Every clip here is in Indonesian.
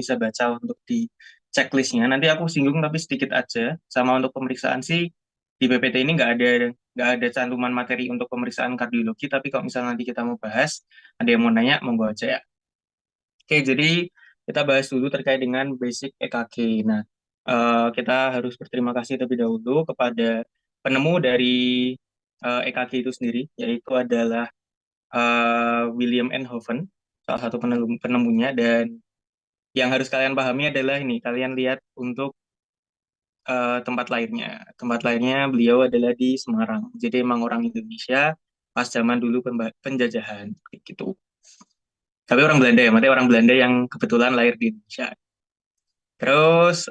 bisa baca untuk di checklistnya. Nanti aku singgung tapi sedikit aja. Sama untuk pemeriksaan sih di PPT ini nggak ada cantuman materi untuk pemeriksaan kardiologi. Tapi kalau misalnya nanti kita mau bahas, ada yang mau nanya, monggo aja ya. Oke, jadi kita bahas dulu terkait dengan basic EKG. Nah, kita harus berterima kasih terlebih dahulu kepada penemu dari EKG itu sendiri, yaitu adalah William Einthoven, salah satu penemunya. Dan yang harus kalian pahami adalah ini, kalian lihat untuk tempat lainnya. Tempat lainnya beliau adalah di Semarang. Jadi emang orang Indonesia pas zaman dulu penjajahan gitu. Tapi orang Belanda ya, maksudnya orang Belanda yang kebetulan lahir di Indonesia. Terus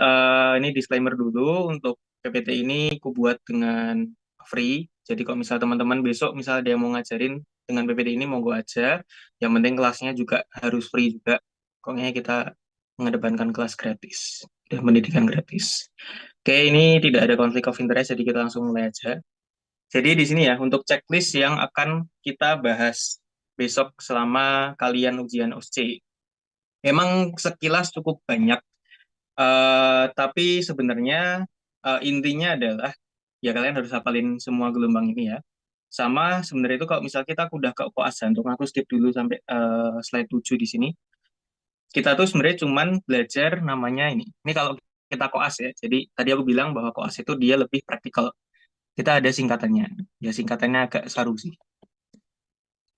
ini disclaimer dulu untuk PPT ini aku buat dengan free. Jadi kalau misal teman-teman besok misal ada yang mau ngajarin dengan PPT ini monggo aja. Yang penting kelasnya juga harus free juga. Pokoknya kita mengedepankan kelas gratis dan pendidikan gratis. Oke, ini tidak ada konflik of interest jadi kita langsung mulai aja. Jadi di sini ya untuk checklist yang akan kita bahas besok selama kalian ujian OSCE. Memang sekilas cukup banyak. Tapi sebenarnya intinya adalah ya kalian harus hafalin semua gelombang ini ya. Sama sebenarnya itu kalau misal kita udah ke koas jantung, aku skip dulu sampai slide 7 di sini. Kita tuh sebenarnya cuman belajar namanya ini. Ini kalau kita koas ya. Jadi tadi aku bilang bahwa koas itu dia lebih praktikal. Kita ada singkatannya. Ya singkatannya agak saru sih.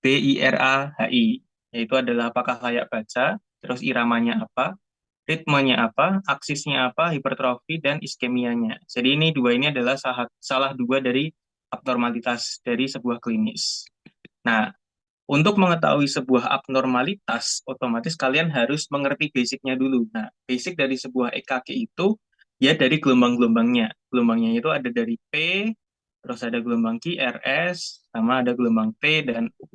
BIRAHI. Yaitu adalah apakah layak baca, terus iramanya apa, ritmenya apa, aksisnya apa, hipertrofi, dan iskemianya. Jadi ini adalah salah dua dari abnormalitas dari sebuah klinis. Nah, untuk mengetahui sebuah abnormalitas, otomatis kalian harus mengerti basicnya dulu. Nah, basic dari sebuah EKG itu ya dari gelombang-gelombangnya. Gelombangnya itu ada dari P, terus ada gelombang Q, RS, sama ada gelombang T dan U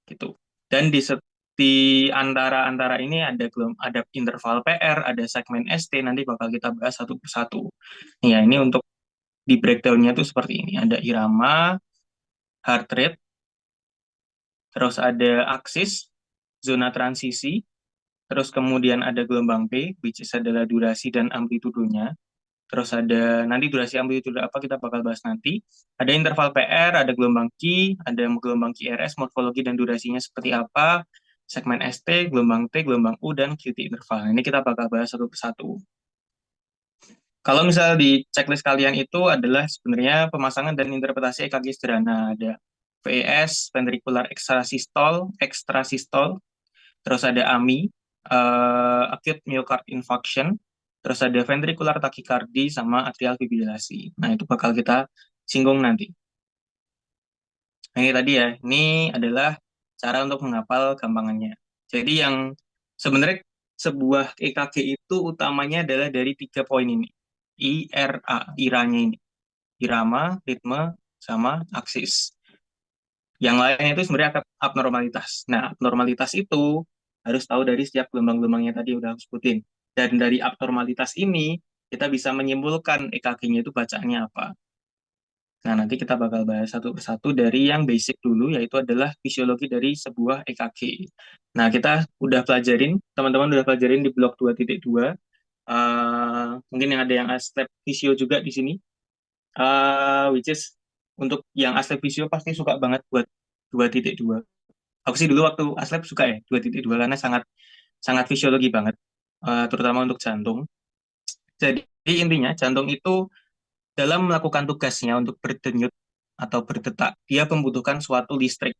gitu. Dan di antara-antara ini ada interval PR, ada segmen ST, nanti bakal kita bahas satu persatu. Ya, ini untuk di breakdown-nya tuh seperti ini. Ada irama, heart rate, terus ada aksis, zona transisi, terus kemudian ada gelombang P, which is adalah durasi dan amplitudonya. Terus ada nanti durasi amplitudo apa kita bakal bahas nanti. Ada interval PR, ada gelombang Q, ada gelombang QRS, morfologi dan durasinya seperti apa, segmen ST, gelombang T, gelombang U, dan QT interval. Ini kita bakal bahas satu persatu. Kalau misal di checklist kalian itu adalah sebenarnya pemasangan dan interpretasi EKG sederhana. Ada VES, ventricular extrasystole, terus ada AMI, acute myocardial infarction, terus ada ventricular tachycardia sama atrial fibrilasi. Nah, itu bakal kita singgung nanti. Nah, ini tadi ya, ini adalah cara untuk menghafal gampangannya. Jadi yang sebenarnya sebuah EKG itu utamanya adalah dari 3 poin ini. IRA, iranya ini. Irama, ritme, sama aksis. Yang lainnya itu sebenarnya abnormalitas. Nah, abnormalitas itu harus tahu dari setiap gelombang-gelombangnya tadi udah aku sebutin. Dan dari abnormalitas ini, kita bisa menyimpulkan EKG-nya itu bacaannya apa. Nah, nanti kita bakal bahas satu persatu dari yang basic dulu, yaitu adalah fisiologi dari sebuah EKG. Nah, kita udah pelajarin, teman-teman udah pelajarin di blok 2.2. Mungkin yang ada yang aslab fisio juga di sini. Which is untuk yang aslab fisio pasti suka banget buat 2.2. Aku sih dulu waktu aslab suka ya 2.2 karena sangat sangat fisiologi banget, terutama untuk jantung. Jadi intinya jantung itu dalam melakukan tugasnya untuk berdenyut atau berdetak, dia membutuhkan suatu listrik.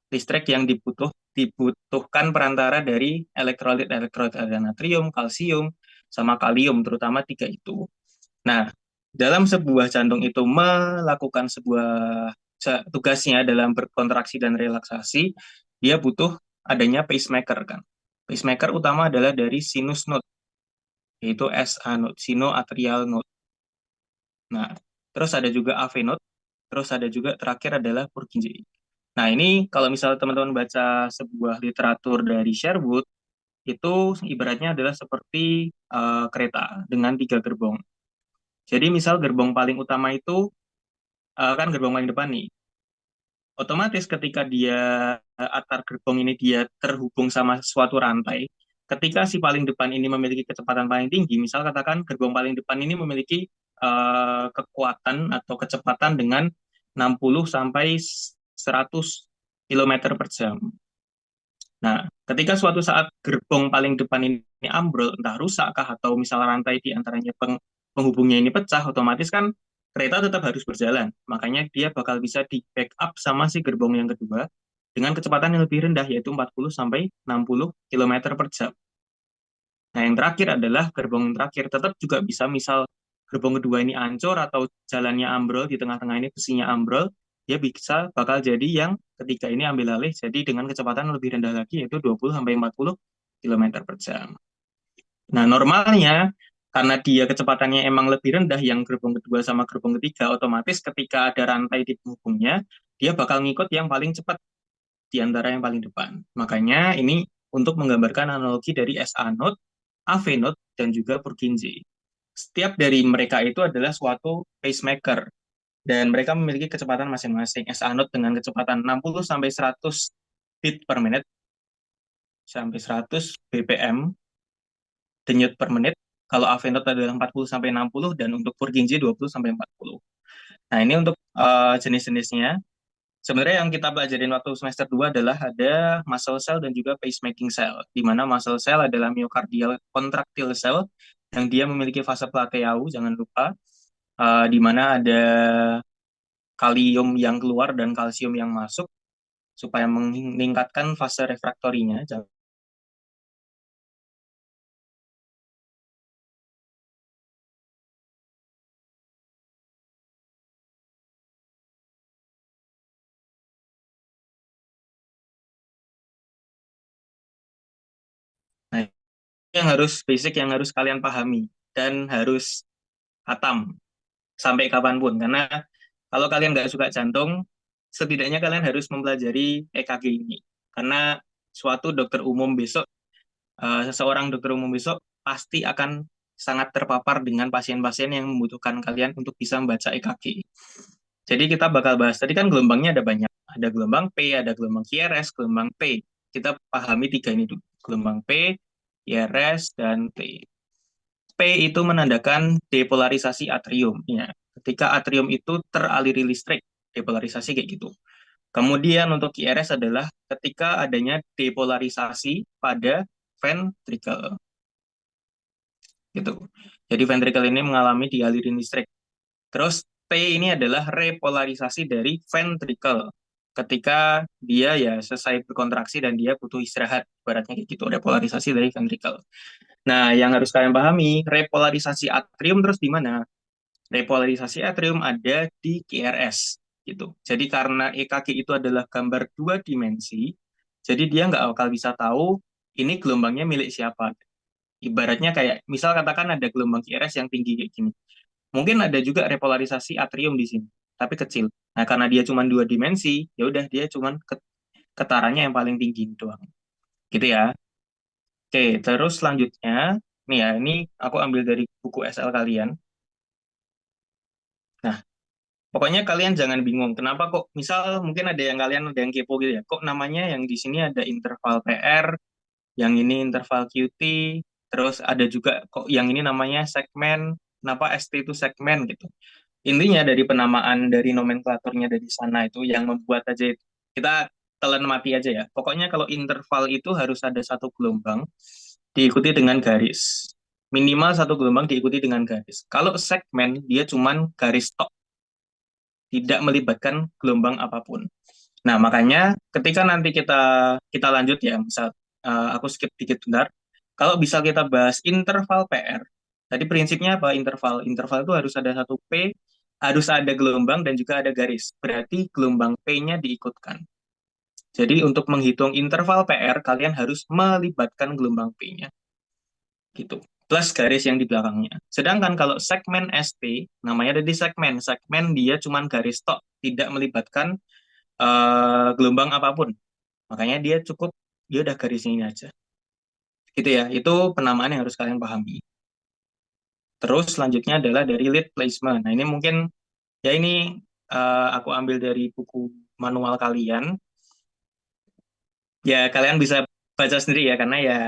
Listrik yang dibutuhkan perantara dari elektrolit-elektrolit ada natrium, kalsium, sama kalium, terutama tiga itu. Nah, dalam sebuah jantung itu melakukan sebuah tugasnya dalam berkontraksi dan relaksasi, dia butuh adanya pacemaker kan. Pacemaker utama adalah dari sinus node, yaitu SA node, sinoatrial node. Nah, terus ada juga AV node, terus ada juga terakhir adalah Purkinje. Nah, ini kalau misalnya teman-teman baca sebuah literatur dari Sherwood, itu ibaratnya adalah seperti kereta dengan 3 gerbong. Jadi misal gerbong paling utama itu kan gerbong paling depan nih. Otomatis ketika dia antar gerbong ini dia terhubung sama suatu rantai, ketika si paling depan ini memiliki kecepatan paling tinggi, misal katakan gerbong paling depan ini memiliki kekuatan atau kecepatan dengan 60 sampai 100 kilometer per jam. Nah, ketika suatu saat gerbong paling depan ini ambrol, entah rusak kah atau misal rantai di antaranya penghubungnya ini pecah, otomatis kan kereta tetap harus berjalan. Makanya dia bakal bisa di backup sama si gerbong yang kedua dengan kecepatan yang lebih rendah, yaitu 40 sampai 60 kilometer per jam. Nah, yang terakhir adalah gerbong yang terakhir. Tetap juga bisa misal gerbong kedua ini ancur atau jalannya ambrol, di tengah-tengah ini besinya ambrol, dia bisa bakal jadi yang ketiga ini ambil alih, jadi dengan kecepatan lebih rendah lagi, yaitu 20 sampai 40 kilometer per jam. Nah, normalnya karena dia kecepatannya emang lebih rendah yang gerbong kedua sama gerbong ketiga, otomatis ketika ada rantai di penghubungnya, dia bakal ngikut yang paling cepat di antara yang paling depan. Makanya ini untuk menggambarkan analogi dari SA node, AV node, dan juga Purkinje. Setiap dari mereka itu adalah suatu pacemaker dan mereka memiliki kecepatan masing-masing. SA node dengan kecepatan 60 sampai 100 beat per menit sampai 100 BPM denyut per menit. Kalau AV node adalah 40 sampai 60 dan untuk Purkinje 20 sampai 40. Nah, ini untuk jenis-jenisnya. Sebenarnya yang kita pelajarin waktu semester 2 adalah ada muscle cell dan juga pacemaking cell, di mana muscle cell adalah myocardial contractile cell yang dia memiliki fase plateau, jangan lupa, di mana ada kalium yang keluar dan kalsium yang masuk supaya meningkatkan fase refraktorinya. Nah, yang harus basic yang harus kalian pahami dan harus hatam sampai kapanpun, karena kalau kalian nggak suka jantung, setidaknya kalian harus mempelajari EKG ini. Karena suatu dokter umum besok, seseorang dokter umum besok pasti akan sangat terpapar dengan pasien-pasien yang membutuhkan kalian untuk bisa membaca EKG. Jadi kita bakal bahas, tadi kan gelombangnya ada banyak. Ada gelombang P, ada gelombang QRS, gelombang T. Kita pahami tiga ini dulu. Gelombang P, QRS, dan T. P itu menandakan depolarisasi atrium. Ya, ketika atrium itu teraliri listrik, depolarisasi kayak gitu. Kemudian untuk QRS adalah ketika adanya depolarisasi pada ventricle. Gitu. Jadi ventricle ini mengalami dialirin listrik. Terus T ini adalah repolarisasi dari ventricle. Ketika dia ya selesai berkontraksi dan dia butuh istirahat, ibaratnya kayak gitu, repolarisasi dari ventricle. Nah, yang harus kalian pahami, repolarisasi atrium terus di mana? Repolarisasi atrium ada di QRS gitu. Jadi karena EKG itu adalah gambar dua dimensi, jadi dia nggak bakal bisa tahu ini gelombangnya milik siapa. Ibaratnya kayak misal katakan ada gelombang QRS yang tinggi kayak gini. Mungkin ada juga repolarisasi atrium di sini, tapi kecil. Nah, karena dia cuma dua dimensi, ya udah dia cuma ketarannya yang paling tinggi doang. Gitu ya. Oke, terus selanjutnya, nih ya, ini aku ambil dari buku SL kalian. Nah, pokoknya kalian jangan bingung, kenapa kok, misal mungkin ada yang kalian ada yang kepo gitu ya, kok namanya yang di sini ada interval PR, yang ini interval QT, terus ada juga kok yang ini namanya segmen, kenapa ST itu segmen gitu. Intinya dari penamaan dari nomenklaturnya dari sana itu yang membuat aja itu. Kita telan mati aja ya. Pokoknya kalau interval itu harus ada satu gelombang diikuti dengan garis. Minimal satu gelombang diikuti dengan garis. Kalau segmen dia cuman garis tok, tidak melibatkan gelombang apapun. Nah, makanya ketika nanti kita kita lanjut ya, misal aku skip dikit bentar. Kalau bisa kita bahas interval PR. Tadi prinsipnya apa interval? Interval itu harus ada satu P, harus ada gelombang dan juga ada garis. Berarti gelombang P-nya diikutkan. Jadi untuk menghitung interval PR, kalian harus melibatkan gelombang P-nya. Gitu. Plus garis yang di belakangnya. Sedangkan kalau segmen ST, namanya ada di segmen. Segmen dia cuma garis tok, tidak melibatkan gelombang apapun. Makanya dia cukup, dia udah garis ini aja. Gitu ya, itu penamaan yang harus kalian pahami. Terus selanjutnya adalah dari lead placement. Nah ini mungkin, ya ini aku ambil dari buku manual kalian. Ya kalian bisa baca sendiri ya, karena ya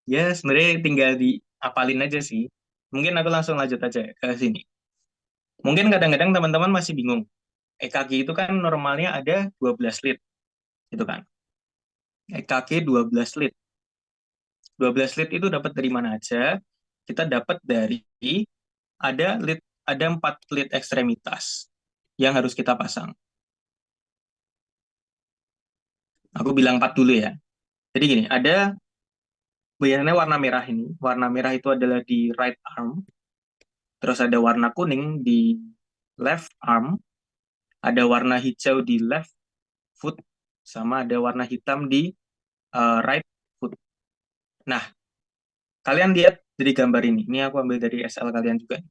Ya, sebenarnya tinggal diapalin aja sih. Mungkin aku langsung lanjut aja ke sini. Mungkin kadang-kadang teman-teman masih bingung. EKG itu kan normalnya ada 12 lead, gitu kan. EKG 12 lead. 12 lead itu dapat dari mana aja? Kita dapat dari ada 4 lead ekstremitas yang harus kita pasang. Aku bilang 4 dulu ya. Jadi gini, ada biasanya warna merah ini. Warna merah itu adalah di right arm, terus ada warna kuning di left arm, ada warna hijau di left foot, sama ada warna hitam di right foot. Nah, kalian lihat dari gambar ini. Ini aku ambil dari SL kalian juga.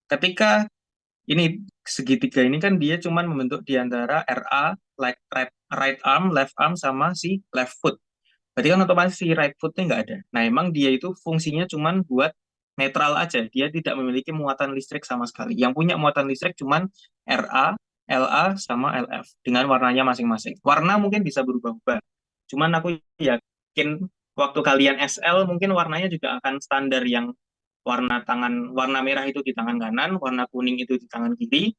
Ketika ini segitiga ini kan dia cuma membentuk di antara RA, right arm, left arm, sama si left foot. Berarti kan otomatis si right foot-nya nggak ada. Nah, emang dia itu fungsinya cuma buat netral aja. Dia tidak memiliki muatan listrik sama sekali. Yang punya muatan listrik cuma RA, LA, sama LF. Dengan warnanya masing-masing. Warna mungkin bisa berubah-ubah. Cuman aku yakin waktu kalian SL mungkin warnanya juga akan standar yang warna merah itu di tangan kanan, warna kuning itu di tangan kiri,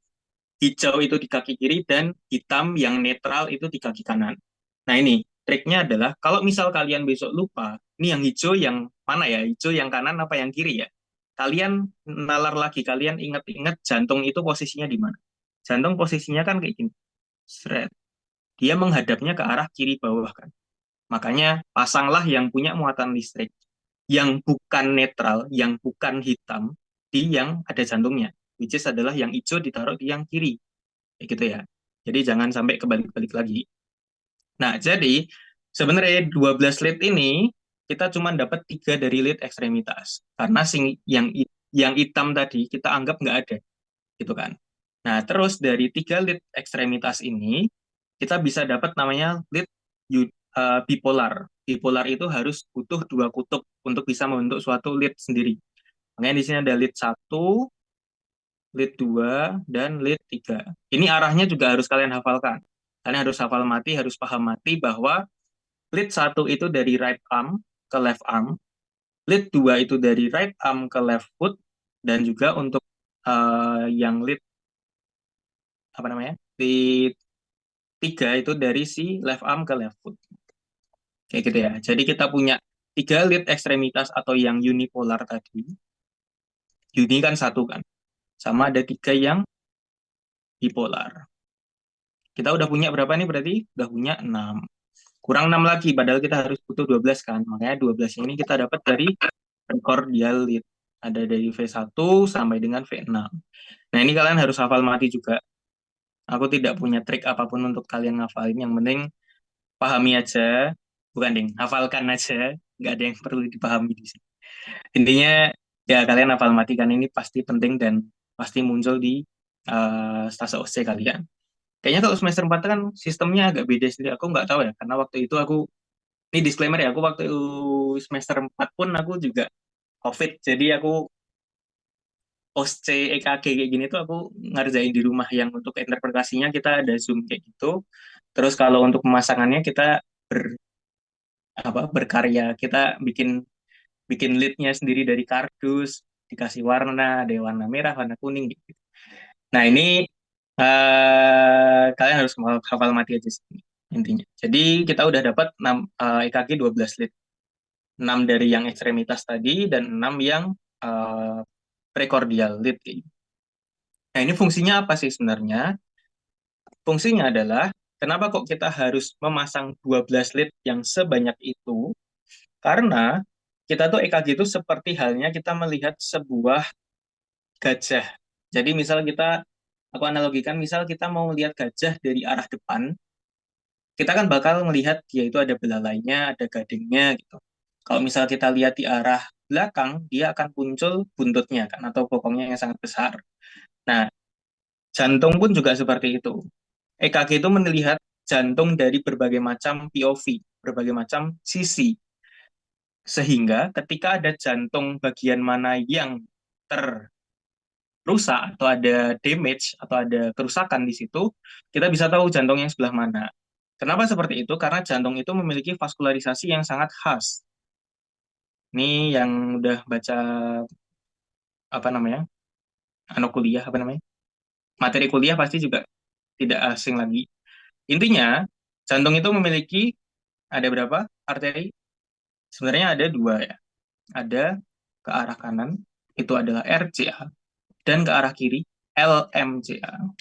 hijau itu di kaki kiri, dan hitam yang netral itu di kaki kanan. Nah, ini triknya adalah kalau misal kalian besok lupa, ini yang hijau yang mana ya? Hijau yang kanan apa yang kiri ya? Kalian nalar lagi, kalian ingat-ingat jantung itu posisinya di mana? Jantung posisinya kan kayak gini. Seret. Dia menghadapnya ke arah kiri bawah kan. Makanya pasanglah yang punya muatan listrik, yang bukan netral, yang bukan hitam, di yang ada jantungnya. Which is adalah yang hijau ditaruh di yang kiri. Kayak gitu ya. Jadi jangan sampai kebalik-balik lagi. Nah, jadi sebenarnya 12 lead ini kita cuma dapat 3 dari lead ekstremitas. Karena yang hitam tadi kita anggap nggak ada, gitu kan. Nah, terus dari 3 lead ekstremitas ini kita bisa dapat namanya lead bipolar. Bipolar itu harus butuh 2 kutub untuk bisa membentuk suatu lead sendiri. Makanya di sini ada lead 1, lead 2, dan lead 3. Ini arahnya juga harus kalian hafalkan. Kalian harus hafal mati, harus paham mati bahwa lead 1 itu dari right arm ke left arm, lead 2 itu dari right arm ke left foot, dan juga untuk yang lead apa namanya? Lead 3 itu dari si left arm ke left foot. Kayak gitu ya. Jadi kita punya 3 lead ekstremitas atau yang unipolar tadi. Uni kan 1 kan. Sama ada 3 yang bipolar. Kita udah punya berapa nih berarti? Udah punya 6. Kurang 6 lagi, padahal kita harus butuh 12 kan. Makanya 12 ini kita dapat dari rekordial lead. Ada dari V1 sampai dengan V6. Nah, ini kalian harus hafal mati juga. Aku tidak punya trik apapun untuk kalian ngafalin. Yang penting pahami aja. Bukan, ding. Hafalkan aja. Nggak ada yang perlu dipahami di sini. Intinya, ya kalian hafal mati kan ini pasti penting dan pasti muncul di stase OC kalian. Kayaknya kalau semester 4 kan sistemnya agak beda sendiri. Aku nggak tahu ya, karena waktu itu ini disclaimer ya, aku waktu semester 4 pun aku juga COVID. Jadi aku OSC, EKG kayak gini tuh aku ngerjain di rumah. Yang untuk interpretasinya kita ada Zoom kayak gitu. Terus kalau untuk pemasangannya kita ber, berkarya. Kita bikin bikin leadnya sendiri dari kardus, dikasih warna, ada warna merah, warna kuning gitu. Nah, ini kalian harus hafal mati aja sih intinya. Jadi kita udah dapat 6 EKG 12 lead. 6 dari yang ekstremitas tadi dan 6 yang uh, prekordial lead. Nah, ini fungsinya apa sih sebenarnya? Fungsinya adalah kenapa kok kita harus memasang 12 lead yang sebanyak itu? Karena kita tuh EKG itu seperti halnya kita melihat sebuah gajah. Jadi misal aku analogikan, misal kita mau melihat gajah dari arah depan, kita kan bakal melihat dia itu ada belalainya, ada gadingnya gitu. Kalau misal kita lihat di arah belakang, dia akan muncul buntutnya kan, atau bokongnya yang sangat besar. Nah, jantung pun juga seperti itu. EKG itu melihat jantung dari berbagai macam POV, berbagai macam sisi. Sehingga ketika ada jantung bagian mana yang rusak atau ada damage atau ada kerusakan di situ, kita bisa tahu jantung yang sebelah mana. Kenapa seperti itu? Karena jantung itu memiliki vaskularisasi yang sangat khas. Ini yang udah baca apa namanya? Kuliah apa namanya? Materi kuliah pasti juga tidak asing lagi. Intinya, jantung itu memiliki ada berapa arteri? Sebenarnya ada dua ya. Ada ke arah kanan, itu adalah RCA, dan ke arah kiri, LMCA,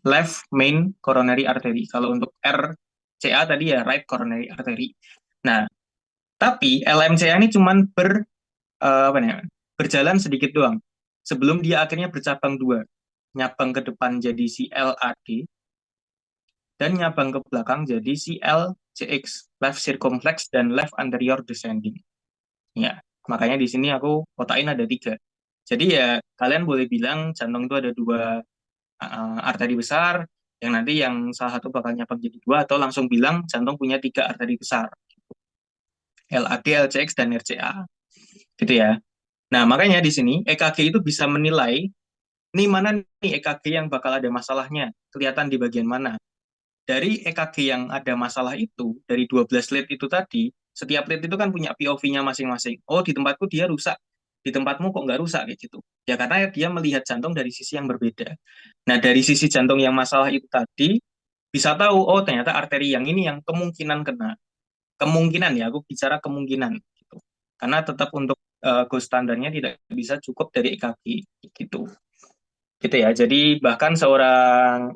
Left Main Coronary Artery. Kalau untuk RCA tadi ya Right Coronary Artery. Nah, tapi LMCA ini cuman apa namanya, berjalan sedikit doang. Sebelum dia akhirnya bercabang dua. Nyabang ke depan jadi si LAD, dan nyabang ke belakang jadi si LCX, Left Circumflex dan Left Anterior Descending. Ya, makanya di sini aku kotain ada tiga. Jadi ya kalian boleh bilang jantung itu ada dua arteri besar, yang nanti yang salah satu bakal nyabang jadi dua, atau langsung bilang jantung punya tiga arteri besar, LAD, LCX, dan RCA. Gitu ya. Nah, makanya di sini EKG itu bisa menilai, nih mana nih EKG yang bakal ada masalahnya, kelihatan di bagian mana. Dari EKG yang ada masalah itu, dari 12 lead itu tadi, setiap lead itu kan punya POV-nya masing-masing. Oh, di tempatku dia rusak. Di tempatmu kok nggak rusak, kayak gitu. Ya karena dia melihat jantung dari sisi yang berbeda. Nah, dari sisi jantung yang masalah itu tadi, bisa tahu, oh ternyata arteri yang ini yang kemungkinan kena. Kemungkinan ya, aku bicara kemungkinan. Gitu. Karena tetap untuk gold standarnya tidak bisa cukup dari EKG. Gitu. Gitu ya. Jadi bahkan seorang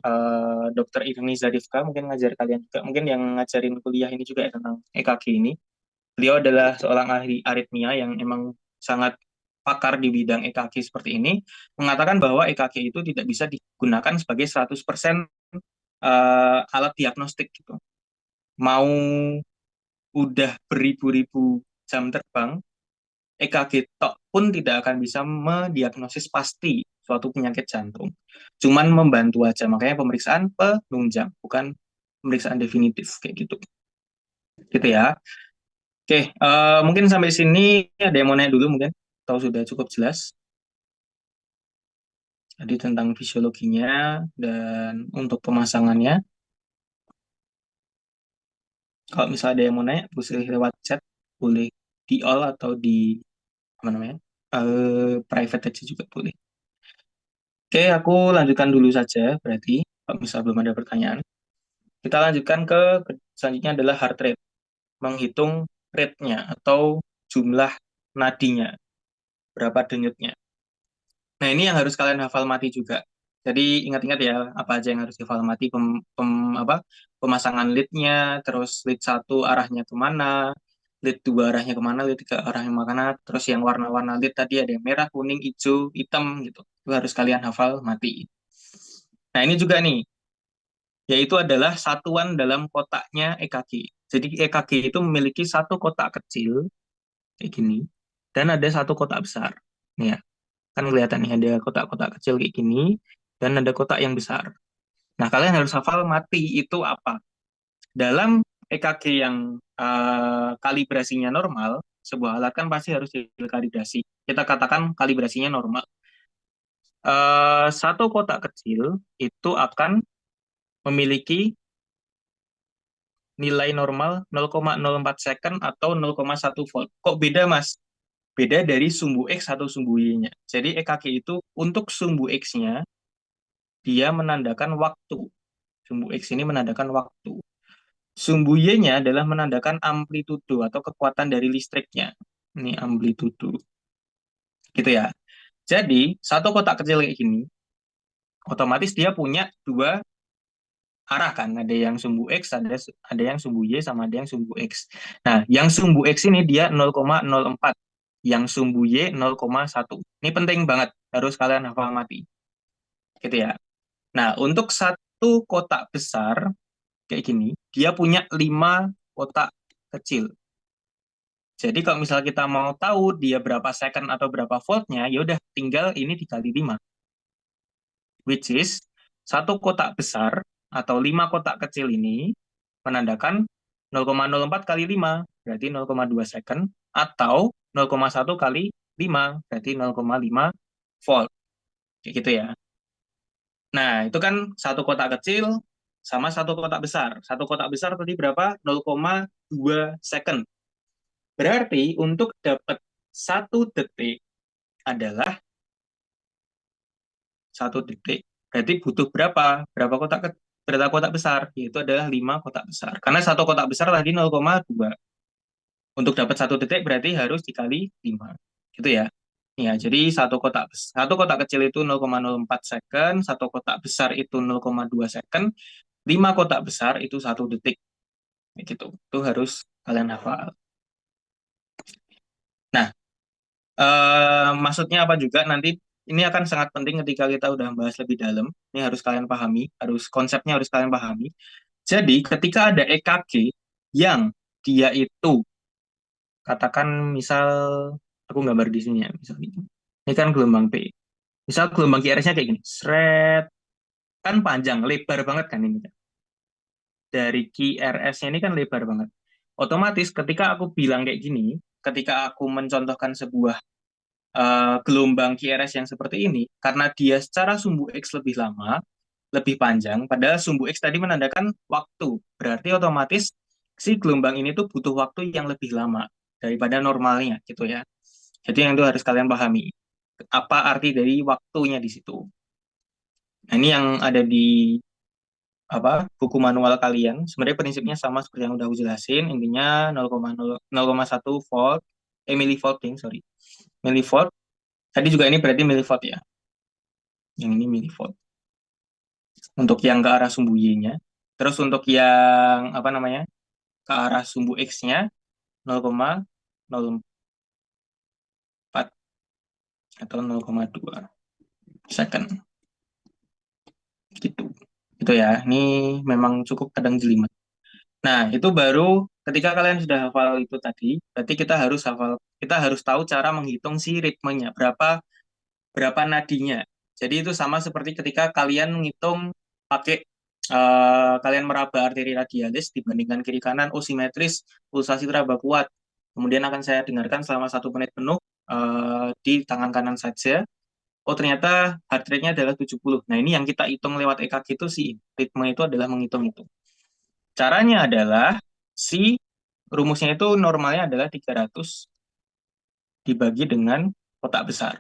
dokter Irni Zadifka mungkin ngajar kalian juga, mungkin yang ngajarin kuliah ini juga ya, tentang EKG ini. Beliau adalah seorang ahli aritmia yang emang sangat pakar di bidang EKG seperti ini, mengatakan bahwa EKG itu tidak bisa digunakan sebagai 100% alat diagnostik gitu. Mau udah beribu-ribu jam terbang, EKG tok pun tidak akan bisa mendiagnosis pasti suatu penyakit jantung. Cuman membantu aja, makanya pemeriksaan penunjang, bukan pemeriksaan definitif kayak gitu. Gitu ya. Oke, mungkin sampai sini ada yang mau nanya dulu mungkin? Atau sudah cukup jelas? Jadi tentang fisiologinya dan untuk pemasangannya. Kalau misalnya ada yang mau nanya, boleh lewat chat, boleh di all atau di apa namanya, private aja juga boleh. Oke, aku lanjutkan dulu saja berarti, kalau misalnya belum ada pertanyaan. Kita lanjutkan selanjutnya adalah heart rate, menghitung rate-nya atau jumlah nadinya, berapa denyutnya. Nah, ini yang harus kalian hafal mati juga. Jadi ingat-ingat ya, apa aja yang harus dihafal mati, pemasangan lead-nya, terus lead satu arahnya kemana, lead 2 arahnya kemana, lead 3 arahnya kemana, terus yang warna-warna lead tadi ada yang merah, kuning, hijau, hitam gitu. Itu harus kalian hafal mati. Nah, ini juga nih, yaitu adalah satuan dalam kotaknya EKG. Jadi EKG itu memiliki satu kotak kecil, kayak gini, dan ada satu kotak besar. Nih ya, kan kelihatan nih ada kotak-kotak kecil kayak gini, dan ada kotak yang besar. Nah, kalian harus hafal mati itu apa. Dalam EKG yang kalibrasinya normal, sebuah alat kan pasti harus dikalibrasi. Kita katakan kalibrasinya normal. Satu kotak kecil itu akan memiliki nilai normal 0,04 second atau 0,1 volt. Kok beda, Mas? Beda dari sumbu X atau sumbu Y-nya. Jadi EKG itu untuk sumbu X-nya, dia menandakan waktu. Sumbu X ini menandakan waktu. Sumbu Y-nya adalah menandakan amplitudo atau kekuatan dari listriknya. Ini amplitudo. Gitu ya. Jadi, satu kotak kecil kayak gini, otomatis dia punya dua arah kan, ada yang sumbu X, ada yang sumbu Y, sama ada yang sumbu X. Nah, yang sumbu X ini dia 0,04, yang sumbu Y 0,1. Ini penting banget, harus kalian hafal mati. Gitu ya. Nah, untuk satu kotak besar kayak gini, dia punya 5 kotak kecil. Jadi kalau misalnya kita mau tahu dia berapa second atau berapa voltnya, ya udah tinggal ini dikali 5. Which is satu kotak besar atau 5 kotak kecil ini menandakan 0,04 kali 5 berarti 0,2 second, atau 0,1 kali 5 berarti 0,5 volt. Kayak gitu ya. Nah, itu kan satu kotak kecil sama satu kotak besar. Satu kotak besar tadi berapa? 0,2 second. Berarti untuk dapat 1 detik adalah 1 detik. Berarti butuh berapa? Berapa kotak besar? Yaitu adalah 5 kotak besar. Karena satu kotak besar tadi 0,2. Untuk dapat 1 detik berarti harus dikali 5. Gitu ya. Ya, jadi satu kotak kecil itu 0,04 second, satu kotak besar itu 0,2 second, 5 kotak besar itu 1 detik. Gitu. Itu harus kalian hafal. Nah, maksudnya apa juga nanti ini akan sangat penting ketika kita udah bahas lebih dalam. Ini harus kalian pahami, konsepnya harus kalian pahami. Jadi, ketika ada EKG yang dia itu katakan misal aku gambar di sini ya, misal ini. Ini kan gelombang P. Misal gelombang QRS-nya kayak gini, seret, kan panjang, lebar banget kan ini. Dari QRS-nya ini kan lebar banget. Otomatis ketika aku bilang kayak gini, ketika aku mencontohkan sebuah gelombang QRS yang seperti ini, karena dia secara sumbu X lebih lama, lebih panjang, padahal sumbu X tadi menandakan waktu. Berarti otomatis si gelombang ini tuh butuh waktu yang lebih lama daripada normalnya gitu ya. Jadi yang itu harus kalian pahami. Apa arti dari waktunya di situ. Nah, ini yang ada di buku manual kalian. Sebenarnya prinsipnya sama seperti yang udah aku jelasin. Intinya 0,1 volt, millivolt, sorry. Millivolt. Tadi juga ini berarti millivolt ya. Yang ini millivolt. Untuk yang ke arah sumbu Y-nya. Terus untuk yang apa namanya? Ke arah sumbu X-nya 0,04 atau 0,2 second gitu. Itu ya. Ini memang cukup kadang jelimet. Nah, itu baru ketika kalian sudah hafal itu tadi, berarti kita harus tahu cara menghitung si ritmenya, berapa nadinya. Jadi itu sama seperti ketika kalian menghitung pakai kalian meraba arteri radialis dibandingkan kiri kanan, oh simetris, pulsasi teraba kuat. Kemudian akan saya dengarkan selama 1 menit penuh di tangan kanan saja. Oh ternyata heart rate-nya adalah 70. Nah ini yang kita hitung lewat EKG itu si ritme itu adalah menghitung itu. Caranya adalah si rumusnya itu normalnya adalah 300 dibagi dengan kotak besar.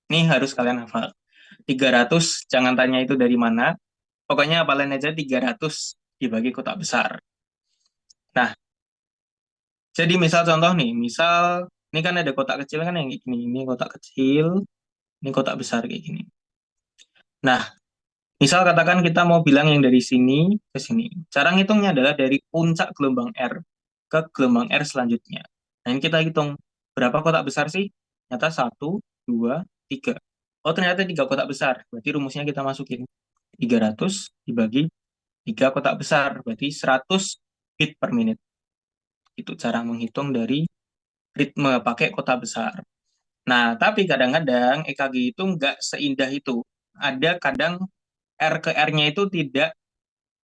Ini harus kalian hafal. 300, jangan tanya itu dari mana. Pokoknya hafalin aja 300 dibagi kotak besar. Nah, jadi misal contoh nih, misal ini kan ada kotak kecil kan yang kayak gini. Ini kotak kecil, ini kotak besar kayak gini. Nah, misal katakan kita mau bilang yang dari sini ke sini. Cara ngitungnya adalah dari puncak gelombang R ke gelombang R selanjutnya. Nah, ini kita hitung berapa kotak besar sih? Ternyata 1, 2, 3. Oh, ternyata 3 kotak besar. Berarti rumusnya kita masukin. 300 dibagi 3 kotak besar. Berarti 100 bit per menit. Itu cara menghitung dari ritme pakai kotak besar. Nah, tapi kadang-kadang EKG itu nggak seindah itu. Ada kadang R ke R-nya itu tidak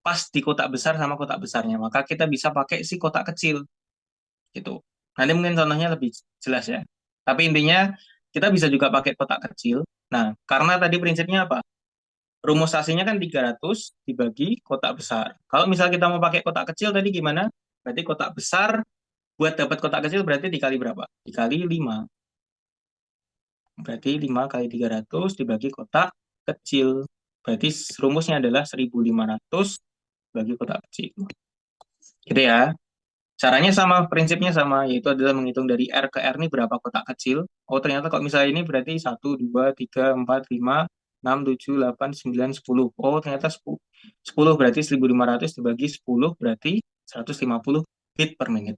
pas di kotak besar sama kotak besarnya. Maka kita bisa pakai si kotak kecil gitu. Nanti mungkin contohnya lebih jelas ya. Tapi intinya kita bisa juga pakai kotak kecil. Nah, karena tadi prinsipnya apa? Rumus aslinya kan 300 dibagi kotak besar. Kalau misal kita mau pakai kotak kecil tadi gimana? Berarti kotak besar buat dapat kotak kecil berarti dikali berapa? Dikali 5. Berarti 5 kali 300 dibagi kotak kecil. Berarti rumusnya adalah 1500 bagi kotak kecil. Gitu ya. Caranya sama, prinsipnya sama, yaitu adalah menghitung dari R ke R ini berapa kotak kecil. Oh, ternyata kalau misalnya ini berarti 1, 2, 3, 4, 5, 6, 7, 8, 9, 10. Oh, ternyata 10. 10 berarti 1500 dibagi 10 berarti 150 bit per menit.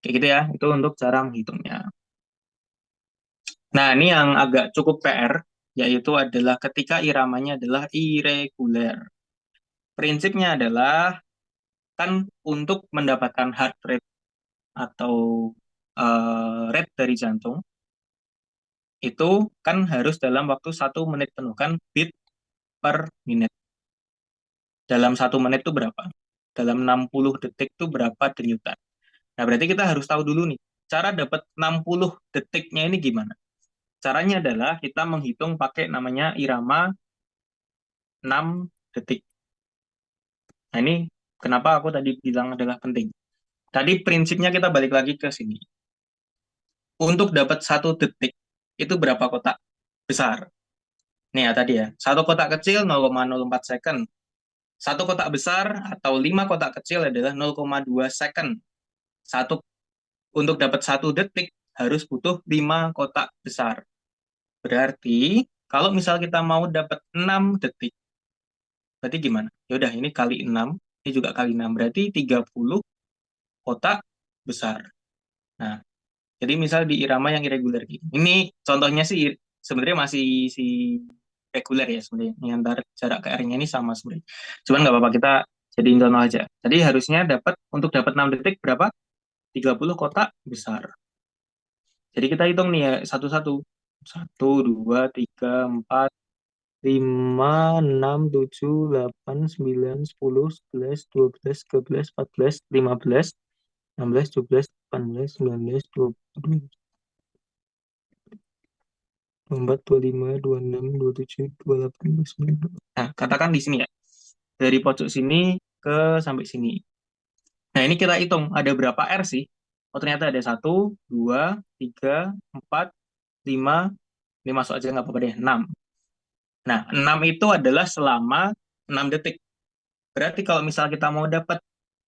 Kayak gitu ya, itu untuk cara menghitungnya. Nah, ini yang agak cukup PR, yaitu adalah ketika iramanya adalah irregular. Prinsipnya adalah, kan untuk mendapatkan heart rate atau rate dari jantung, itu kan harus dalam waktu 1 menit penuh, kan beat per menit. Dalam 1 menit itu berapa? Dalam 60 detik itu berapa denyutan? Nah, berarti kita harus tahu dulu nih, cara dapat 60 detiknya ini gimana? Caranya adalah kita menghitung pakai namanya irama 6 detik. Nah, ini kenapa aku tadi bilang adalah penting. Tadi prinsipnya kita balik lagi ke sini. Untuk dapat 1 detik, itu berapa kotak besar? Nih ya tadi ya, satu kotak kecil 0,04 second. Satu kotak besar atau 5 kotak kecil adalah 0,2 second. Satu, untuk dapat 1 detik harus butuh 5 kotak besar. Berarti kalau misal kita mau dapat 6 detik, berarti gimana? Ya udah ini kali 6, ini juga kali 6, berarti 30 kotak besar. Nah, jadi misal di irama yang irregular gini. Ini contohnya sih sebenarnya masih si reguler ya sebenarnya. Ini antar jarak ke R-nya ini sama sebenarnya. Cuman nggak apa-apa kita jadiin contoh aja. Jadi harusnya untuk dapat 6 detik berapa? 30 kotak besar. Jadi kita hitung nih ya satu-satu. 1, 2, 3, 4, 5, 6, 7, 8, 9, 10, 11, 12, 13, 14, 15, 16, 24. Nah, katakan di sini ya. Dari pojok sini ke sampai sini. Nah, ini kita hitung ada berapa R sih? Oh, ternyata ada 1, 2, 3, 4, 5. Ini masuk aja nggak apa-apa deh, 6. Nah, 6 itu adalah selama 6 detik. Berarti kalau misal kita mau dapat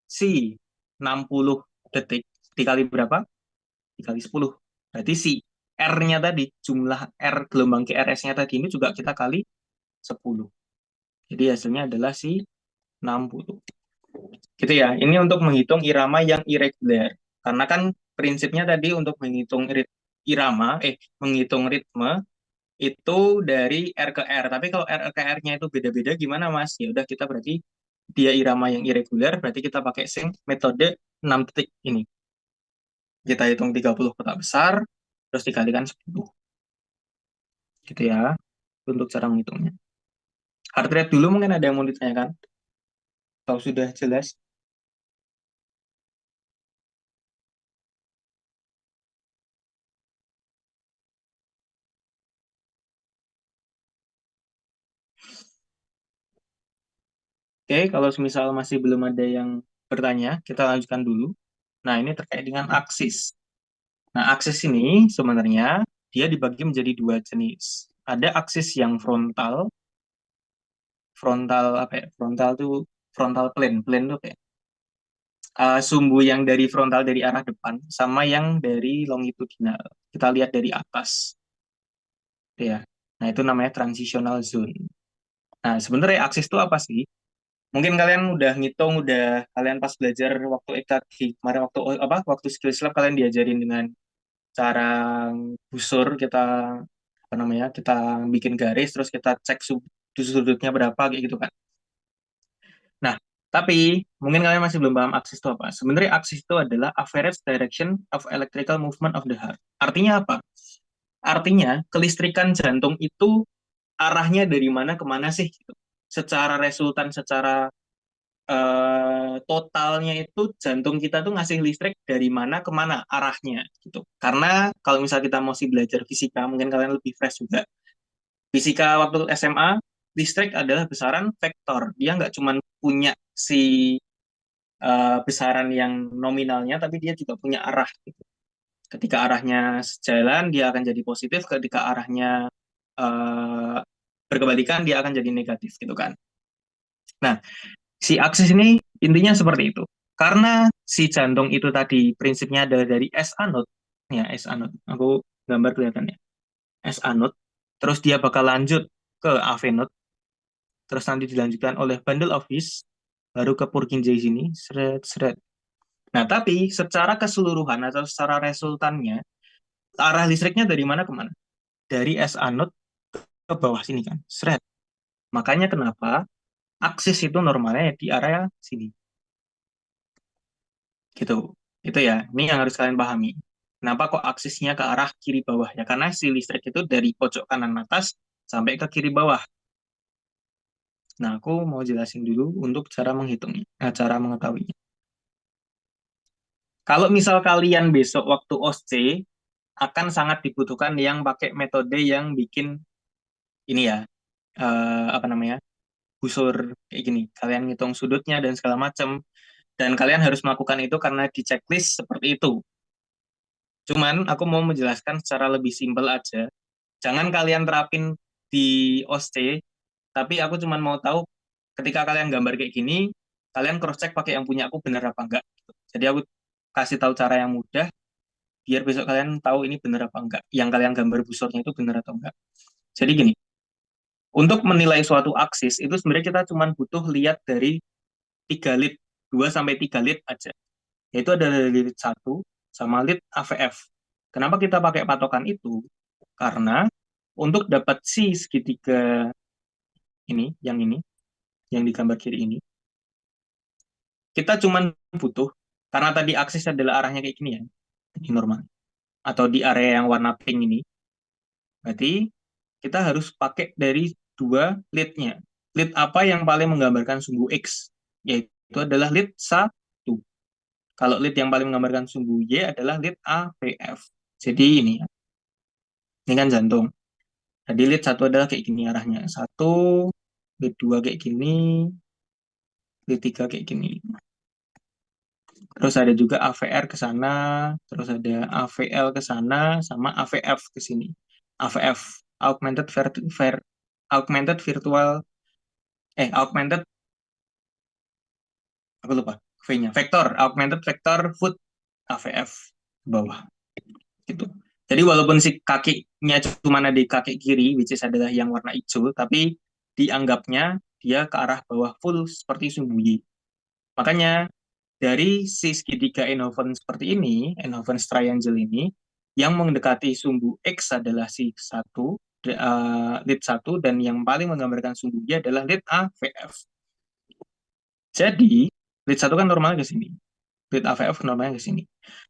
si 60 detik, dikali berapa? Dikali 10. Berarti si R-nya tadi, jumlah R gelombang QRS-nya tadi ini juga kita kali 10. Jadi hasilnya adalah si 60. Gitu ya. Ini untuk menghitung irama yang irregular. Karena kan prinsipnya tadi untuk menghitung irama, menghitung ritme itu dari R ke R. Tapi kalau R ke R-nya itu beda-beda gimana, Mas? Ya udah kita berarti dia irama yang irregular, berarti kita pakai metode 6 detik ini. Kita hitung 30 kotak besar, terus dikalikan 10. Gitu ya, untuk cara menghitungnya. Heart rate dulu mungkin ada yang mau ditanyakan? Kalau sudah jelas. Oke, kalau misal masih belum ada yang bertanya, kita lanjutkan dulu. Nah, ini terkait dengan aksis. Nah, aksis ini sebenarnya dia dibagi menjadi 2 jenis. Ada aksis yang frontal, frontal apa ya? Frontal tuh frontal plane, plane tuh kayak sumbu yang dari frontal dari arah depan, sama yang dari longitudinal. Kita lihat dari atas, ya. Nah, itu namanya transitional zone. Nah, sebenarnya aksis itu apa sih? Mungkin kalian udah ngitung, udah kalian pas belajar waktu EKG kemarin waktu apa? Waktu skills lab kalian diajarin dengan cara busur kita apa namanya? Kita bikin garis terus kita cek sudut-sudutnya berapa kayak gitu kan. Nah, tapi mungkin kalian masih belum paham aksis itu apa. Sebenarnya aksis itu adalah average direction of electrical movement of the heart. Artinya apa? Artinya kelistrikan jantung itu arahnya dari mana ke mana sih? Gitu. Secara resultan, secara totalnya itu jantung kita tuh ngasih listrik dari mana ke mana arahnya gitu. Karena kalau misal kita masih belajar fisika, mungkin kalian lebih fresh juga. Fisika waktu SMA, listrik adalah besaran vektor. Dia nggak cuma punya si besaran yang nominalnya, tapi dia juga punya arah. Gitu. Ketika arahnya sejalan, dia akan jadi positif. Ketika arahnya uh, berkebalikan, dia akan jadi negatif gitu kan. Nah, si aksis ini intinya seperti itu. Karena si jantung itu tadi prinsipnya adalah dari S anode, ya S anode. Aku gambar kelihatannya. S anode, terus dia bakal lanjut ke AV node, terus nanti dilanjutkan oleh bundle of His, baru ke Purkinje sini, seret seret. Nah, tapi secara keseluruhan atau secara resultannya, arah listriknya dari mana ke mana? Dari S anode ke bawah sini kan, seret. Makanya kenapa aksis itu normalnya di area sini. Gitu. Itu ya, ini yang harus kalian pahami. Kenapa kok aksesnya ke arah kiri bawah? Ya karena si listrik itu dari pojok kanan atas sampai ke kiri bawah. Nah, aku mau jelasin dulu untuk cara menghitungnya, cara mengetahuinya. Kalau misal kalian besok waktu OSC, akan sangat dibutuhkan yang pakai metode yang bikin ini ya, apa namanya, busur kayak gini. Kalian ngitung sudutnya dan segala macam. Dan kalian harus melakukan itu karena di checklist seperti itu. Cuman aku mau menjelaskan secara lebih simpel aja. Jangan kalian terapin di OSCE, tapi aku cuman mau tahu ketika kalian gambar kayak gini, kalian cross check pakai yang punya aku bener apa enggak. Jadi aku kasih tahu cara yang mudah biar besok kalian tahu ini bener apa enggak. Yang kalian gambar busurnya itu bener atau enggak. Jadi gini, untuk menilai suatu aksis itu sebenarnya kita cuma butuh lihat dari 3 lead, 2 sampai 3 lead aja. Yaitu ada lead 1 sama lead AVF. Kenapa kita pakai patokan itu? Karena untuk dapat si segitiga ini, yang di gambar kiri ini, kita cuma butuh, karena tadi aksis adalah arahnya kayak gini ya, ini normal, atau di area yang warna pink ini, berarti kita harus pakai dari dua lead-nya. Lead apa yang paling menggambarkan sumbu X? Yaitu adalah lead 1. Kalau lead yang paling menggambarkan sumbu Y adalah lead AVF. Jadi ini kan jantung. Jadi lead 1 adalah kayak gini arahnya. 1, lead 2 kayak gini, lead 3 kayak gini. Terus ada juga AVR ke sana, terus ada AVL ke sana, sama AVF ke sini. AVF, Augmented Virtual, Augmented, aku lupa, V-nya, Augmented Vector Foot, AVF, ke bawah, gitu. Jadi walaupun si kakinya cuma ada di kaki kiri, which is adalah yang warna hijau, tapi dianggapnya dia ke arah bawah full seperti sumbu Y. Makanya dari si segitiga Einthoven seperti ini, Einthoven's triangle ini, yang mendekati sumbu X adalah si 1, lead 1, dan yang paling menggambarkan sumbu Y adalah lead AVF. Jadi, lead 1 kan normalnya ke sini. Lead AVF normalnya ke sini.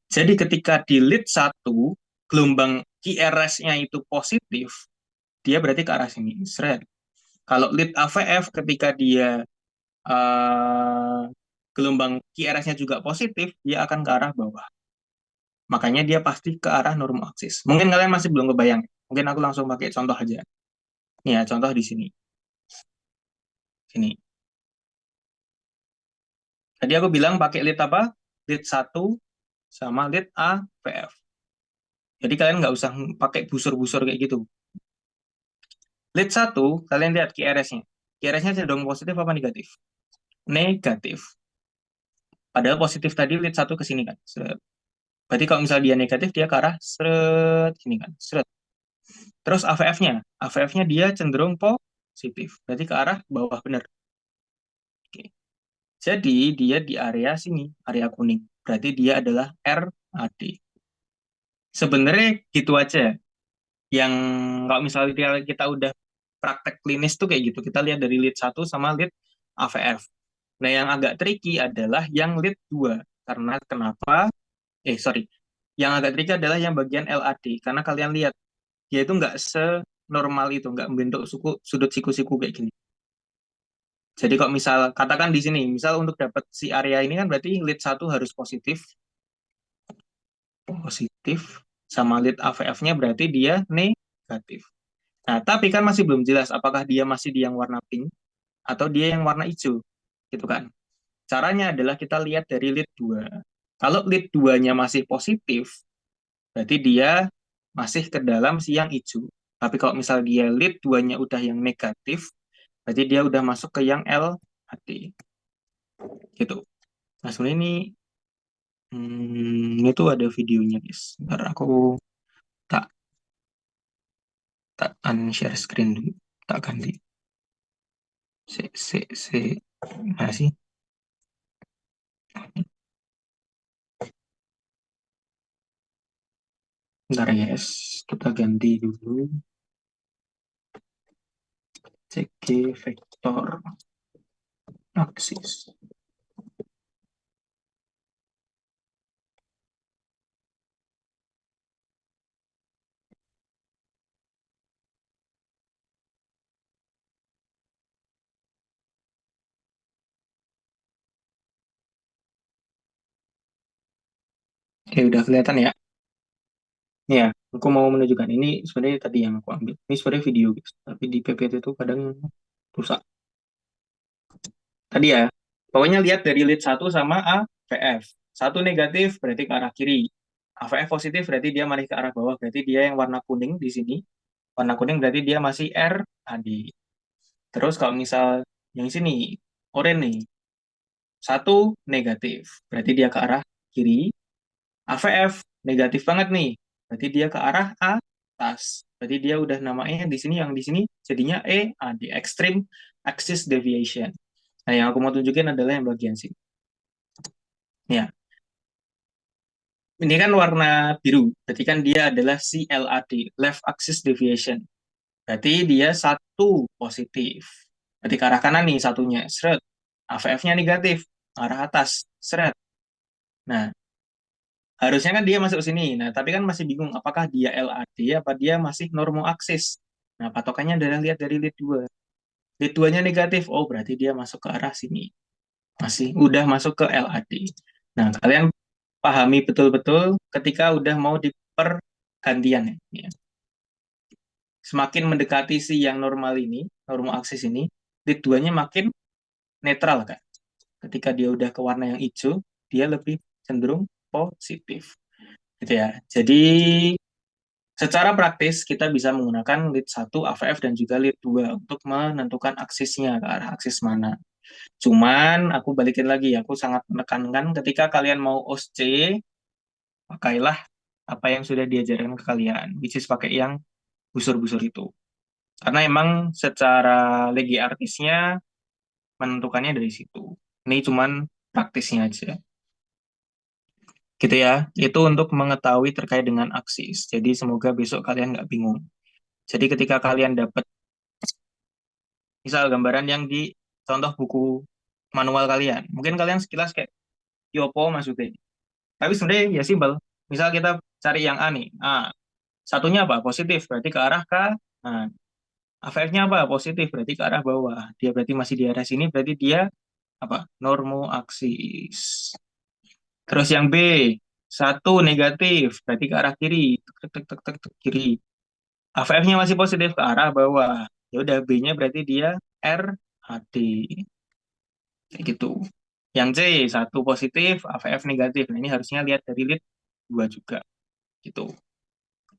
Jadi ketika di lead 1, gelombang QRS-nya itu positif, dia berarti ke arah sini. Seret. Kalau lead AVF ketika dia gelombang QRS-nya juga positif, dia akan ke arah bawah. Makanya dia pasti ke arah normal aksis. Mungkin kalian masih belum kebayang. Mungkin aku langsung pakai contoh aja. Nih ya, contoh di sini. Sini. Tadi aku bilang pakai lead apa? Lead 1 sama lead AVF. Jadi kalian nggak usah pakai busur-busur kayak gitu. Lead 1, kalian lihat QRS-nya. QRS-nya cenderung positif apa negatif? Negatif. Padahal positif tadi lead 1 ke sini kan. Seret. Berarti kalau misalnya dia negatif, dia ke arah seret, sini kan. Seret. Terus AVF-nya. AVF-nya dia cenderung positif. Berarti ke arah bawah benar. Oke. Jadi dia di area sini, area kuning. Berarti dia adalah RAD. Sebenarnya gitu aja. Yang kalau misalnya kita udah praktek klinis tuh kayak gitu. Kita lihat dari lead 1 sama lead AVF. Nah, yang agak tricky adalah yang lead 2. Karena kenapa? Sorry. Yang agak tricky adalah yang bagian LAD. Karena kalian lihat, dia itu nggak senormal itu, nggak membentuk sudut siku-siku kayak gini. Jadi kalau misal, katakan di sini, misal untuk dapat si area ini kan berarti lead 1 harus positif, positif, sama lead AVF-nya berarti dia negatif. Nah, tapi kan masih belum jelas apakah dia masih di yang warna pink atau dia yang warna hijau, gitu kan. Caranya adalah kita lihat dari lead 2. Kalau lead 2-nya masih positif, berarti dia masih ke dalam si yang hijau. Tapi kalau misal dia lead 2-nya udah yang negatif, berarti dia udah masuk ke yang LHD. Gitu. Nah, sebenarnya ini tuh ada videonya, guys. Ntar aku tak tak unshare screen dulu. Tak ganti. Mana sih? Bentar ya, guys. Kita ganti dulu. CG vektor aksis. Oke, udah kelihatan ya? Ya, aku mau menunjukkan ini sebenarnya tadi yang aku ambil. Ini sebenarnya video, guys. Tapi di PPT itu kadang rusak. Tadi ya. Pokoknya lihat dari lead 1 sama AVF. Satu negatif berarti ke arah kiri. AVF positif berarti dia masih ke arah bawah. Berarti dia yang warna kuning di sini. Warna kuning berarti dia masih RAD. Terus kalau misal yang sini, oranye nih, satu negatif. Berarti dia ke arah kiri. AVF negatif banget nih. Berarti dia ke arah atas. Berarti dia udah namanya di sini, yang di sini jadinya EAD, Extreme Axis Deviation. Nah, yang aku mau tunjukin adalah yang bagian sini. Ya, ini kan warna biru. Berarti kan dia adalah CLAD, Left Axis Deviation. Berarti dia satu positif. Berarti ke arah kanan nih satunya, seret. AVF-nya negatif, arah atas, seret. Nah, harusnya kan dia masuk sini. Nah, tapi kan masih bingung apakah dia LAD apa dia masih normoaksis. Nah, patokannya adalah lihat dari lead 2. Lead 2-nya negatif. Oh, berarti dia masuk ke arah sini. Masih udah masuk ke LAD. Nah, kalian pahami betul-betul ketika udah mau di pergantian ya. Semakin mendekati si yang normal ini, normoaksis ini, lead 2-nya makin netral kan. Ketika dia udah ke warna yang hijau, dia lebih cenderung positif. Gitu ya. Jadi secara praktis, kita bisa menggunakan lead 1 AVF dan juga lead 2 untuk menentukan aksisnya ke arah aksis mana. Cuman, aku balikin lagi, aku sangat menekankan ketika kalian mau OSC, pakailah apa yang sudah diajarkan ke kalian, which is pakai yang busur-busur itu. Karena emang secara legi artisnya menentukannya dari situ. Ini cuman praktisnya aja. Gitu ya, itu untuk mengetahui terkait dengan aksis. Jadi semoga besok kalian nggak bingung. Jadi ketika kalian dapat misal gambaran yang di contoh buku manual kalian. Mungkin kalian sekilas kayak, Yopo maksudnya. Tapi sebenarnya ya simpel. Misal kita cari yang A nih. A. Satunya apa? Positif. Berarti ke arah kanan. AVF-nya apa? Positif. Berarti ke arah bawah. Dia berarti masih di arah sini. Berarti dia apa? Normoaksis. Terus yang B. Satu negatif. Berarti ke arah kiri. Tek, tek, tek, tek, tek, kiri. AVF-nya masih positif ke arah bawah. Ya udah B-nya berarti dia RAD. Kayak gitu. Yang C, satu positif, AVF negatif. Nah, ini harusnya lihat dari lead 2 juga. Gitu.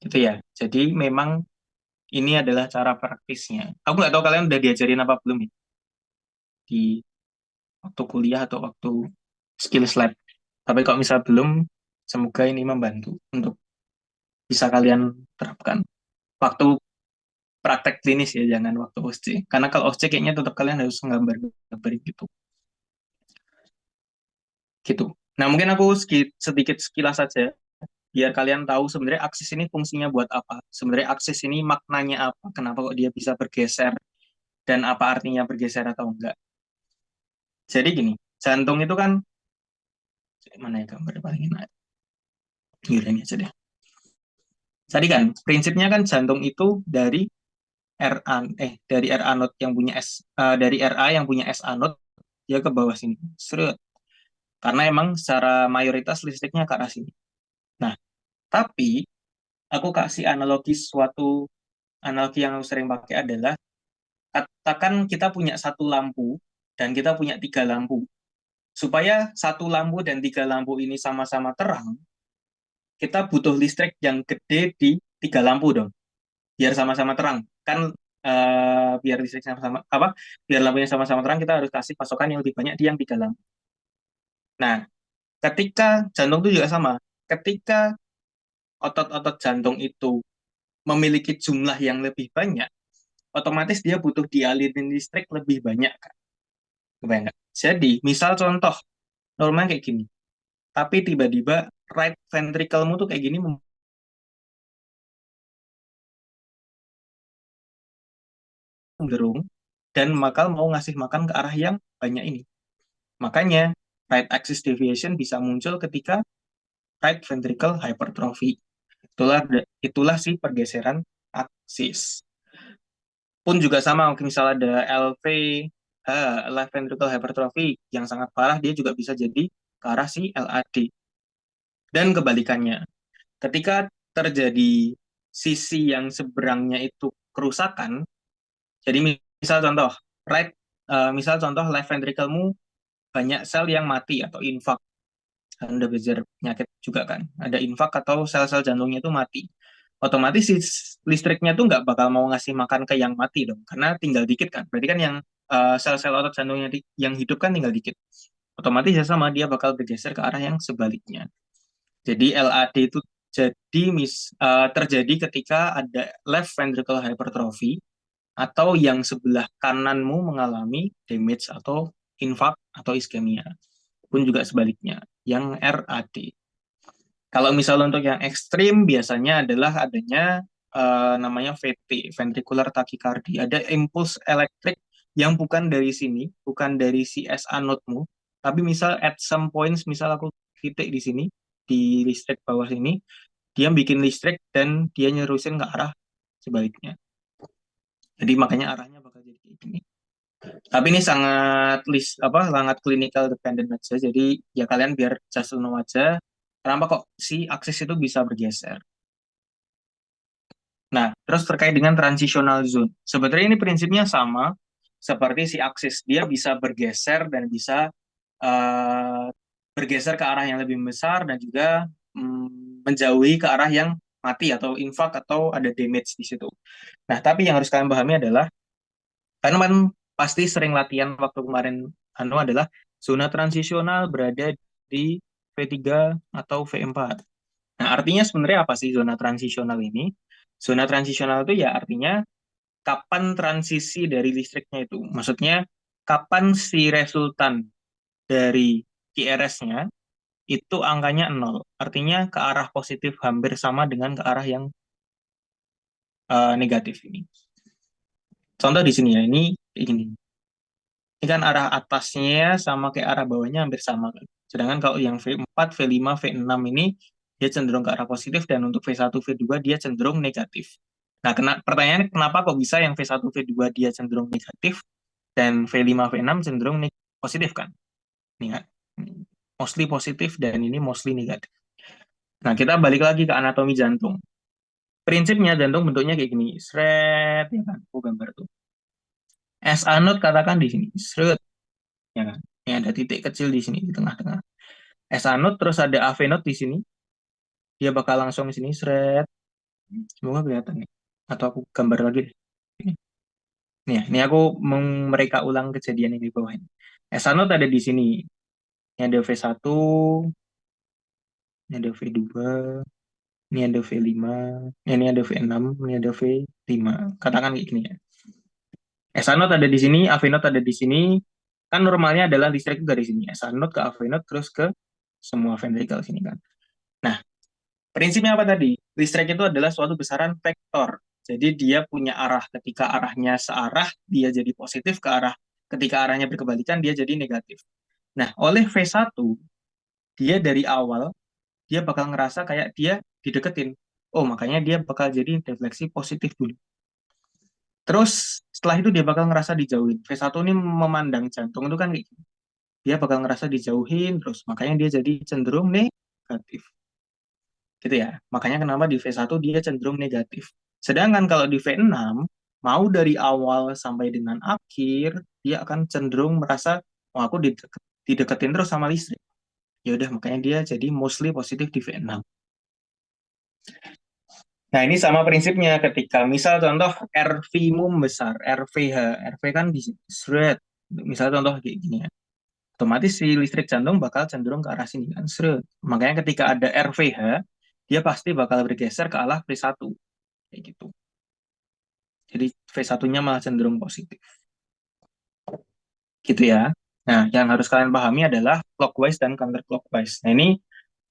Gitu ya. Jadi memang ini adalah cara praktisnya. Aku nggak tahu kalian udah diajarin apa belum ya di waktu kuliah atau waktu skills lab. Tapi kalau misal belum, semoga ini membantu untuk bisa kalian terapkan. Waktu praktek klinis ya, jangan waktu OSC. Karena kalau OSC kayaknya tetap kalian harus gambar-gambar gitu. Gitu. Nah, mungkin aku sedikit sekilas saja biar kalian tahu sebenarnya aksis ini fungsinya buat apa. Sebenarnya aksis ini maknanya apa, kenapa kok dia bisa bergeser, dan apa artinya bergeser atau enggak. Jadi gini, jantung itu kan, mana ya gambar paling enak? Gini aja deh. Tadi kan, prinsipnya kan jantung itu dari RA, dari RA node yang punya dari RA yang punya S anode, dia ke bawah sini. Seret. Karena emang secara mayoritas listriknya ke arah sini. Nah, tapi aku kasih analogi yang aku sering pakai adalah katakan kita punya satu lampu dan kita punya tiga lampu. Supaya satu lampu dan tiga lampu ini sama-sama terang, kita butuh listrik yang gede di tiga lampu dong, biar sama-sama terang. Kan biar listrik sama-sama apa? Biar lampunya sama-sama terang, kita harus kasih pasokan yang lebih banyak di yang tiga lampu. Nah, ketika jantung itu juga sama. Ketika otot-otot jantung itu memiliki jumlah yang lebih banyak, otomatis dia butuh dialirin listrik lebih banyak kan. Kebayang nggak? Jadi, misal contoh, normalnya kayak gini. Tapi tiba-tiba right ventricle-mu tuh kayak gini menggerung dan bakal mau ngasih makan ke arah yang banyak ini. Makanya right axis deviation bisa muncul ketika right ventricle hypertrophy. Itulah si pergeseran aksis. Pun juga sama, misal ada LV, left ventricle hypertrophy yang sangat parah, dia juga bisa jadi ke arah si LAD. Dan kebalikannya, ketika terjadi sisi yang seberangnya itu kerusakan, jadi misal contoh, right, misal contoh left ventricle-mu banyak sel yang mati atau infak. Kan udah belajar penyakit juga kan. Ada infak atau sel-sel jantungnya itu mati. Otomatis si listriknya tuh nggak bakal mau ngasih makan ke yang mati dong, karena tinggal dikit kan. Berarti kan yang sel-sel otot jantungnya yang hidup kan tinggal dikit. Otomatis ya sama, dia bakal bergeser ke arah yang sebaliknya. Jadi LAD itu terjadi ketika ada left ventricle hypertrophy atau yang sebelah kananmu mengalami damage atau infark atau iskemia. Pun juga sebaliknya, yang RAD. Kalau misalnya untuk yang ekstrim biasanya adalah adanya namanya VT, ventricular tachycardia. Ada impuls elektrik yang bukan dari sini, bukan dari si SA node-mu, tapi misal at some points, misal aku titik di sini, di listrik bawah sini, dia bikin listrik dan dia nyerusin ke arah sebaliknya. Jadi makanya arahnya bakal jadi kayak gini. Tapi ini sangat clinical dependent aja. Jadi ya kalian biar just know aja kenapa kok si aksis itu bisa bergeser. Nah, terus terkait dengan transitional zone. Sebenarnya ini prinsipnya sama seperti si aksis. Dia bisa bergeser dan bisa eh, bergeser ke arah yang lebih besar dan juga menjauhi ke arah yang mati atau infak atau ada damage di situ. Nah, tapi yang harus kalian pahami adalah karena kan pasti sering latihan waktu kemarin adalah zona transisional berada di V3 atau V4. Nah, artinya sebenarnya apa sih zona transisional ini? Zona transisional itu ya artinya kapan transisi dari listriknya itu. Maksudnya kapan si resultan dari QRS-nya itu angkanya 0. Artinya ke arah positif hampir sama dengan ke arah yang negatif ini. Contoh di sini ya, ini. Ini kan arah atasnya sama kayak arah bawahnya hampir sama kan. Sedangkan kalau yang V4, V5, V6 ini dia cenderung ke arah positif dan untuk V1, V2 dia cenderung negatif. Nah, pertanyaannya kenapa kok bisa yang V1, V2 dia cenderung negatif dan V5, V6 cenderung positif kan? Ini kan. Mostly positif dan ini mostly negatif. Nah, kita balik lagi ke anatomi jantung. Prinsipnya jantung bentuknya kayak gini. Sret, ya kan? Aku gambar tuh. SA node katakan di sini. Sret, ya kan? Ini ada titik kecil di sini di tengah-tengah. SA node terus ada AV node di sini. Dia bakal langsung di sini seret. Semoga kelihatan nih. Atau aku gambar lagi deh. Nih, ini aku mereka ulang kejadian yang di bawah ini. SA node ada di sini. Ini ada V1, ini ada V2, ini ada V5, ini ada V6, ini ada V5. Katakan kayak gini ya. SA node ada di sini, AV node ada di sini. Kan normalnya adalah listrik itu dari sini. SA node ke AV node terus ke semua ventricle sini kan. Nah, prinsipnya apa tadi? Listrik itu adalah suatu besaran vektor. Jadi dia punya arah. Ketika arahnya searah, dia jadi positif ke arah. Ketika arahnya berkebalikan, dia jadi negatif. Nah, oleh V1, dia dari awal, dia bakal ngerasa kayak dia dideketin. Oh, makanya dia bakal jadi defleksi positif dulu. Terus setelah itu dia bakal ngerasa dijauhin. V1 ini memandang jantung itu kan kayak gitu. Dia bakal ngerasa dijauhin terus. Makanya dia jadi cenderung negatif. Gitu ya. Makanya kenapa di V1 dia cenderung negatif. Sedangkan kalau di V6, mau dari awal sampai dengan akhir, dia akan cenderung merasa, oh aku dideketin terus sama listrik. Ya udah makanya dia jadi mostly positif di V6. Nah, ini sama prinsipnya ketika misal contoh RV-mu besar, RVH, RV kan di seret. Misal contoh kayak gini ya. Otomatis si listrik jantung bakal cenderung ke arah sini kan, seret. Makanya ketika ada RVH, dia pasti bakal bergeser ke arah V1 kayak gitu. Jadi V1-nya malah cenderung positif. Gitu ya. Nah, yang harus kalian pahami adalah clockwise dan counterclockwise. Nah, ini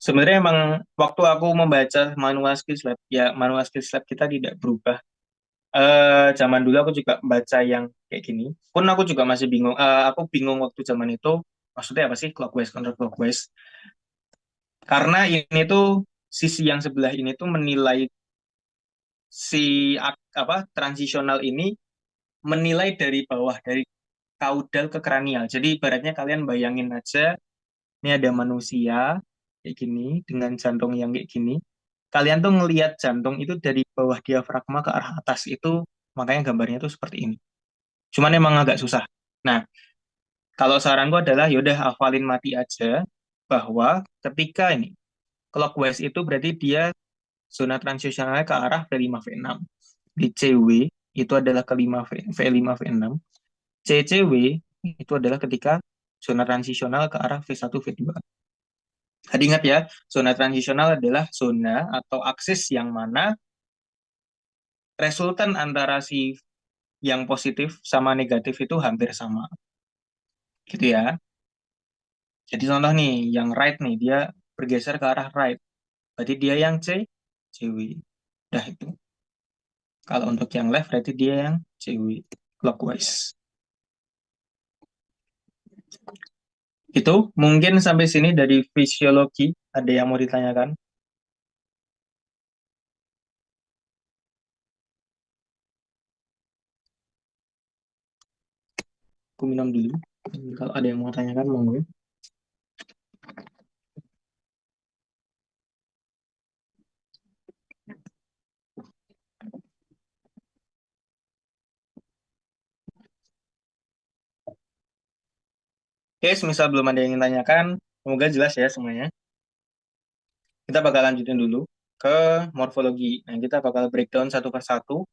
sebenarnya emang waktu aku membaca manual skills lab, ya manual skills lab kita tidak berubah. Zaman dulu aku juga baca yang kayak gini. Pun aku juga masih bingung. Aku bingung waktu zaman itu, maksudnya apa sih clockwise, counterclockwise? Karena ini tuh sisi yang sebelah ini tuh menilai transisional ini menilai dari bawah, dari kaudal ke kranial. Jadi ibaratnya kalian bayangin aja, ini ada manusia kayak gini dengan jantung yang kayak gini. Kalian tuh ngelihat jantung itu dari bawah diafragma ke arah atas itu, makanya gambarnya tuh seperti ini. Cuman emang agak susah. Nah, Kalau saranku adalah yaudah hafalin mati aja bahwa ketika ini clockwise itu berarti dia zona transisionalnya ke arah V5 V6. Di CW itu adalah ke 5 V5 V6. CCW itu adalah ketika zona transisional ke arah V1 V2. Tadi ingat ya, zona transisional adalah zona atau aksis yang mana resultan antara si yang positif sama negatif itu hampir sama. Gitu ya. Jadi contoh nih, yang right nih, dia bergeser ke arah right. Berarti dia yang CW. Udah itu. Kalau untuk yang left, berarti dia yang CW. Clockwise. Itu mungkin sampai sini dari fisiologi. Ada yang mau ditanyakan? Aku minum dulu. Kalau ada yang mau tanyakan, monggo. Oke, semisal belum ada yang ingin tanyakan, semoga jelas ya semuanya. Kita bakal lanjutin dulu ke morfologi. Nah, kita bakal breakdown satu persatu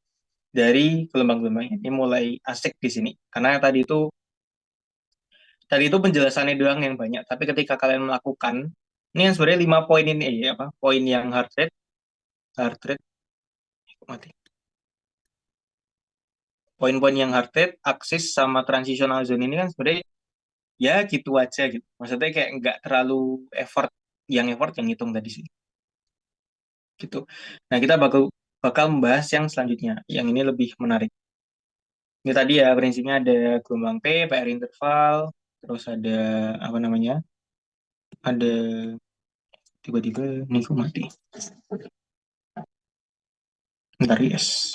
dari gelombang-gelombang ini mulai asik di sini. Karena tadi itu penjelasannya doang yang banyak, tapi ketika kalian melakukan, ini yang sebenarnya 5 poin ini ya, apa? Poin yang heart rate, mati. Poin-poin yang heart rate, aksis sama transitional zone ini kan sebenarnya ya gitu aja gitu. Maksudnya kayak nggak terlalu effort yang hitung tadi sih. Gitu. Nah, kita bakal bakal membahas yang selanjutnya. Yang ini lebih menarik. Ini tadi ya prinsipnya ada gelombang P, PR interval, terus ada apa namanya? Ada tiba-tiba ini kok mati. Bentar, yes.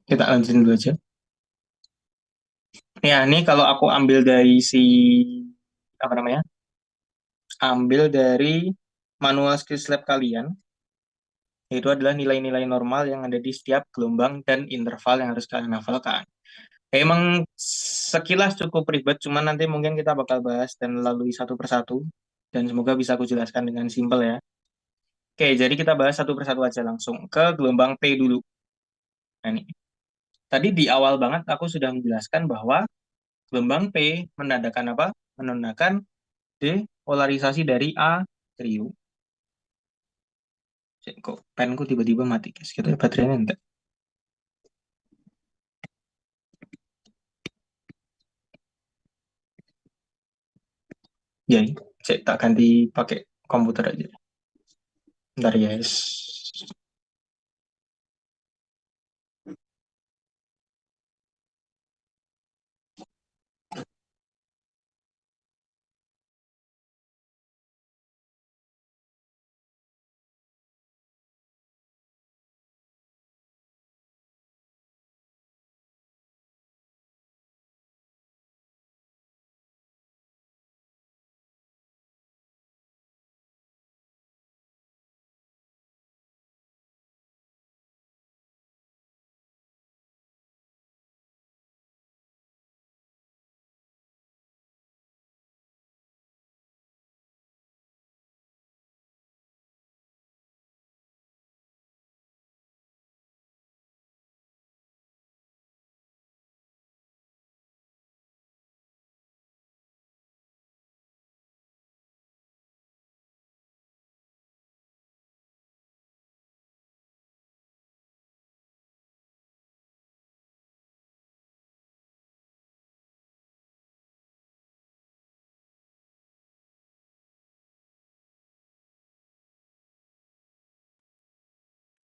Kita lanjutin dulu aja. Ya, ini kalau aku ambil dari si apa namanya? Ambil dari manual skills lab kalian, itu adalah nilai-nilai normal yang ada di setiap gelombang dan interval yang harus kalian hafalkan. Emang sekilas cukup ribet, cuman nanti mungkin kita bakal bahas dan lalui satu persatu, dan semoga bisa aku jelaskan dengan simpel ya. Oke, jadi kita bahas satu persatu aja langsung ke gelombang P dulu. Nah, ini. Tadi di awal banget aku sudah menjelaskan bahwa gelombang P menandakan apa? Menandakan depolarisasi dari atrium. Kok penku tiba-tiba mati, guys? Kita baterainya enggak. Jadi, saya tak ganti pakai komputer aja. Bentar, guys.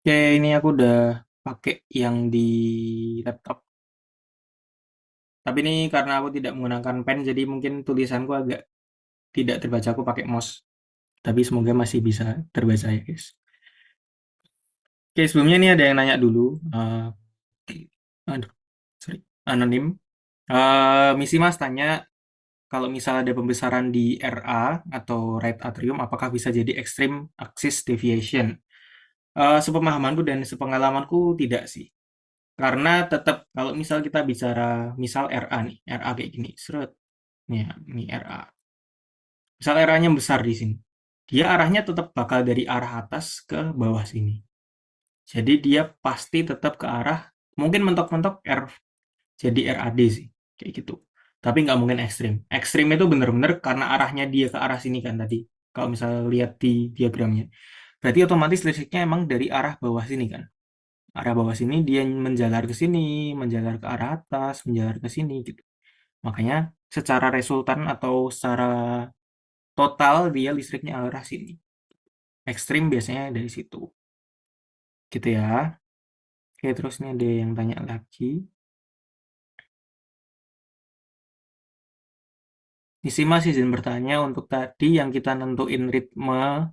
Oke, ini aku udah pakai yang di laptop. Tapi ini karena aku tidak menggunakan pen, jadi mungkin tulisanku agak tidak terbaca. Aku pakai mouse. Tapi semoga masih bisa terbaca ya, guys. Oke, sebelumnya ini ada yang nanya dulu. Aduh, sorry, anonim. Misi Mas tanya, kalau misal ada pembesaran di RA atau right atrium, apakah bisa jadi extreme axis deviation? Sepemahamanku dan sepengalamanku tidak sih. Karena tetap kalau misal kita bicara misal RA nih, RA kayak gini, seret. Nih, ya, ini RA. Misal RA-nya besar di sini. Dia arahnya tetap bakal dari arah atas ke bawah sini. Jadi dia pasti tetap ke arah mungkin mentok-mentok jadi RAD sih, kayak gitu. Tapi nggak mungkin ekstrim. Ekstrim itu bener-bener karena arahnya dia ke arah sini kan tadi. Kalau misalnya lihat di diagramnya. Berarti otomatis listriknya emang dari arah bawah sini kan. Arah bawah sini dia menjalar ke sini, menjalar ke arah atas, menjalar ke sini gitu. Makanya secara resultan atau secara total dia listriknya arah sini. Ekstrim biasanya dari situ. Gitu ya. Oke, terus nih ada yang tanya lagi. Isi masih izin bertanya untuk tadi yang kita nentuin ritme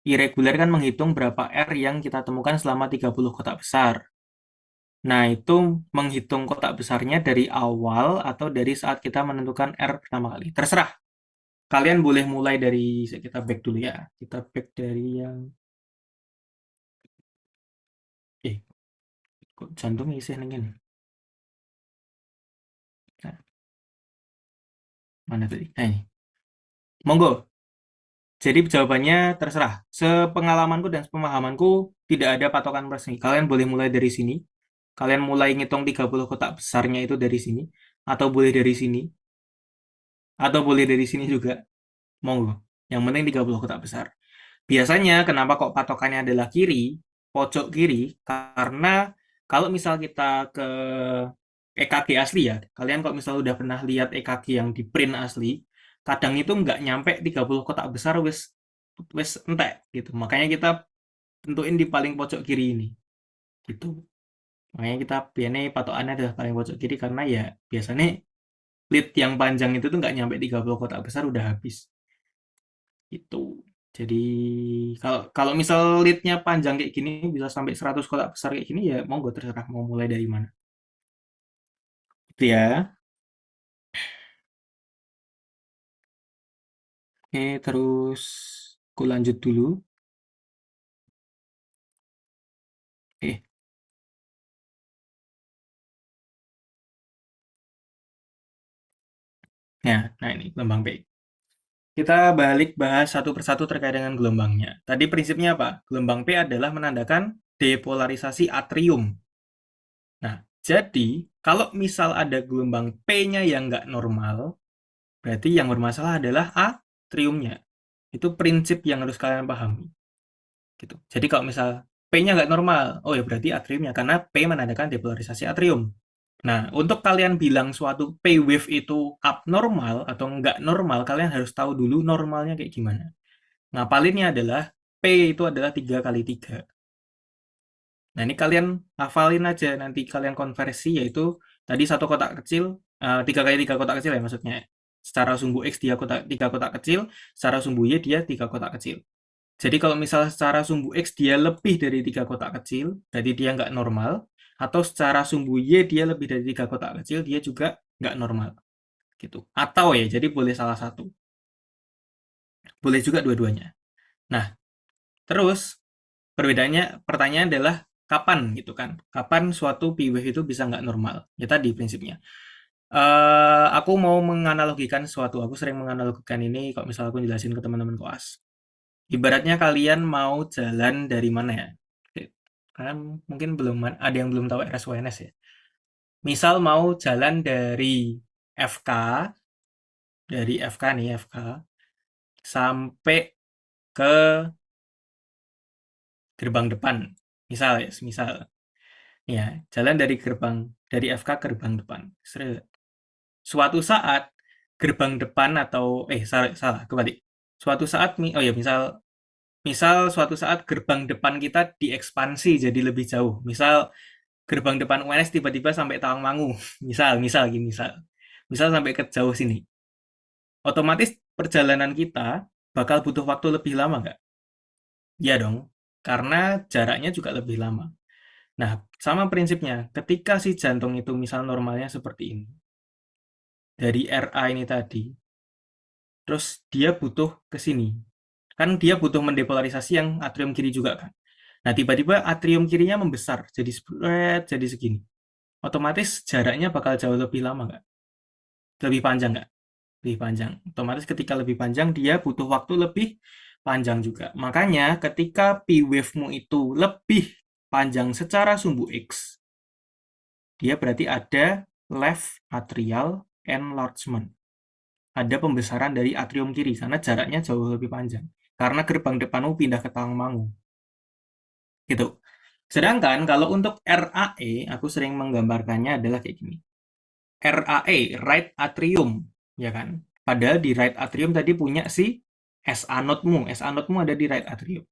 irregular kan menghitung berapa R yang kita temukan selama 30 kotak besar. Nah, itu menghitung kotak besarnya dari awal atau dari saat kita menentukan R pertama kali. Terserah. Kalian boleh mulai dari, kita back dulu ya. Kita back dari yang, eh, kok jantung isih nengen. Nah, mana tadi? Nah, ini. Monggo. Jadi jawabannya terserah. Sepengalamanku dan sepemahamanku tidak ada patokan resmi. Kalian boleh mulai dari sini. Kalian mulai ngitung 30 kotak besarnya itu dari sini. Atau boleh dari sini. Atau boleh dari sini juga. Monggo. Yang penting 30 kotak besar. Biasanya kenapa kok patokannya adalah kiri, pojok kiri, karena kalau misal kita ke EKG asli ya, kalian kok misal udah pernah lihat EKG yang di print asli, kadang itu nggak nyampe 30 kotak besar wes wes entek gitu. Makanya kita tentuin di paling pojok kiri ini. Gitu. Makanya kita biasanya patokannya adalah paling pojok kiri karena ya biasanya lead yang panjang itu tuh nggak nyampe 30 kotak besar udah habis. Itu. Jadi kalau kalau misal leadnya panjang kayak gini bisa sampai 100 kotak besar kayak gini ya monggo terserah mau mulai dari mana. Itu ya. Oke, terus aku lanjut dulu. Oke. Nah ini gelombang P. Kita balik bahas satu persatu terkait dengan gelombangnya. Tadi prinsipnya apa? Gelombang P adalah menandakan depolarisasi atrium. Nah, jadi kalau misal ada gelombang P-nya yang nggak normal, berarti yang bermasalah adalah atriumnya. Itu prinsip yang harus kalian pahami. Gitu. Jadi kalau misal P-nya nggak normal, oh ya berarti atriumnya, karena P menandakan depolarisasi atrium. Nah, untuk kalian bilang suatu P wave itu abnormal atau nggak normal, kalian harus tahu dulu normalnya kayak gimana. Ngapalinnya adalah P itu adalah 3 kali 3. Nah, ini kalian hafalin aja, nanti kalian konversi, yaitu tadi satu kotak kecil, 3 kali 3 kotak kecil ya maksudnya. Secara sumbu X dia 3 kotak kecil, secara sumbu Y dia 3 kotak kecil. Jadi kalau misalnya secara sumbu X dia lebih dari 3 kotak kecil, berarti dia nggak normal. Atau secara sumbu Y dia lebih dari 3 kotak kecil, dia juga nggak normal. Gitu. Atau ya, jadi boleh salah satu. Boleh juga dua-duanya. Nah, terus perbedaannya, pertanyaan adalah kapan gitu kan? Kapan suatu P wave itu bisa nggak normal? Ya tadi prinsipnya. Aku mau menganalogikan sesuatu. Aku sering menganalogikan ini kalau misalnya aku jelasin ke teman-teman koas. Ibaratnya kalian mau jalan dari mana ya? Kalian mungkin belum ada yang belum tahu RSUNS ya. Misal mau jalan FK, dari FK nih FK sampai ke gerbang depan. Misal ya, misal ya, jalan dari FK ke gerbang depan. Suatu saat gerbang depan atau salah, salah kembali. Suatu saat oh ya misal misal suatu saat gerbang depan kita diekspansi jadi lebih jauh. Misal gerbang depan UNS tiba-tiba sampai Tawangmangu. Misal gini, misal sampai ke jauh sini. Otomatis perjalanan kita bakal butuh waktu lebih lama nggak? Ya dong, karena jaraknya juga lebih lama. Nah, sama prinsipnya, ketika si jantung itu misal normalnya seperti ini, dari RA ini tadi, terus dia butuh ke sini. Kan dia butuh mendepolarisasi yang atrium kiri juga kan. Nah, tiba-tiba atrium kirinya membesar, jadi spread, jadi segini. Otomatis jaraknya bakal jauh lebih lama nggak? Lebih panjang nggak? Lebih panjang. Otomatis ketika lebih panjang, dia butuh waktu lebih panjang juga. Makanya ketika P wave-mu itu lebih panjang secara sumbu X, dia berarti ada left atrial enlargement. Ada pembesaran dari atrium kiri, karena jaraknya jauh lebih panjang. Karena gerbang depanmu pindah ke Tawangmangu. Gitu. Sedangkan kalau untuk RAE, aku sering menggambarkannya adalah kayak gini. RAE, right atrium, ya kan? Padahal di right atrium tadi punya si SA node-mu. SA node-mu ada di right atrium.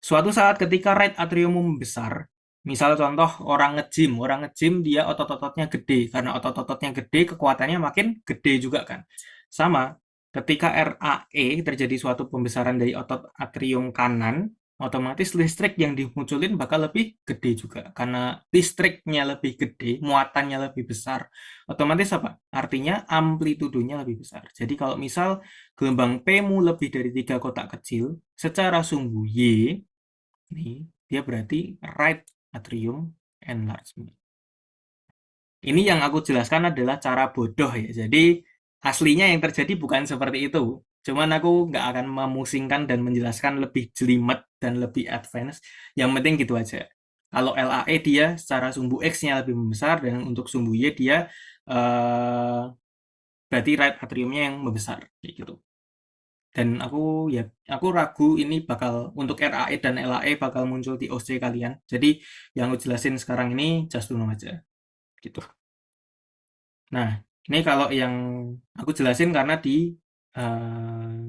Suatu saat ketika right atrium membesar, misal contoh orang nge-gym dia otot-ototnya gede. Karena otot-ototnya gede, kekuatannya makin gede juga kan. Sama, ketika RAE terjadi suatu pembesaran dari otot atrium kanan, otomatis listrik yang dimunculin bakal lebih gede juga. Karena listriknya lebih gede, muatannya lebih besar, otomatis apa? Artinya amplitudonya lebih besar. Jadi kalau misal gelombang P-mu lebih dari 3 kotak kecil, secara sumbu Y, nih, dia berarti right atrium enlargement. Ini yang aku jelaskan adalah cara bodoh ya. Jadi aslinya yang terjadi bukan seperti itu. Cuman aku nggak akan memusingkan dan menjelaskan lebih jelimet dan lebih advance. Yang penting gitu aja. Kalau LAE dia secara sumbu X-nya lebih membesar dan untuk sumbu Y dia berarti right atriumnya yang membesar kayak gitu. Dan aku ragu ini bakal untuk RAE dan LAE bakal muncul di OC kalian. Jadi yang aku jelasin sekarang ini just to know aja gitu. Nah, ini kalau yang aku jelasin karena di eh,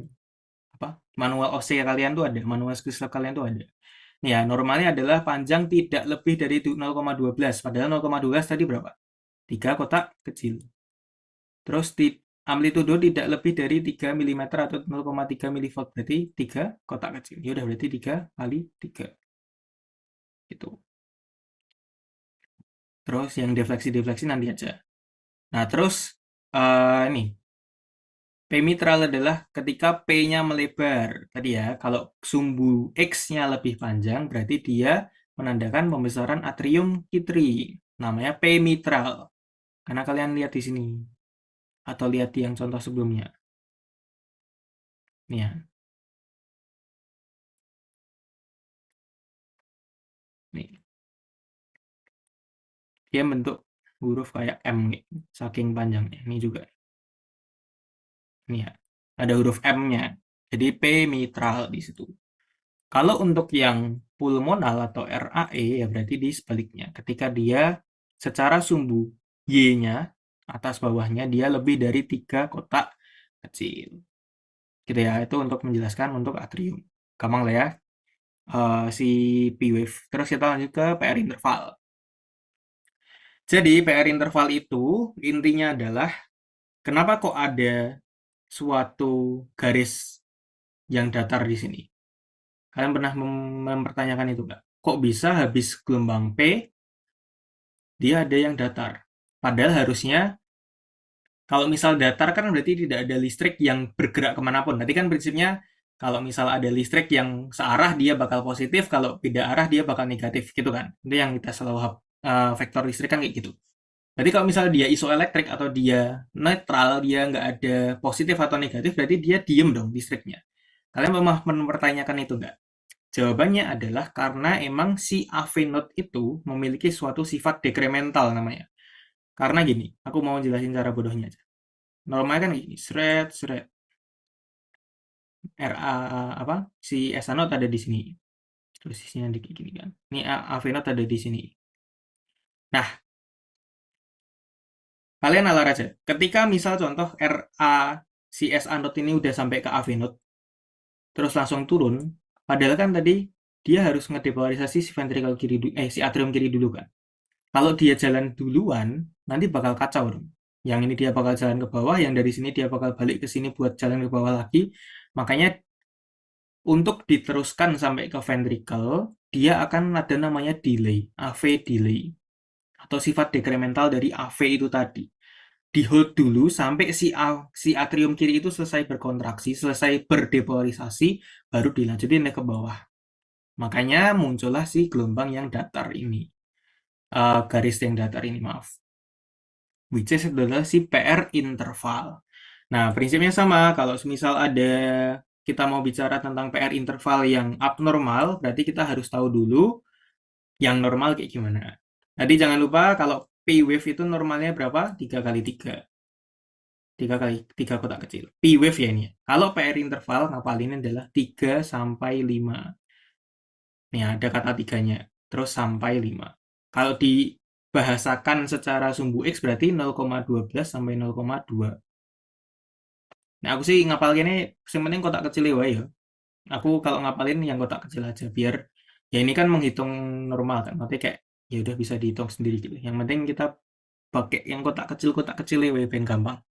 apa manual OC kalian tuh ada, manual skill set kalian tuh ada. Nih ya, normalnya adalah panjang tidak lebih dari 0,12. Padahal 0,12 tadi berapa? 3 kotak kecil. Terus amplitudo tidak lebih dari 3 mm atau 0,3 milivolt. Berarti 3 kotak kecil. Ya udah berarti 3 kali 3. Gitu. Terus yang defleksi-defleksi nanti aja. Nah, terus ini P mitral adalah ketika P-nya melebar. Tadi ya, kalau sumbu X-nya lebih panjang, berarti dia menandakan pembesaran atrium Q3. Namanya P mitral. Karena kalian lihat di sini. Atau lihat di yang contoh sebelumnya. Nih ya. Nih. Dia bentuk huruf kayak M nih. Saking panjangnya. Ini juga. Nih ya. Ada huruf M-nya. Jadi P mitral di situ. Kalau untuk yang pulmonal atau RAE ya berarti di sebaliknya. Ketika dia secara sumbu Y-nya atas bawahnya dia lebih dari 3 kotak kecil. Gitu ya, itu untuk menjelaskan untuk atrium. Gampang lah ya. Si P wave. Terus kita lanjut ke PR interval. Jadi PR interval itu intinya adalah kenapa kok ada suatu garis yang datar di sini? Kalian pernah mempertanyakan itu nggak? Kok bisa habis gelombang P dia ada yang datar. Padahal harusnya kalau misal datar kan berarti tidak ada listrik yang bergerak kemanapun. Tadi kan prinsipnya kalau misal ada listrik yang searah dia bakal positif, kalau beda arah dia bakal negatif gitu kan. Itu yang kita selalu vektor listrik kan kayak gitu. Berarti kalau misal dia isoelektrik atau dia netral, dia nggak ada positif atau negatif, berarti dia diem dong listriknya. Kalian pernah mempertanyakan itu nggak? Jawabannya adalah karena emang si AV node itu memiliki suatu sifat dekremental namanya. Karena gini, aku mau jelasin cara bodohnya aja. Normalnya kan gini, shred, shred. RA apa? Si S node ada di sini. Terus sisinya di gini kan. Ini AV node ada di sini. Nah, kalian nalar aja. Ketika misal contoh RA si SA node ini udah sampai ke AV node, terus langsung turun, padahal kan tadi dia harus ngedepolarisasi si ventricle kiri si atrium kiri dulu kan. Kalau dia jalan duluan, nanti bakal kacau dong. Yang ini dia bakal jalan ke bawah, yang dari sini dia bakal balik ke sini buat jalan ke bawah lagi. Makanya untuk diteruskan sampai ke ventricle, dia akan ada namanya delay, AV delay. Atau sifat dekremental dari AV itu tadi. Di hold dulu sampai si atrium kiri itu selesai berkontraksi, selesai berdepolarisasi, baru dilanjutin ke bawah. Makanya muncullah si gelombang yang datar ini. Garis yang datar ini, maaf. Which is adalah si PR interval. Nah, prinsipnya sama. Kalau misal ada kita mau bicara tentang PR interval yang abnormal, berarti kita harus tahu dulu yang normal kayak gimana. Tadi jangan lupa kalau P wave itu normalnya berapa? 3 kali 3. 3 kali 3 kotak kecil. P wave ya ini ya. Kalau PR interval ngapalinnya adalah 3 sampai 5. Nih ada kata tiganya. Terus sampai 5. Kalau dibahasakan secara sumbu X berarti 0,12 sampai 0,2. Nah, aku sih ngapalin ini penting kotak kecil ya, ya. Aku kalau ngapalin yang kotak kecil aja biar ya ini kan menghitung normal kan. Berarti kayak ya udah bisa dihitung sendiri gitu. Yang penting kita pakai yang kotak kecil ya biar gampang.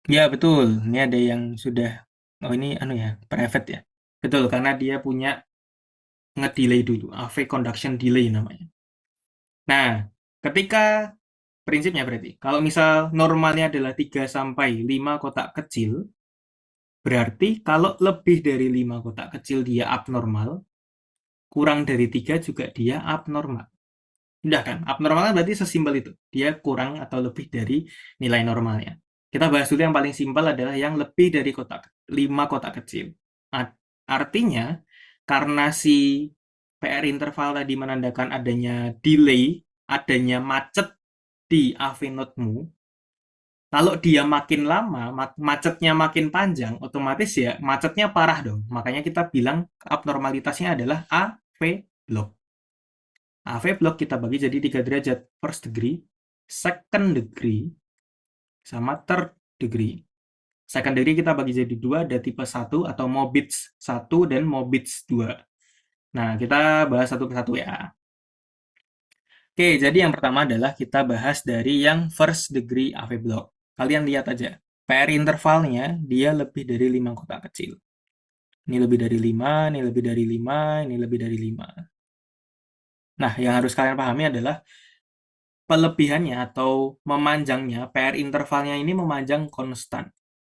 Ya, betul. Ini ada yang sudah oh ini anu ya, private ya. Betul, karena dia punya nge-delay dulu, AV conduction delay namanya. Nah, ketika prinsipnya berarti kalau misal normalnya adalah 3 sampai 5 kotak kecil, berarti kalau lebih dari 5 kotak kecil dia abnormal, kurang dari 3 juga dia abnormal. Udah kan? Abnormal kan berarti sesimpel itu. Dia kurang atau lebih dari nilai normalnya. Kita bahas dulu yang paling simpel adalah yang lebih dari 5 kotak kecil. Artinya, karena si PR interval tadi menandakan adanya delay, adanya macet di AV node-mu, kalau dia makin lama, macetnya makin panjang, otomatis ya macetnya parah dong. Makanya kita bilang abnormalitasnya adalah AV block. AV block kita bagi jadi 3 derajat. First degree, second degree, sama third degree. Second degree kita bagi jadi 2, ada tipe 1 atau Mobitz 1 dan Mobitz 2. Nah, kita bahas satu persatu ya. Oke, jadi yang pertama adalah kita bahas dari yang first degree AV block. Kalian lihat aja, PR intervalnya dia lebih dari 5 kotak kecil. Ini lebih dari 5, ini lebih dari 5, ini lebih dari 5. Nah, yang harus kalian pahami adalah kelebihannya atau memanjangnya, PR intervalnya ini memanjang konstan.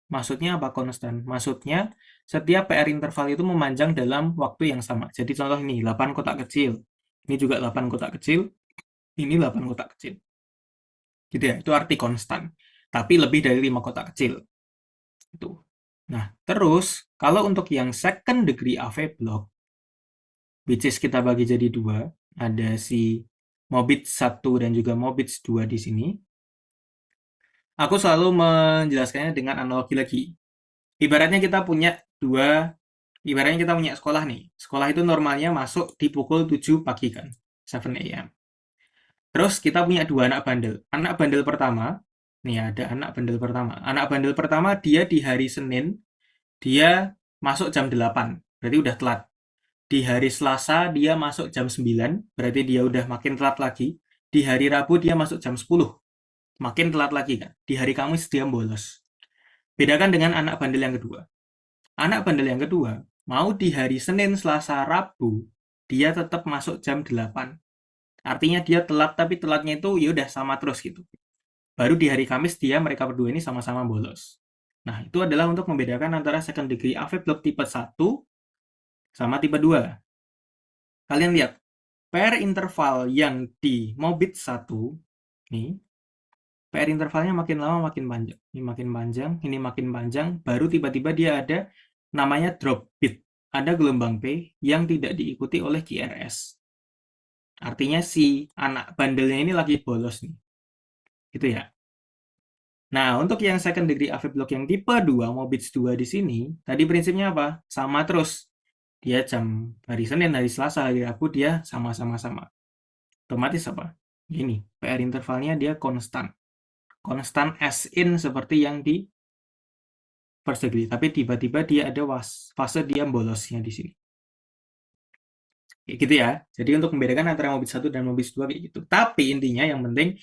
Maksudnya apa konstan? Maksudnya setiap PR interval itu memanjang dalam waktu yang sama. Jadi contoh ini, 8 kotak kecil. Ini juga 8 kotak kecil. Ini 8 kotak kecil. Gitu ya, itu arti konstan. Tapi lebih dari 5 kotak kecil. Itu. Nah, terus kalau untuk yang second degree AV block, which is kita bagi jadi 2, ada si Mobitz 1 dan juga Mobitz 2 di sini. Aku selalu menjelaskannya dengan analogi lagi. Ibaratnya kita punya sekolah nih. Sekolah itu normalnya masuk di pukul 7 pagi kan, 7 a.m. Terus kita punya 2 anak bandel. Anak bandel pertama, nih ada anak bandel pertama. Anak bandel pertama dia di hari Senin, dia masuk jam 8, berarti udah telat. Di hari Selasa dia masuk jam 9, berarti dia udah makin telat lagi. Di hari Rabu dia masuk jam 10, makin telat lagi kan. Di hari Kamis dia bolos. Bedakan dengan anak bandel yang kedua. Anak bandel yang kedua, mau di hari Senin, Selasa, Rabu, dia tetap masuk jam 8. Artinya dia telat, tapi telatnya itu ya udah sama terus gitu. Baru di hari Kamis mereka berdua ini sama-sama bolos. Nah, itu adalah untuk membedakan antara second degree AV block tipe 1 sama tipe 2. Kalian lihat, PR interval yang di Mobit 1, nih, PR intervalnya makin lama makin panjang. Ini makin panjang, ini makin panjang, baru tiba-tiba dia ada namanya drop bit. Ada gelombang P yang tidak diikuti oleh QRS. Artinya si anak bandelnya ini lagi bolos nih. Gitu ya. Nah, untuk yang second degree AV block yang tipe 2, Mobitz 2 di sini, tadi prinsipnya apa? Sama terus. Dia jam hari Senin, hari Selasa, hari Rabu dia sama-sama-sama. Otomatis apa? Ini, PR intervalnya dia konstan. Konstan as in seperti yang di first degree, tapi tiba-tiba dia ada fase dia bolosnya di sini. Kayak gitu ya. Jadi untuk membedakan antara Mobitz 1 dan Mobitz 2 kayak gitu. Tapi intinya yang penting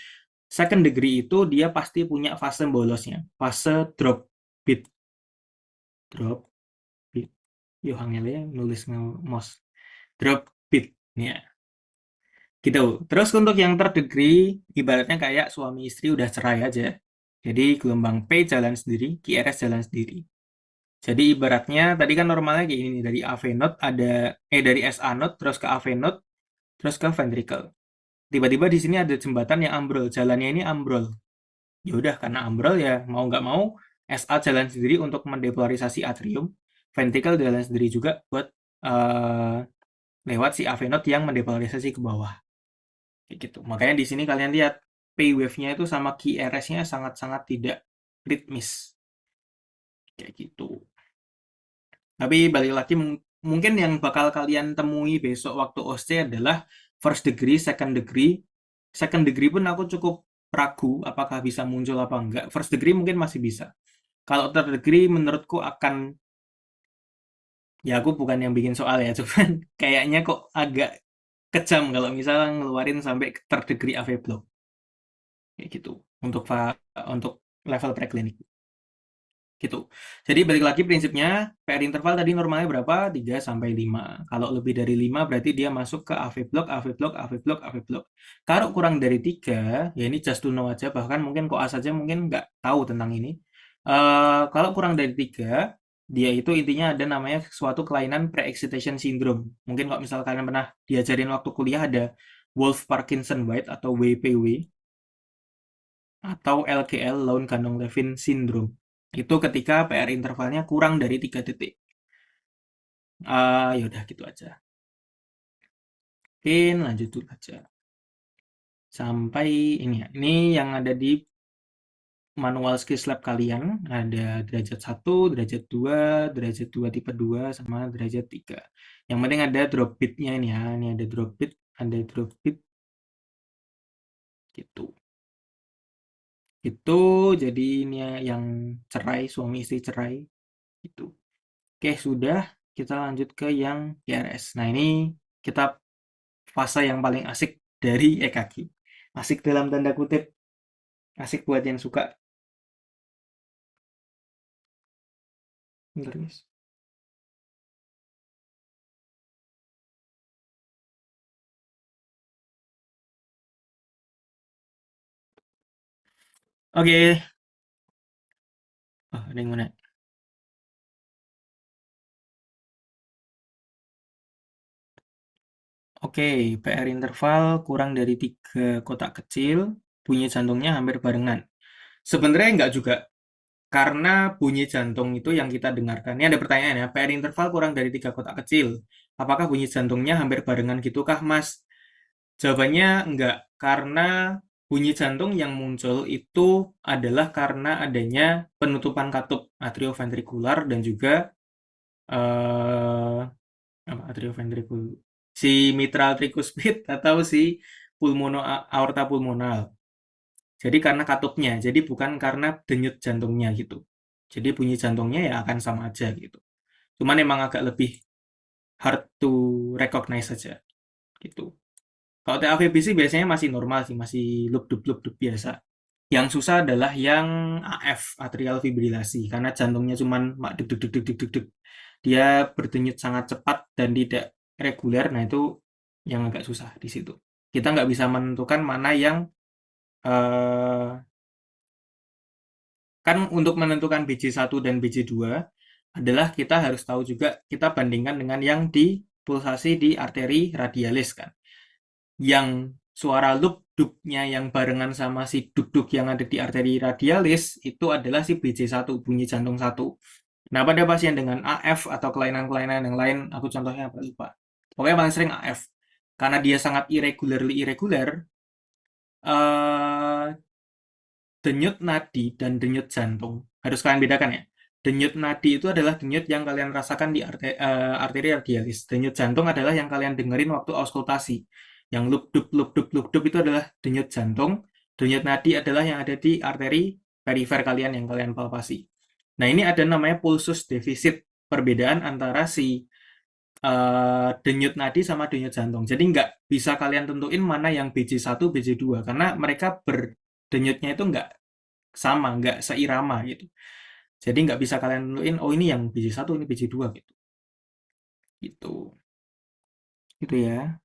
second degree itu dia pasti punya fase bolosnya, fase drop bit. Drop bit. Yo ya nulis mouse. Drop bit. Ya. Gitu. Terus untuk yang third degree ibaratnya kayak suami istri udah cerai aja. Jadi gelombang P jalan sendiri, QRS jalan sendiri. Jadi ibaratnya tadi kan normalnya kayak gini, dari AV node dari SA node terus ke AV node terus ke ventricle. Tiba-tiba di sini ada jembatan yang ambrol, jalannya ini ambrol. Ya udah, karena ambrol ya mau nggak mau SA jalan sendiri untuk mendepolarisasi atrium, ventricle jalan sendiri juga buat eh, lewat si AV node yang mendepolarisasi ke bawah. Kayak gitu. Makanya di sini kalian lihat P wave-nya itu sama QRS-nya sangat-sangat tidak ritmis. Kayak gitu. Tapi balik lagi mungkin yang bakal kalian temui besok waktu OSCE adalah first degree, second degree. Second degree pun aku cukup ragu apakah bisa muncul apa enggak. First degree mungkin masih bisa. Kalau third degree menurutku akan, ya aku bukan yang bikin soal ya, cuman kayaknya kok agak kejam kalau misalnya ngeluarin sampai ke third degree AV block. Kayak gitu. Untuk level preklinik. Gitu. Jadi balik lagi prinsipnya, PR interval tadi normalnya berapa? 3 sampai 5. Kalau lebih dari 5 berarti dia masuk ke AV block, AV block, AV block, AV block. Kalau kurang dari 3, ya ini just to know aja, bahkan mungkin koas saja mungkin nggak tahu tentang ini. Kalau kurang dari 3, dia itu intinya ada namanya suatu kelainan pre-excitation syndrome. Mungkin kalau misal kalian pernah diajarin waktu kuliah ada Wolff Parkinson White atau WPW atau LGL Lone Ganong Levin Syndrome. Itu ketika PR intervalnya kurang dari 3 detik. Ya udah gitu aja. Mungkin lanjut dulu aja. Sampai ini ya. Ini yang ada di manual skills lab kalian. Ada derajat 1, derajat 2, derajat 2 tipe 2, sama derajat 3. Yang penting ada drop bit-nya ini ya. Ini ada drop bit gitu. Itu jadi ini ya yang cerai, suami istri cerai gitu. Oke, sudah. Kita lanjut ke yang PRS. Nah, ini kita fase yang paling asik dari EKG. Asik dalam tanda kutip, asik buat yang suka. Bentar, guys. Oke. Oh, ada yang mana? Oke, PR interval kurang dari 3 kotak kecil, bunyi jantungnya hampir barengan. Sebenarnya enggak juga, karena bunyi jantung itu yang kita dengarkan. Ini ada pertanyaan ya, PR interval kurang dari 3 kotak kecil. Apakah bunyi jantungnya hampir barengan gitukah, Mas? Jawabannya enggak, karena bunyi jantung yang muncul itu adalah karena adanya penutupan katup atrioventrikular dan juga eh, atrioventrikul si mitral tricuspid atau si aorta pulmonal. Jadi karena katupnya, jadi bukan karena denyut jantungnya gitu. Jadi bunyi jantungnya ya akan sama aja gitu. Cuman emang agak lebih hard to recognize saja gitu. Kalau TAVB sih biasanya masih normal sih, masih lup-dup biasa. Yang susah adalah yang AF, atrial fibrilasi, karena jantungnya cuman deg deg deg deg deg deg deg. Dia berdenyut sangat cepat dan tidak reguler, nah itu yang agak susah di situ. Kita nggak bisa menentukan mana yang eh, kan untuk menentukan BJ1 dan BJ2 adalah kita harus tahu juga kita bandingkan dengan yang di pulsasi di arteri radialis kan. Yang suara loop-dupnya yang barengan sama si duk-duk yang ada di arteri radialis itu adalah si BJ1, bunyi jantung 1. Nah, pada pasien dengan AF atau kelainan-kelainan yang lain, aku contohnya apa lupa. Pokoknya paling sering AF. Karena dia sangat irregularly irregular, eh, denyut nadi dan denyut jantung. Harus kalian bedakan ya. Denyut nadi itu adalah denyut yang kalian rasakan di arteri radialis. Denyut jantung adalah yang kalian dengerin waktu auskultasi. Yang loop dup itu adalah denyut jantung. Denyut nadi adalah yang ada di arteri perifer kalian yang kalian palpasi. Nah, ini ada namanya pulsus defisit. Perbedaan antara si denyut nadi sama denyut jantung. Jadi nggak bisa kalian tentuin mana yang BJ1, BJ2 karena mereka berdenyutnya itu nggak sama, nggak seirama gitu. Jadi nggak bisa kalian tentuin, oh ini yang BJ1, ini BJ2 gitu. Gitu. Gitu ya.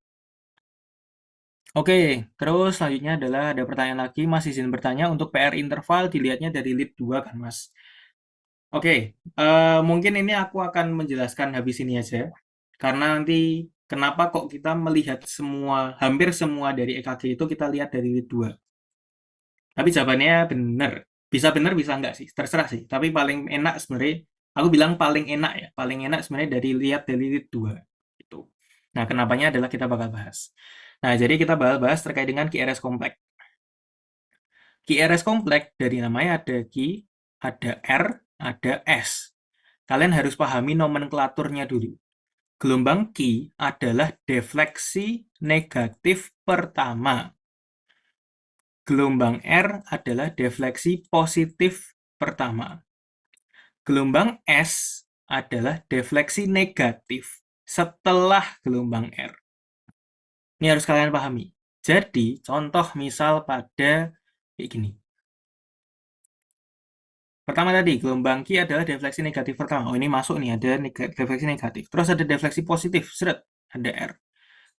Oke, terus selanjutnya adalah ada pertanyaan lagi, Mas izin bertanya untuk PR interval dilihatnya dari lead 2 kan Mas? Oke, mungkin ini aku akan menjelaskan habis ini aja. Karena nanti kenapa kok kita melihat semua, hampir semua dari EKG itu kita lihat dari lead 2. Tapi jawabannya benar. Bisa benar, bisa enggak sih. Terserah sih. Tapi paling enak sebenarnya, aku bilang paling enak ya. Paling enak sebenarnya dari lead 2. Gitu. Nah, kenapanya adalah kita bakal bahas. Nah, jadi kita bakal bahas terkait dengan QRS kompleks. QRS kompleks dari namanya ada Q, ada R, ada S. Kalian harus pahami nomenklaturnya dulu. Gelombang Q adalah defleksi negatif pertama. Gelombang R adalah defleksi positif pertama. Gelombang S adalah defleksi negatif setelah gelombang R. Ini harus kalian pahami. Jadi, contoh misal pada kayak gini. Pertama tadi, gelombang Q adalah defleksi negatif pertama. Oh, ini masuk nih, ada defleksi negatif. Terus ada defleksi positif, seret, ada R.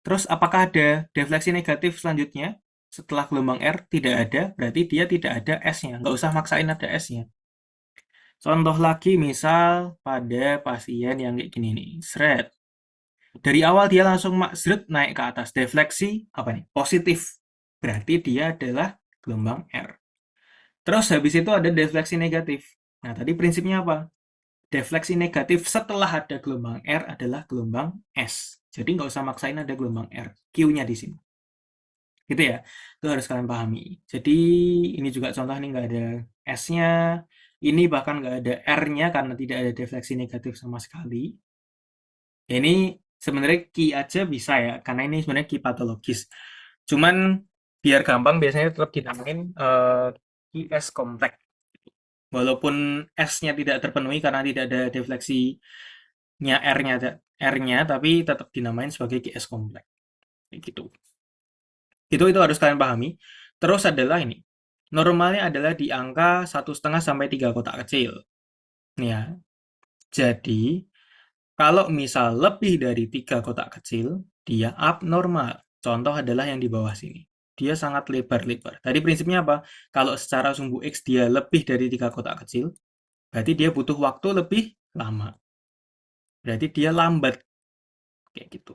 Terus apakah ada defleksi negatif selanjutnya? Setelah gelombang R, tidak ada, berarti dia tidak ada S-nya. Nggak usah maksain ada S-nya. Contoh lagi, misal pada pasien yang kayak gini nih, seret. Dari awal dia langsung seret naik ke atas. Defleksi, apa nih? Positif. Berarti dia adalah gelombang R. Terus habis itu ada defleksi negatif. Nah, tadi prinsipnya apa? Defleksi negatif setelah ada gelombang R adalah gelombang S. Jadi nggak usah maksain ada gelombang R. Q-nya di sini. Gitu ya. Itu harus kalian pahami. Jadi ini juga contoh nih nggak ada S-nya. Ini bahkan nggak ada R-nya karena tidak ada defleksi negatif sama sekali. Ya, ini sebenarnya Q aja bisa ya. Karena ini sebenarnya Q patologis. Cuman biar gampang biasanya tetap dinamain QS kompleks. Walaupun S-nya tidak terpenuhi karena tidak ada defleksinya R-nya tapi tetap dinamain sebagai QS kompleks. Gitu. Itu harus kalian pahami. Terus adalah ini. Normalnya adalah di angka 1,5 sampai 3 kotak kecil. Ya. Jadi, kalau misal lebih dari 3 kotak kecil, dia abnormal. Contoh adalah yang di bawah sini. Dia sangat lebar-lebar. Tadi prinsipnya apa? Kalau secara sumbu X dia lebih dari 3 kotak kecil, berarti dia butuh waktu lebih lama. Berarti dia lambat. Kayak gitu.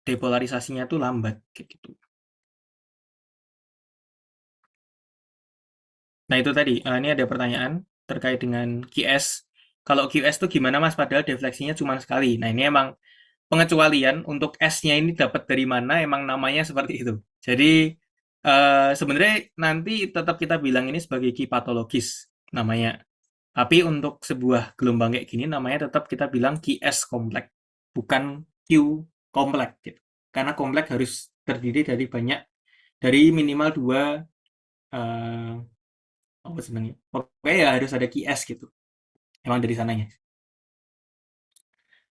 Depolarisasinya tuh lambat. Kayak gitu. Nah, itu tadi. Ini ada pertanyaan terkait dengan QS. Kalau QS tuh gimana, Mas? Padahal defleksinya cuma sekali. Nah, ini emang pengecualian untuk S-nya ini dapat dari mana, emang namanya seperti itu. Jadi, sebenarnya nanti tetap kita bilang ini sebagai Q patologis namanya. Tapi untuk sebuah gelombang kayak gini, namanya tetap kita bilang QS kompleks. Bukan Q kompleks. Gitu. Karena kompleks harus terdiri dari minimal 2 eh, apa sebenarnya? Pokoknya ya harus ada QS gitu. Emang dari sananya.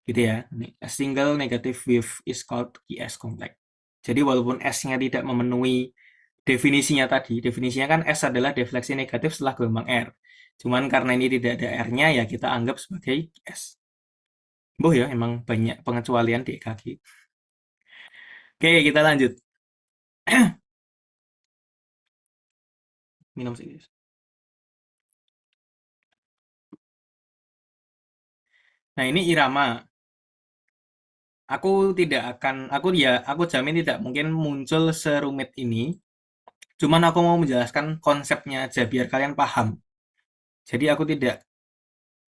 Gitu ya. A single negative wave is called QS complex. Jadi walaupun S-nya tidak memenuhi definisinya tadi, definisinya kan S adalah defleksi negatif setelah gelombang R. Cuman karena ini tidak ada R-nya ya kita anggap sebagai S. Boh ya, emang banyak pengecualian di EKG. Oke, kita lanjut. Minum sedikit. Nah, ini irama. Aku jamin tidak mungkin muncul serumit ini. Cuman aku mau menjelaskan konsepnya aja biar kalian paham. Jadi aku tidak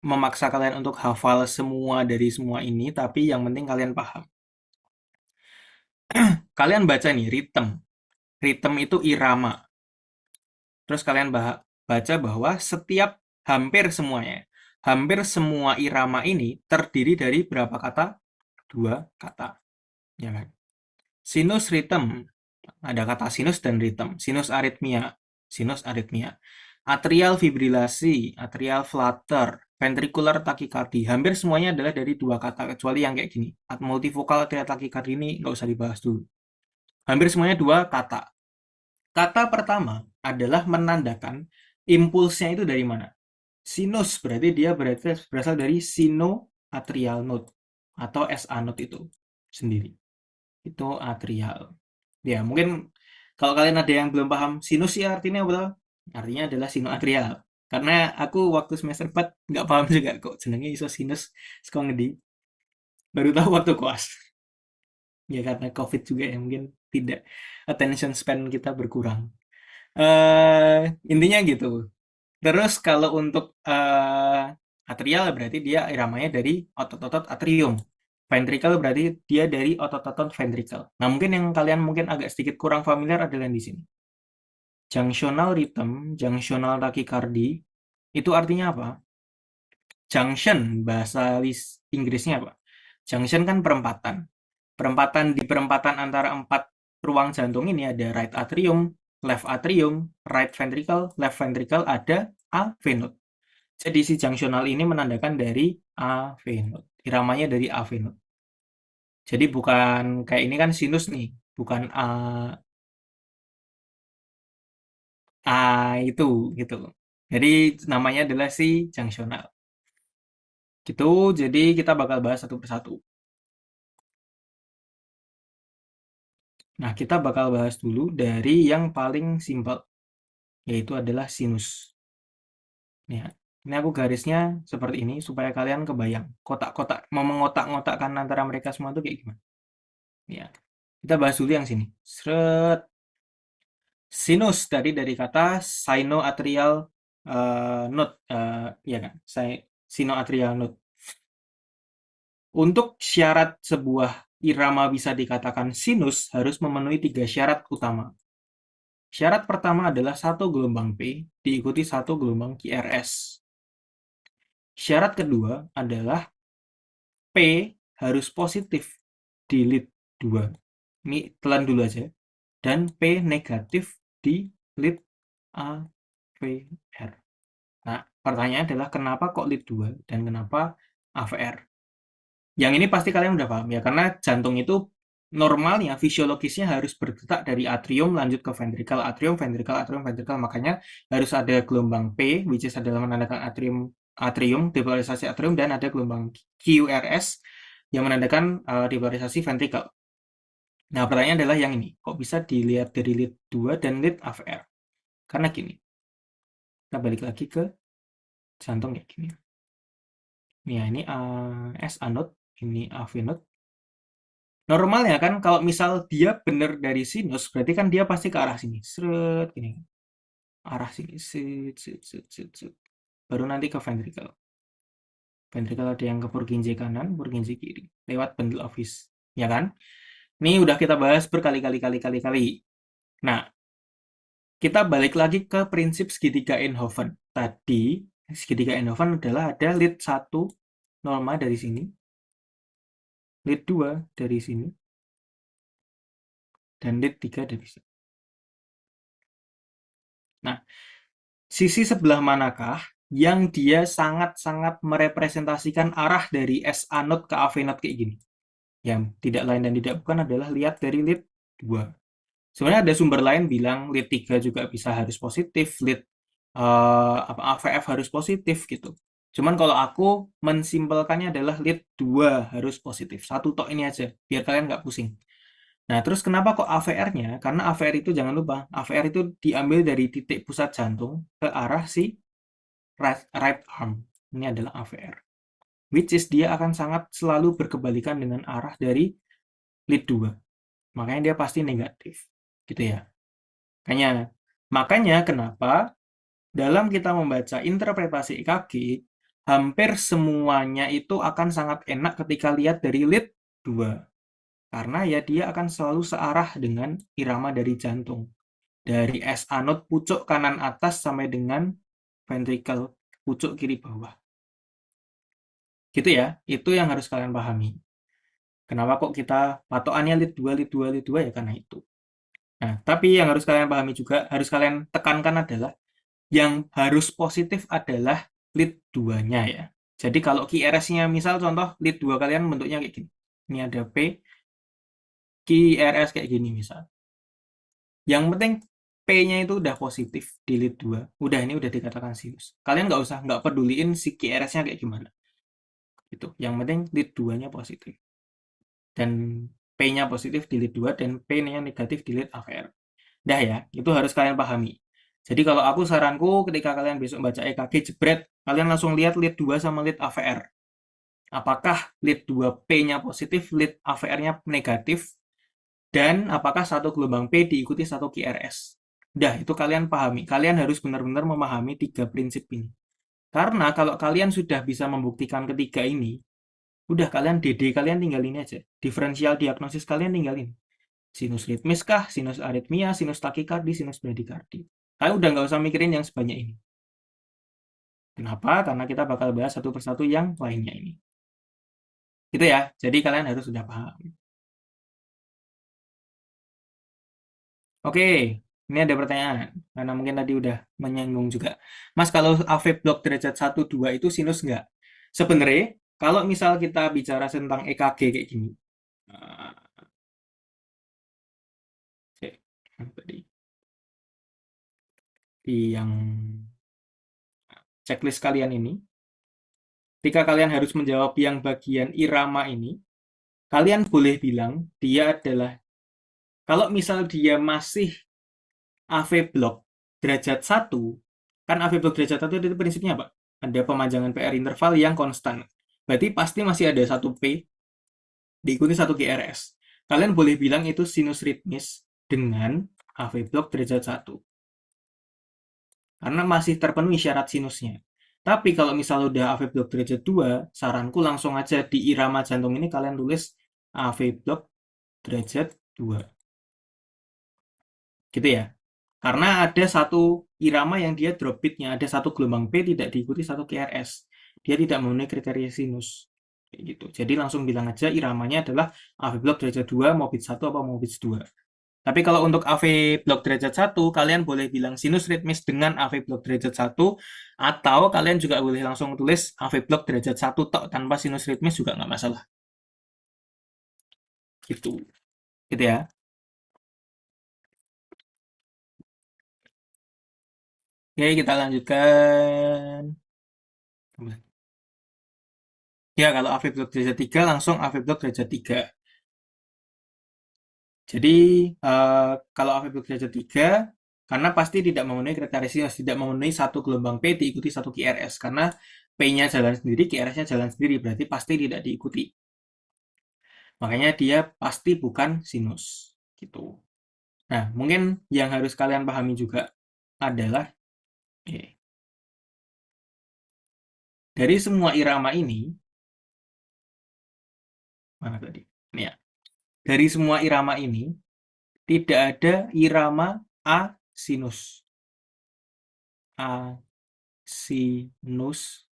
memaksa kalian untuk hafal semua dari semua ini, tapi yang penting kalian paham. Kalian baca nih, ritem. Ritem itu irama. Terus kalian baca bahwa hampir semua irama ini terdiri dari berapa kata? 2 kata. Ya kan? Sinus ritem. Ada kata sinus dan ritem. Sinus aritmia. Atrial fibrilasi, atrial flutter, ventricular tachycardia. Hampir semuanya adalah dari 2 kata, kecuali yang kayak gini. Multifocal atrial tachycardia ini nggak usah dibahas dulu. Hampir semuanya 2 kata. Kata pertama adalah menandakan impulsnya itu dari mana. Sinus berarti dia berasal dari sinoatrial node atau SA node itu sendiri. Itu atrial. Ya, mungkin kalau kalian ada yang belum paham sinus ya artinya apa? Artinya adalah sinoatrial. Karena aku waktu semester 4 nggak paham juga kok jenenge iso sinus saka ngendi. Baru tahu waktu koas. Ya karena COVID juga ya mungkin tidak attention span kita berkurang. Intinya gitu. Terus kalau untuk atrial berarti dia iramanya dari otot-otot atrium. Ventricle berarti dia dari otot-otot ventricle. Nah, mungkin yang kalian mungkin agak sedikit kurang familiar adalah di sini. Junctional rhythm, junctional tachycardy, itu artinya apa? Junction, bahasa Inggrisnya apa? Junction kan perempatan. Perempatan antara 4 ruang jantung ini ada right atrium, right ventricle, left ventricle, ada AV node. Jadi si junctional ini menandakan dari AV node. Iramanya dari AV node. Jadi bukan kayak ini kan sinus nih, bukan A itu gitu. Jadi namanya adalah si junctional. Gitu, jadi kita bakal bahas satu persatu. Nah, kita bakal bahas dulu dari yang paling simpel, yaitu adalah sinus. Ya, ini aku garisnya seperti ini supaya kalian kebayang kotak-kotak mau mengotak-ngotakkan antara mereka semua itu kayak gimana. Ya, kita bahas dulu yang sini. Seret. Sinus tadi dari kata sinoatrial node, ya kan? Sinoatrial node. Untuk syarat sebuah irama bisa dikatakan sinus harus memenuhi 3 syarat utama. Syarat pertama adalah satu gelombang P diikuti satu gelombang QRS. Syarat kedua adalah P harus positif di lead 2. Ini telan dulu aja. Dan P negatif di lead AVR. Nah, pertanyaan adalah kenapa kok lead 2 dan kenapa AVR? Yang ini pasti kalian udah paham ya, karena jantung itu normalnya, fisiologisnya harus berdetak dari atrium lanjut ke ventricle, atrium, ventricle, atrium, ventricle. Makanya harus ada gelombang P, which is adalah menandakan atrium, depolarisasi atrium, dan ada gelombang QRS yang menandakan depolarisasi ventricle. Nah, pertanyaan adalah yang ini, kok bisa dilihat dari lead 2 dan lead AVR? Karena gini, kita balik lagi ke jantung kayak gini. Nih, ini S anode, ini AV node. Normalnya kan kalau misal dia benar dari sinus, berarti kan dia pasti ke arah sini. Seret, gini. Arah sini. Set, set, set, set, set. Baru nanti ke ventricle. Ventricle ada yang ke Purkinje kanan, Purkinje kiri. Lewat bundle of His. Ya kan? Ini udah kita bahas berkali-kali. Nah, kita balik lagi ke prinsip segitiga Eindhoven. Tadi, segitiga Eindhoven adalah ada lead 1 norma dari sini, lead 2 dari sini, dan lead 3 dari sini. Nah, sisi sebelah manakah yang dia sangat-sangat merepresentasikan arah dari SA node ke AV node kayak gini? Yang tidak lain dan tidak bukan adalah lihat dari lead 2. Sebenarnya ada sumber lain bilang lead 3 juga bisa harus positif, lead AVF harus positif gitu. Cuman kalau aku mensimpelkannya adalah lead 2 harus positif. Satu tok ini aja, biar kalian nggak pusing. Nah, terus kenapa kok AVR-nya? Karena AVR itu jangan lupa, AVR itu diambil dari titik pusat jantung ke arah si right arm. Ini adalah AVR. Which is dia akan sangat selalu berkebalikan dengan arah dari lead 2. Makanya dia pasti negatif. Gitu ya. Makanya kenapa dalam kita membaca interpretasi EKG, hampir semuanya itu akan sangat enak ketika lihat dari lead 2. Karena ya dia akan selalu searah dengan irama dari jantung. Dari SA node pucuk kanan atas sampai dengan ventricle pucuk kiri bawah. Gitu ya, itu yang harus kalian pahami. Kenapa kok kita patokannya lead 2, lead 2, lead 2 ya karena itu. Nah, tapi yang harus kalian pahami juga, harus kalian tekankan adalah yang harus positif adalah lead 2-nya ya. Jadi kalau QRS-nya misal contoh lead 2 kalian bentuknya kayak gini. Ini ada P, QRS kayak gini misal. Yang penting P-nya itu udah positif di lead 2. Udah ini udah dikatakan sinus. Kalian nggak peduliin si QRS-nya kayak gimana. Gitu. Yang penting lead 2-nya positif. Dan P-nya positif di lead 2 dan P-nya negatif di lead AVR. Dah ya, itu harus kalian pahami. Jadi kalau aku saranku ketika kalian besok baca EKG jebret, kalian langsung lihat lead 2 sama lead AVR. Apakah lead 2P-nya positif, lead AVR-nya negatif, dan apakah satu gelombang P diikuti satu QRS. Udah, itu kalian pahami. Kalian harus benar-benar memahami 3 prinsip ini. Karena kalau kalian sudah bisa membuktikan ketiga ini, udah kalian DD kalian tinggal ini aja. Diferensial diagnosis kalian tinggalin. Sinus ritmis kah, sinus aritmia, sinus takikardi, sinus bradikardi. Kalian udah nggak usah mikirin yang sebanyak ini. Kenapa? Karena kita bakal bahas satu persatu yang lainnya ini. Gitu ya. Jadi kalian harus sudah paham. Oke, ini ada pertanyaan. Karena mungkin tadi udah menyinggung juga. Mas, kalau AV blok derajat 1, 2 itu sinus nggak? Sebenarnya, kalau misal kita bicara tentang EKG kayak gini. eh, Oke, tadi di yang checklist kalian ini, ketika kalian harus menjawab yang bagian irama ini, kalian boleh bilang dia adalah, kalau misal dia masih AV blok derajat 1, kan AV blok derajat 1 itu prinsipnya apa? Ada pemanjangan PR interval yang konstan. Berarti pasti masih ada satu P diikuti satu GRS. Kalian boleh bilang itu sinus ritmis dengan AV blok derajat 1. Karena masih terpenuhi syarat sinusnya. Tapi kalau misal udah AV blok derajat 2, saranku langsung aja di irama jantung ini kalian tulis AV blok derajat 2. Gitu ya. Karena ada satu irama yang dia drop beatnya, ada satu gelombang P tidak diikuti satu QRS. Dia tidak memenuhi kriteria sinus. Kayak gitu. Jadi langsung bilang aja iramanya adalah AV blok derajat 2 mau beat 1 apa mau beat 2. Tapi kalau untuk AV blok derajat 1, kalian boleh bilang sinus ritmis dengan AV blok derajat 1, atau kalian juga boleh langsung tulis AV blok derajat 1 tok tanpa sinus ritmis juga nggak masalah. Gitu. Gitu ya. Oke, kita lanjutkan. Ya, kalau AV blok derajat 3 langsung AV blok derajat 3. Jadi, kalau AV blok derajat 3, karena pasti tidak memenuhi kriteria sinus, tidak memenuhi satu gelombang P diikuti satu QRS. Karena P-nya jalan sendiri, QRS-nya jalan sendiri, berarti pasti tidak diikuti. Makanya dia pasti bukan sinus. Gitu. Nah, mungkin yang harus kalian pahami juga adalah, dari semua irama ini, mana tadi? Ini ya. Dari semua irama ini, tidak ada irama A sinus. A sinus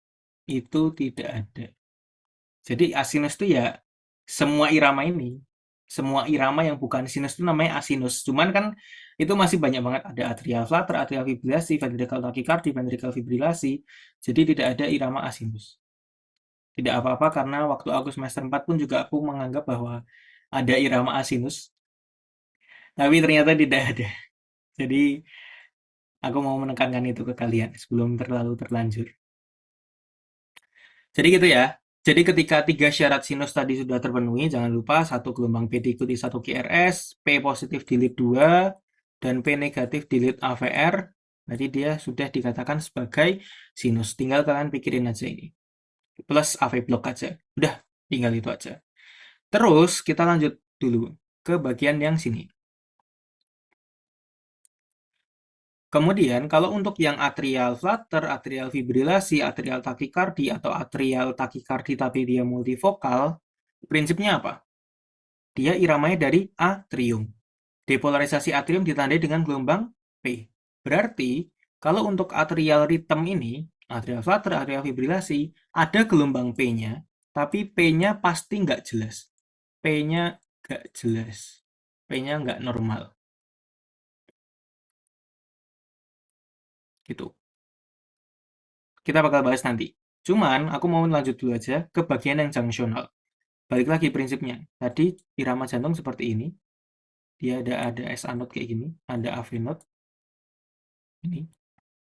itu tidak ada. Jadi asinus itu ya semua irama ini. Semua irama yang bukan sinus itu namanya asinus. Cuman kan itu masih banyak banget. Ada atrial flutter, atrial fibrilasi, ventricular tachycardia, ventricular fibrilasi. Jadi tidak ada irama asinus. Tidak apa-apa karena waktu aku semester 4 pun juga aku menganggap bahwa ada irama asinus. Tapi ternyata tidak ada. Jadi aku mau menekankan itu ke kalian sebelum terlalu terlanjur. Jadi gitu ya. Jadi ketika 3 syarat sinus tadi sudah terpenuhi, jangan lupa satu gelombang P diikuti satu QRS, P positif di lead 2, dan P negatif di lead AVR. Berarti dia sudah dikatakan sebagai sinus. Tinggal kalian pikirin aja ini. Plus AV block aja. Udah, tinggal itu aja. Terus kita lanjut dulu ke bagian yang sini. Kemudian kalau untuk yang atrial flutter, atrial fibrilasi, atrial takikardi, atau atrial takikardi tapi dia multivokal, prinsipnya apa? Dia iramanya dari atrium. Depolarisasi atrium ditandai dengan gelombang P. Berarti kalau untuk atrial rhythm ini, atrial flutter, atrial fibrilasi, ada gelombang P-nya, tapi P-nya pasti nggak jelas. P-nya nggak jelas. P-nya nggak normal. Gitu. Kita bakal bahas nanti. Cuman, aku mau lanjut dulu aja ke bagian yang junctional. Balik lagi prinsipnya. Tadi irama jantung seperti ini. Dia ada SA node kayak gini, ada AV node. Ini.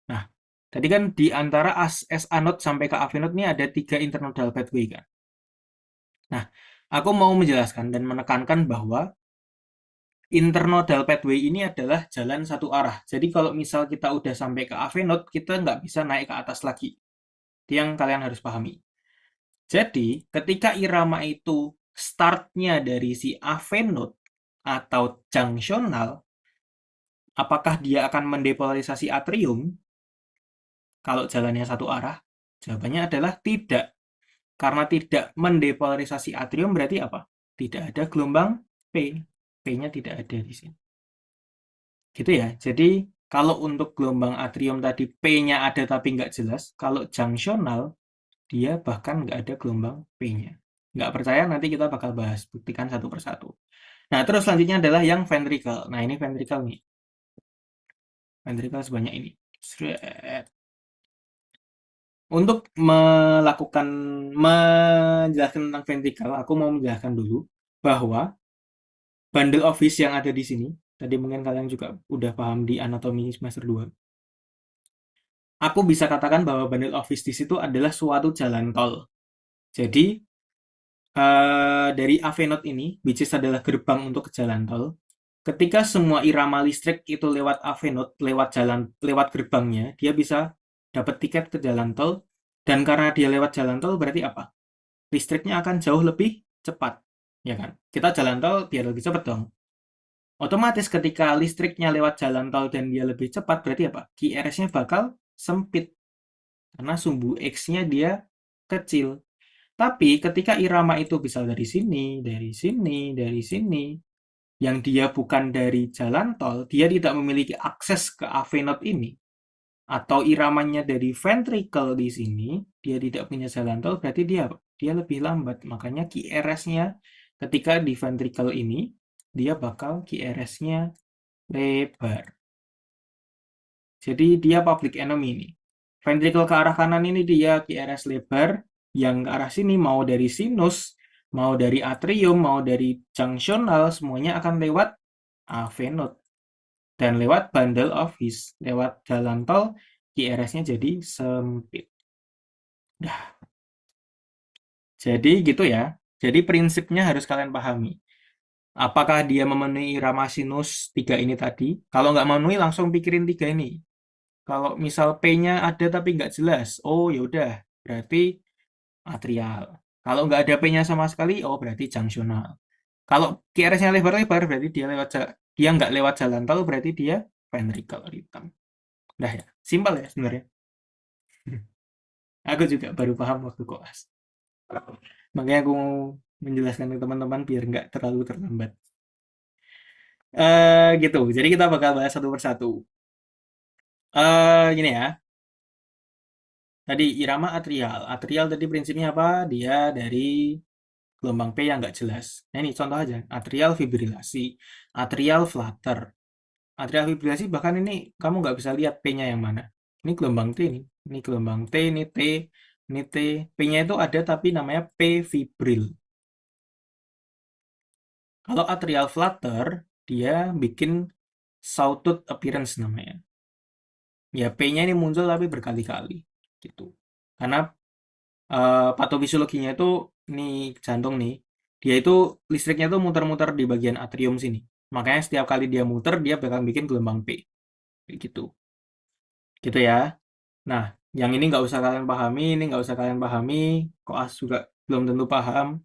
Nah, tadi kan di antara SA node sampai ke AV node ini ada 3 internodal pathway kan. Nah, aku mau menjelaskan dan menekankan bahwa Internodal pathway ini adalah jalan satu arah. Jadi kalau misal kita udah sampai ke AV node, kita nggak bisa naik ke atas lagi. Itu yang kalian harus pahami. Jadi, ketika irama itu startnya dari si AV node atau junctional, apakah dia akan mendepolarisasi atrium kalau jalannya satu arah? Jawabannya adalah tidak. Karena tidak mendepolarisasi atrium berarti apa? Tidak ada gelombang P. P-nya tidak ada di sini. Gitu ya. Jadi kalau untuk gelombang atrium tadi P-nya ada tapi nggak jelas, kalau junctional dia bahkan nggak ada gelombang P-nya. Nggak percaya nanti kita bakal bahas, buktikan satu persatu. Nah, terus selanjutnya adalah yang ventricle. Nah, ini ventricle nih. Ventricle sebanyak ini. Untuk menjelaskan tentang ventricle, aku mau menjelaskan dulu bahwa bundle of fish yang ada di sini, tadi mungkin kalian juga udah paham di anatomi semester 2. Aku bisa katakan bahwa bundle of fish di situ adalah suatu jalan tol. Jadi, dari AV node ini, which is adalah gerbang untuk ke jalan tol, ketika semua irama listrik itu lewat AV node, lewat gerbangnya, dia bisa dapat tiket ke jalan tol, dan karena dia lewat jalan tol berarti apa? Listriknya akan jauh lebih cepat, ya kan? Kita jalan tol biar lebih cepat dong. Otomatis ketika listriknya lewat jalan tol dan dia lebih cepat, berarti apa? QRS-nya bakal sempit, karena sumbu X-nya dia kecil. Tapi ketika irama itu bisa dari sini, dari sini, dari sini, yang dia bukan dari jalan tol, dia tidak memiliki akses ke AV node ini, atau iramanya dari ventricle di sini, dia tidak punya jalan tol, berarti dia lebih lambat. Makanya QRS-nya ketika di ventricle ini, dia bakal QRS-nya lebar. Jadi dia public enemy ini. Ventricle ke arah kanan ini dia QRS lebar, yang ke arah sini mau dari sinus, mau dari atrium, mau dari junctional, semuanya akan lewat AV node. Dan lewat bundle of fish, lewat jalan tol, QRS-nya jadi sempit. Dah. Jadi gitu ya. Jadi prinsipnya harus kalian pahami. Apakah dia memenuhi irama sinus 3 ini tadi? Kalau nggak memenuhi, langsung pikirin 3 ini. Kalau misal P-nya ada tapi nggak jelas, oh yaudah, berarti atrial. Kalau nggak ada P-nya sama sekali, oh berarti junctional. Kalau QRS-nya lebar-lebar, berarti dia nggak lewat jalan tol, berarti dia ventricle rhythm. Dah ya, simpel ya sebenarnya. Aku juga baru paham waktu koas. Makanya aku mau menjelaskan ke teman-teman biar nggak terlalu terlambat. Gitu. Jadi kita bakal bahas satu persatu. Gini ya. Tadi irama atrial. Atrial tadi prinsipnya apa? Dia dari gelombang P yang nggak jelas. Nah ini contoh aja. Atrial fibrilasi. Atrial flutter. Atrial fibrilasi bahkan ini kamu nggak bisa lihat P-nya yang mana. Ini gelombang T nih. Ini gelombang T, ini T, ini T. P-nya itu ada tapi namanya P fibril. Kalau atrial flutter, dia bikin sawtooth appearance namanya. Ya, P-nya ini muncul tapi berkali-kali gitu. Karena patofisiologinya itu ini jantung nih, dia itu listriknya tuh muter-muter di bagian atrium sini. Makanya setiap kali dia muter, dia bakal bikin gelombang P. Kayak gitu. Gitu ya. Nah, yang ini nggak usah kalian pahami, ini nggak usah kalian pahami. Koas juga belum tentu paham.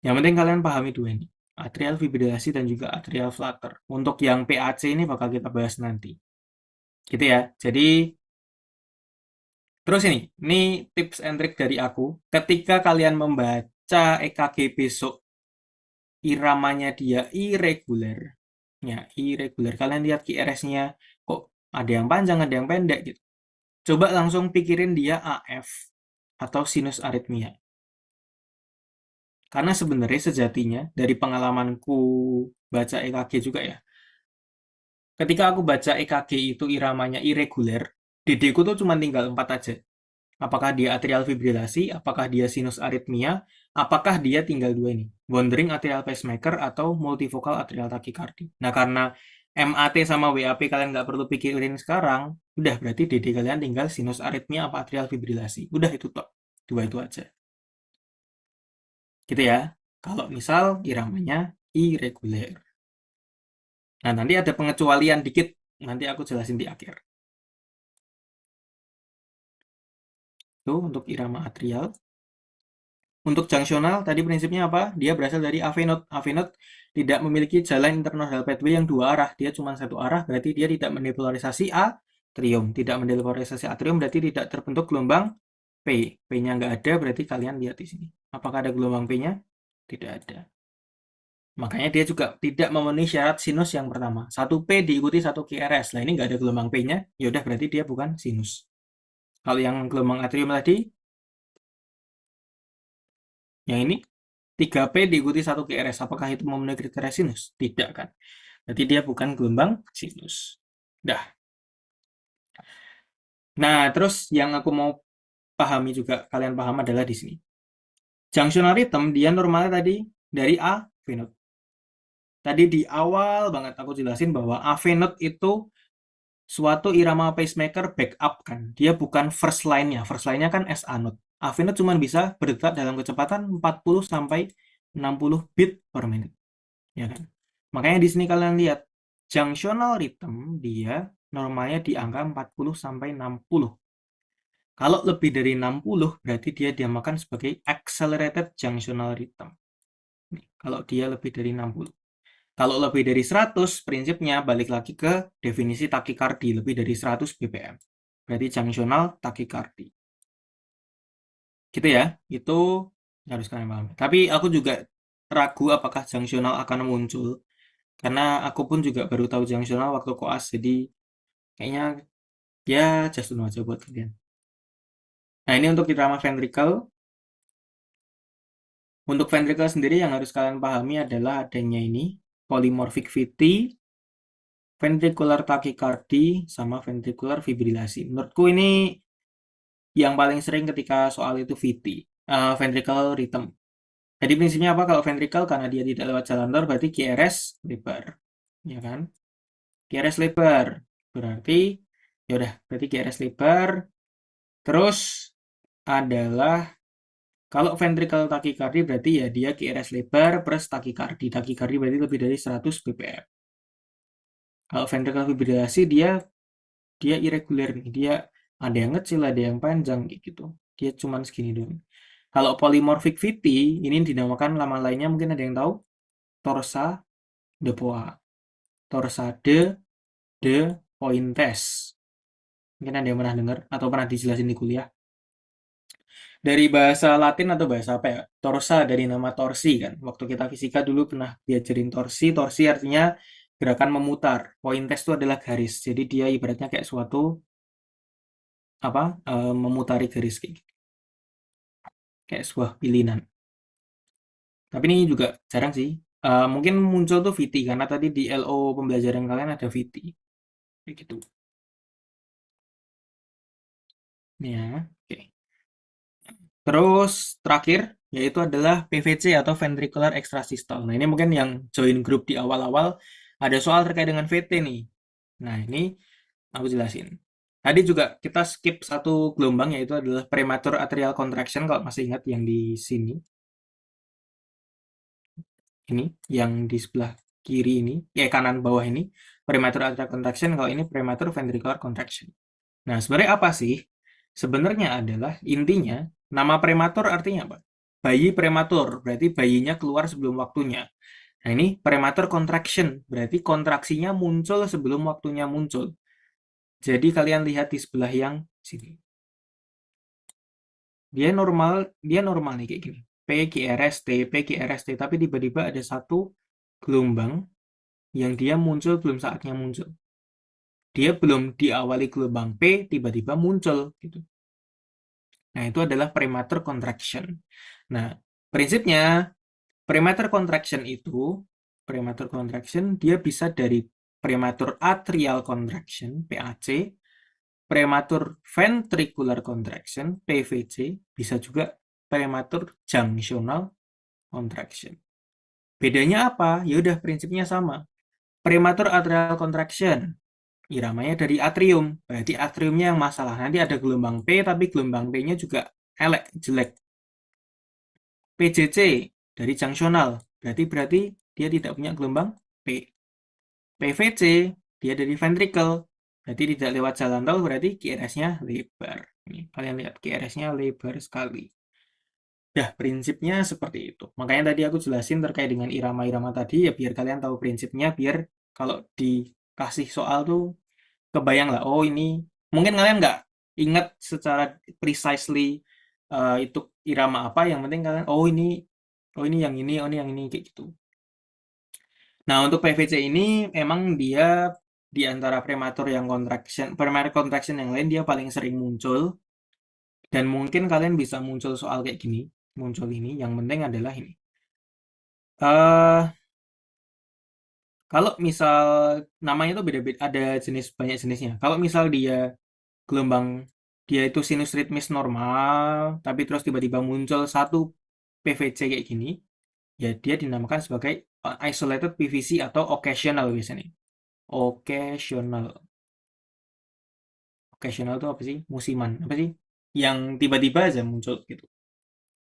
Yang penting kalian pahami dua ini. Atrial fibrilasi dan juga atrial flutter. Untuk yang PAC ini bakal kita bahas nanti. Gitu ya. Jadi, terus ini tips and trick dari aku. Ketika kalian membaca EKG besok, iramanya dia irregular. Ya, irregular. Kalian lihat QRS-nya, kok ada yang panjang, ada yang pendek gitu. Coba langsung pikirin dia AF atau sinus aritmia. Karena sebenarnya sejatinya dari pengalamanku baca EKG juga ya. Ketika aku baca EKG itu iramanya irregular, DD-ku tuh cuma tinggal 4 aja. Apakah dia atrial fibrilasi, apakah dia sinus aritmia, apakah dia tinggal dua ini, wandering atrial pacemaker atau multifocal atrial tachycardia. Nah, karena MAT sama WAP kalian nggak perlu pikirin sekarang, udah berarti DD kalian tinggal sinus aritmia apa atrial fibrilasi. Udah itu tok, dua itu aja. Gitu ya. Kalau misal iramanya irregular. Nah, nanti ada pengecualian dikit, nanti aku jelasin di akhir. Itu untuk irama atrial. Untuk junctional, tadi prinsipnya apa? Dia berasal dari AV node. AV node tidak memiliki jalan internodal pathway yang dua arah. Dia cuma satu arah, berarti dia tidak mendepolarisasi atrium. Tidak mendepolarisasi atrium berarti tidak terbentuk gelombang P. P-nya nggak ada, berarti kalian lihat di sini. Apakah ada gelombang P-nya? Tidak ada. Makanya dia juga tidak memenuhi syarat sinus yang pertama. 1P diikuti 1 QRS. Nah, ini nggak ada gelombang P-nya, yaudah berarti dia bukan sinus. Kalau yang gelombang atrium tadi, yang ini 3P diikuti 1 QRS. Apakah itu memenuhi kriteria sinus? Tidak kan? Berarti dia bukan gelombang sinus. Dah. Nah, terus yang aku mau pahami juga, kalian paham adalah di sini. Junctional rhythm, dia normalnya tadi dari A, V node. Tadi di awal banget aku jelasin bahwa AV node itu suatu irama pacemaker backup kan. Dia bukan first line-nya. First line-nya kan SA node. AV node cuma bisa berdetak dalam kecepatan 40 sampai 60 beat per menit. Ya kan? Makanya di sini kalian lihat junctional rhythm dia normalnya di angka 40 sampai 60. Kalau lebih dari 60 berarti dia dinamakan sebagai accelerated junctional rhythm. Kalau dia lebih dari 60. Kalau lebih dari 100, prinsipnya balik lagi ke definisi takikardi, lebih dari 100 bpm. Berarti junctional takikardi. Gitu ya, itu harus kalian paham. Tapi aku juga ragu apakah junctional akan muncul, karena aku pun juga baru tahu junctional waktu koas, jadi kayaknya ya just know aja buat kalian. Nah, ini untuk irama ventricle. Untuk ventricle sendiri yang harus kalian pahami adalah adanya ini, polymorphic VT, ventricular tachycardy, sama ventricular fibrilasi. Menurutku ini yang paling sering ketika soal itu VT, ventricle rhythm. Jadi prinsipnya apa? Kalau ventricle karena dia tidak lewat jalan lor berarti QRS lebar, ya kan? QRS lebar berarti ya udah berarti QRS lebar. Terus adalah kalau ventricle tachycardy berarti ya dia QRS lebar plus tachycardy. Tachycardy berarti lebih dari 100 bpm. Kalau ventricle fibrilasi dia dia irregular nih. Dia ada yang kecil, ada yang panjang gitu. Dia cuma segini doang. Kalau polymorphic VT ini dinamakan nama lainnya mungkin ada yang tahu torsa de Poix. Torsa de Pointes. Mungkin ada yang pernah dengar atau pernah dijelasin di kuliah. Dari bahasa Latin atau bahasa apa ya? Torsa dari nama torsi kan. Waktu kita fisika dulu pernah diajarin torsi. Torsi artinya gerakan memutar. Pointes itu adalah garis. Jadi dia ibaratnya kayak suatu apa? Memutari garis kayak gitu. Kayak sebuah pilihan. Tapi ini juga jarang sih. Mungkin muncul tuh VT karena tadi di LO pembelajaran kalian ada VT. Kayak gitu. Ya, oke. Terus terakhir yaitu adalah PVC atau ventricular extrasystole. Nah, ini mungkin yang join grup di awal-awal ada soal terkait dengan VT nih. Nah, ini aku jelasin. Tadi juga kita skip satu gelombang yaitu adalah premature atrial contraction kalau masih ingat yang di sini. Ini yang di sebelah kiri ini, ya kanan bawah ini premature atrial contraction, kalau ini premature ventricular contraction. Nah, sebenarnya apa sih? Sebenarnya adalah intinya nama prematur artinya apa? Bayi prematur, berarti bayinya keluar sebelum waktunya. Nah, ini prematur contraction, berarti kontraksinya muncul sebelum waktunya muncul. Jadi kalian lihat di sebelah yang sini. Dia normal nih kayak gini. PQRST, tapi tiba-tiba ada satu gelombang yang dia muncul belum saatnya muncul. Dia belum diawali gelombang P, tiba-tiba muncul gitu. Nah, itu adalah premature contraction. Nah, prinsipnya premature contraction dia bisa dari premature atrial contraction (PAC), premature ventricular contraction (PVC), bisa juga premature junctional contraction. Bedanya apa? Ya udah prinsipnya sama. Premature atrial contraction iramanya dari atrium, berarti atriumnya yang masalah. Nanti ada gelombang P, tapi gelombang P-nya juga jelek. PJC dari junctional, berarti dia tidak punya gelombang P. PVC, dia dari ventricle. Berarti tidak lewat jalan tol, berarti QRS-nya lebar. Nih, kalian lihat QRS-nya lebar sekali. Ya, prinsipnya seperti itu. Makanya tadi aku jelasin terkait dengan irama-irama tadi, ya biar kalian tahu prinsipnya, biar kalau dikasih soal tuh kebayang lah, oh ini, mungkin kalian nggak ingat secara precisely itu irama apa, yang penting kalian, oh ini yang ini, oh ini yang ini, kayak gitu. Nah, untuk PVC ini emang dia di antara prematur yang contraction, primary contraction yang lain dia paling sering muncul, dan mungkin kalian bisa muncul soal kayak gini, muncul ini, yang penting adalah ini. eh Kalau misal namanya itu beda-beda, ada jenis banyak jenisnya. Kalau misal gelombang dia itu sinus ritmis normal, tapi terus tiba-tiba muncul satu PVC kayak gini, ya dia dinamakan sebagai isolated PVC atau occasional biasanya. Occasional. Occasional itu apa sih? Musiman. Apa sih? Yang tiba-tiba aja muncul gitu.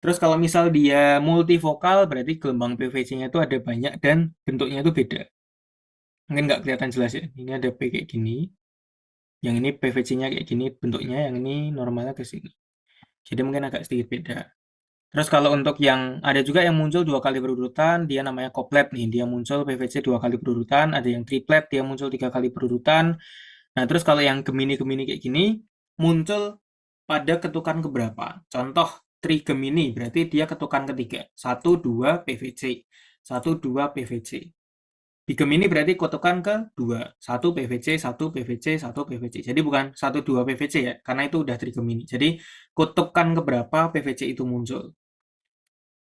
Terus kalau misal dia multivokal, berarti gelombang PVC-nya itu ada banyak dan bentuknya itu beda. Mungkin nggak kelihatan jelas ya. Ini ada P kayak gini, yang ini PVC-nya kayak gini bentuknya, yang ini normalnya ke sini. Jadi mungkin agak sedikit beda. Terus kalau untuk yang ada juga yang muncul dua kali berurutan, dia namanya couplet nih. Dia muncul PVC dua kali berurutan. Ada yang triplet, dia muncul tiga kali berurutan. Nah, terus kalau yang Gemini-Gemini kayak gini, muncul pada ketukan keberapa? Contoh, trigemini, berarti dia ketukan ketiga. Satu, dua, PVC. Satu, dua, PVC. Bigemini berarti ketukan ke dua. Satu PVC, satu PVC, satu PVC. Jadi bukan satu, dua PVC ya, karena itu udah trigemini. Jadi kutukan keberapa PVC itu muncul.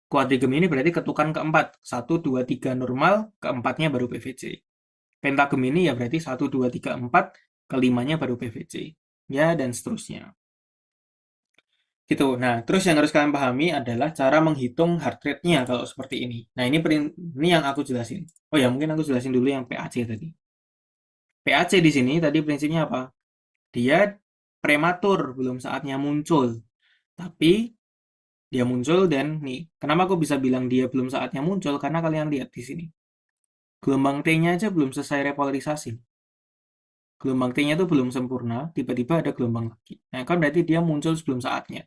Quadrigemini berarti ketukan keempat. Satu, dua, tiga normal, keempatnya baru PVC. Pentagemini ya berarti 1, 2, 3, 4, kelimanya baru PVC. Ya, dan seterusnya. Gitu. Nah, terus yang harus kalian pahami adalah cara menghitung heart rate-nya kalau seperti ini. Nah, ini yang aku jelasin. Oh ya, mungkin aku jelasin dulu yang PAC tadi. PAC di sini tadi prinsipnya apa? Dia prematur, belum saatnya muncul. Tapi dia muncul dan nih, kenapa aku bisa bilang dia belum saatnya muncul? Karena kalian lihat di sini. Gelombang T-nya aja belum selesai repolarisasi. Gelombang T-nya itu belum sempurna, tiba-tiba ada gelombang lagi. Nah, kan berarti dia muncul sebelum saatnya.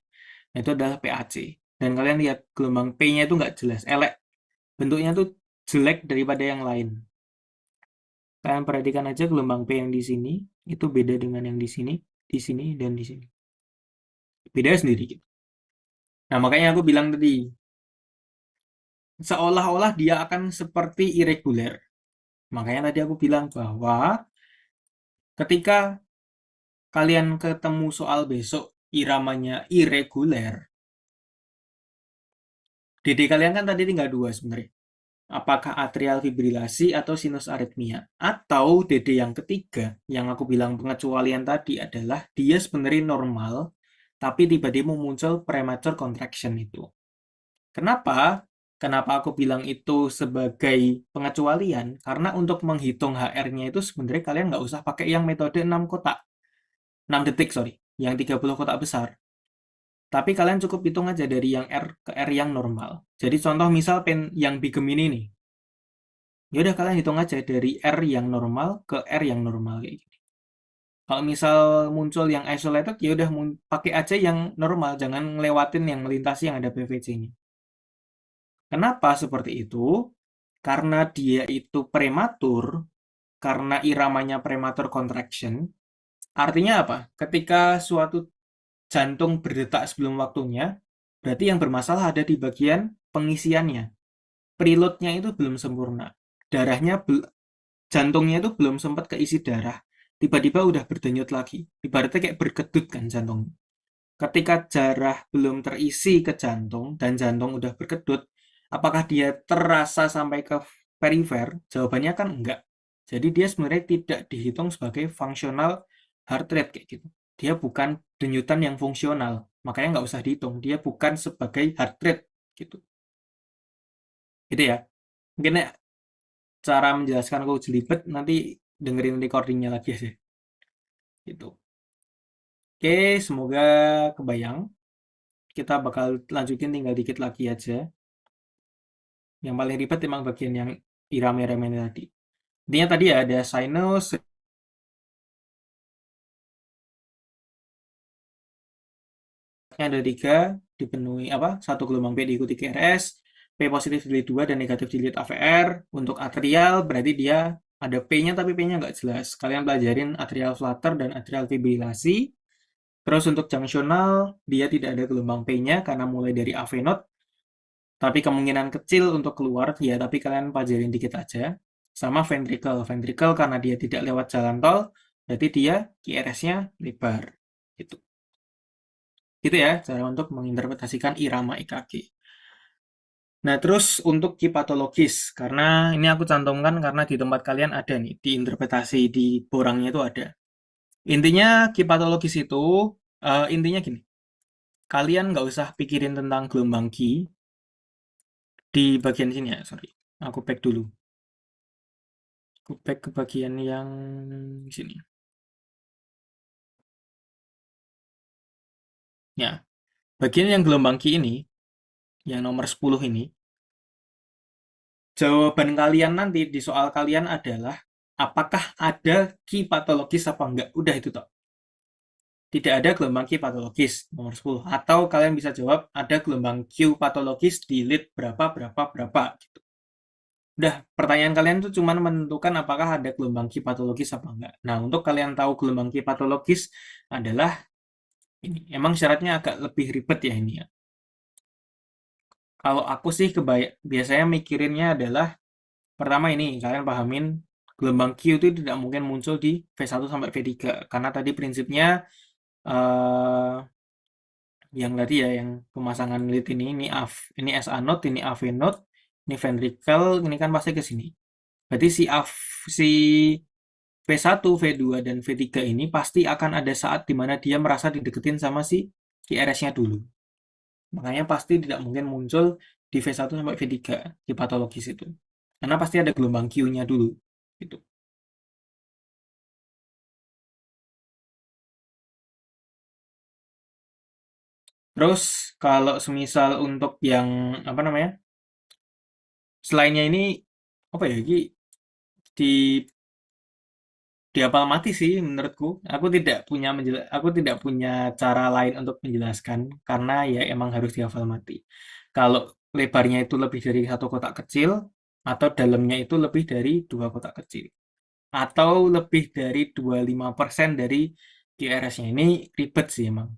Nah, itu adalah PAC. Dan kalian lihat gelombang P-nya itu nggak jelas, elek. Bentuknya tuh jelek daripada yang lain. Kalian perhatikan aja gelombang P yang di sini, itu beda dengan yang di sini, dan di sini. Beda sendiri gitu. Nah, makanya aku bilang tadi, seolah-olah dia akan seperti irregular. Makanya tadi aku bilang bahwa ketika kalian ketemu soal besok iramanya irregular, DD kalian kan tadi tinggal dua sebenarnya. Apakah atrial fibrilasi atau sinus aritmia? Atau DD yang ketiga, yang aku bilang pengecualian tadi adalah dia sebenarnya normal, tapi tiba-tiba muncul premature contraction itu. Kenapa? Kenapa aku bilang itu sebagai pengecualian? Karena untuk menghitung HR-nya itu sebenarnya kalian nggak usah pakai yang metode 6 kotak. 6 detik, sorry. Yang 30 kotak besar. Tapi kalian cukup hitung aja dari yang R ke R yang normal. Jadi contoh misal yang bigem ini nih. Ya udah kalian hitung aja dari R yang normal ke R yang normal kayak gini. Kalau misal muncul yang isolated, ya udah pakai aja yang normal, jangan ngelewatin yang melintasi yang ada PVC-nya. Kenapa seperti itu? Karena dia itu prematur, karena iramanya prematur contraction. Artinya apa? Ketika suatu jantung berdetak sebelum waktunya, berarti yang bermasalah ada di bagian pengisiannya. Preload-nya itu belum sempurna. Darahnya, jantungnya itu belum sempat keisi darah. Tiba-tiba udah berdenyut lagi. Ibaratnya kayak berkedut kan jantung. Ketika darah belum terisi ke jantung dan jantung udah berkedut, apakah dia terasa sampai ke perifer? Jawabannya kan enggak. Jadi dia sebenarnya tidak dihitung sebagai functional heart rate kayak gitu. Dia bukan denyutan yang fungsional, makanya nggak usah dihitung. Dia bukan sebagai heart rate gitu. Gitu ya. Mungkin ya, cara menjelaskan aku jelibet, nanti dengerin recordingnya lagi aja. Gitu. Oke, semoga kebayang. Kita bakal lanjutin tinggal dikit lagi aja. Yang paling ribet emang bagian yang irame-irame tadi. Intinya tadi ya ada sinus, ada 3, dipenuhi apa? Satu gelombang P diikuti QRS, P positif dilihat 2 dan negatif dilihat AVR. Untuk atrial berarti dia ada P-nya tapi P-nya nggak jelas. Kalian pelajarin atrial flutter dan atrial fibrilasi. Terus untuk junctional, dia tidak ada gelombang P-nya karena mulai dari AV node, tapi kemungkinan kecil untuk keluar, ya tapi kalian pelajarin dikit aja. Sama ventricle. Ventricle karena dia tidak lewat jalan tol, berarti dia QRS-nya lebar. Gitu. Gitu ya, cara untuk menginterpretasikan irama EKG. Nah, terus untuk kipatologis, karena ini aku cantumkan karena di tempat kalian ada nih, di interpretasi di borangnya itu ada. Intinya kipatologis itu, intinya gini, kalian nggak usah pikirin tentang gelombang Q di bagian sini ya, sorry. Aku back dulu. Aku back ke bagian yang sini. Ya, bagian yang gelombang Q ini, yang nomor 10 ini, jawaban kalian nanti di soal kalian adalah apakah ada Q patologis apa enggak. Udah itu toh. Tidak ada gelombang Q patologis nomor 10. Atau kalian bisa jawab ada gelombang Q patologis di lead berapa berapa berapa gitu. Udah, pertanyaan kalian tuh cuma menentukan apakah ada gelombang Q patologis apa enggak. Nah, untuk kalian tahu gelombang Q patologis adalah ini. Emang syaratnya agak lebih ribet ya ini ya. Kalau aku sih biasanya mikirinnya adalah pertama ini, kalian pahamin gelombang Q itu tidak mungkin muncul di V1 sampai V3 karena tadi prinsipnya eh, yang tadi ya yang pemasangan lead ini AV, ini SA node, ini AV node, ini ventricle, ini kan pasti ke sini. Berarti si V1, V2 dan V3 ini pasti akan ada saat di mana dia merasa dideketin sama si QRS-nya dulu. Makanya pasti tidak mungkin muncul di V1 sampai V3 di patologis itu. Karena pasti ada gelombang Q-nya dulu. Gitu. Terus kalau semisal untuk yang apa namanya? Selainnya ini apa ya? Ini di dihafal mati sih menurutku. Aku tidak punya cara lain untuk menjelaskan karena ya emang harus dihafal mati. Kalau lebarnya itu lebih dari satu kotak kecil atau dalamnya itu lebih dari dua kotak kecil atau lebih dari 25% dari QRS-nya. Ini ribet sih emang.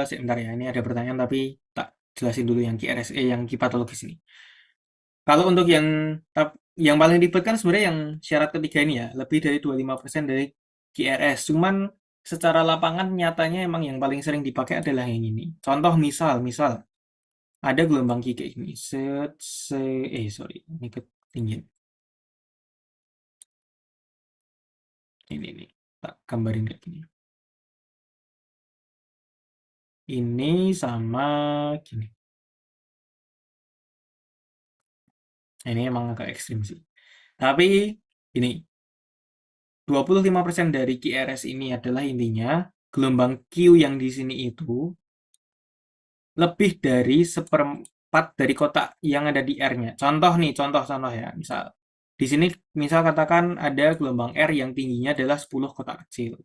Sebentar ya, ini ada pertanyaan tapi tak jelasin dulu yang QRS, yang kipatologis ini. Kalau untuk yang paling ribet kan sebenarnya yang syarat ketiga ini ya, lebih dari 25% dari QRS. Cuman secara lapangan nyatanya emang yang paling sering dipakai adalah yang ini. Contoh misal ada gelombang Q kayak gini. Sorry, ini ketinggian. Ini nih, tak gambarin kayak gini. Ini sama gini. Nah, ini emang agak ekstrim sih. Tapi ini 25% dari QRS ini adalah intinya gelombang Q yang di sini itu lebih dari seperempat dari kotak yang ada di R-nya. Contoh nih, contoh ya. Misal di sini misal katakan ada gelombang R yang tingginya adalah 10 kotak kecil.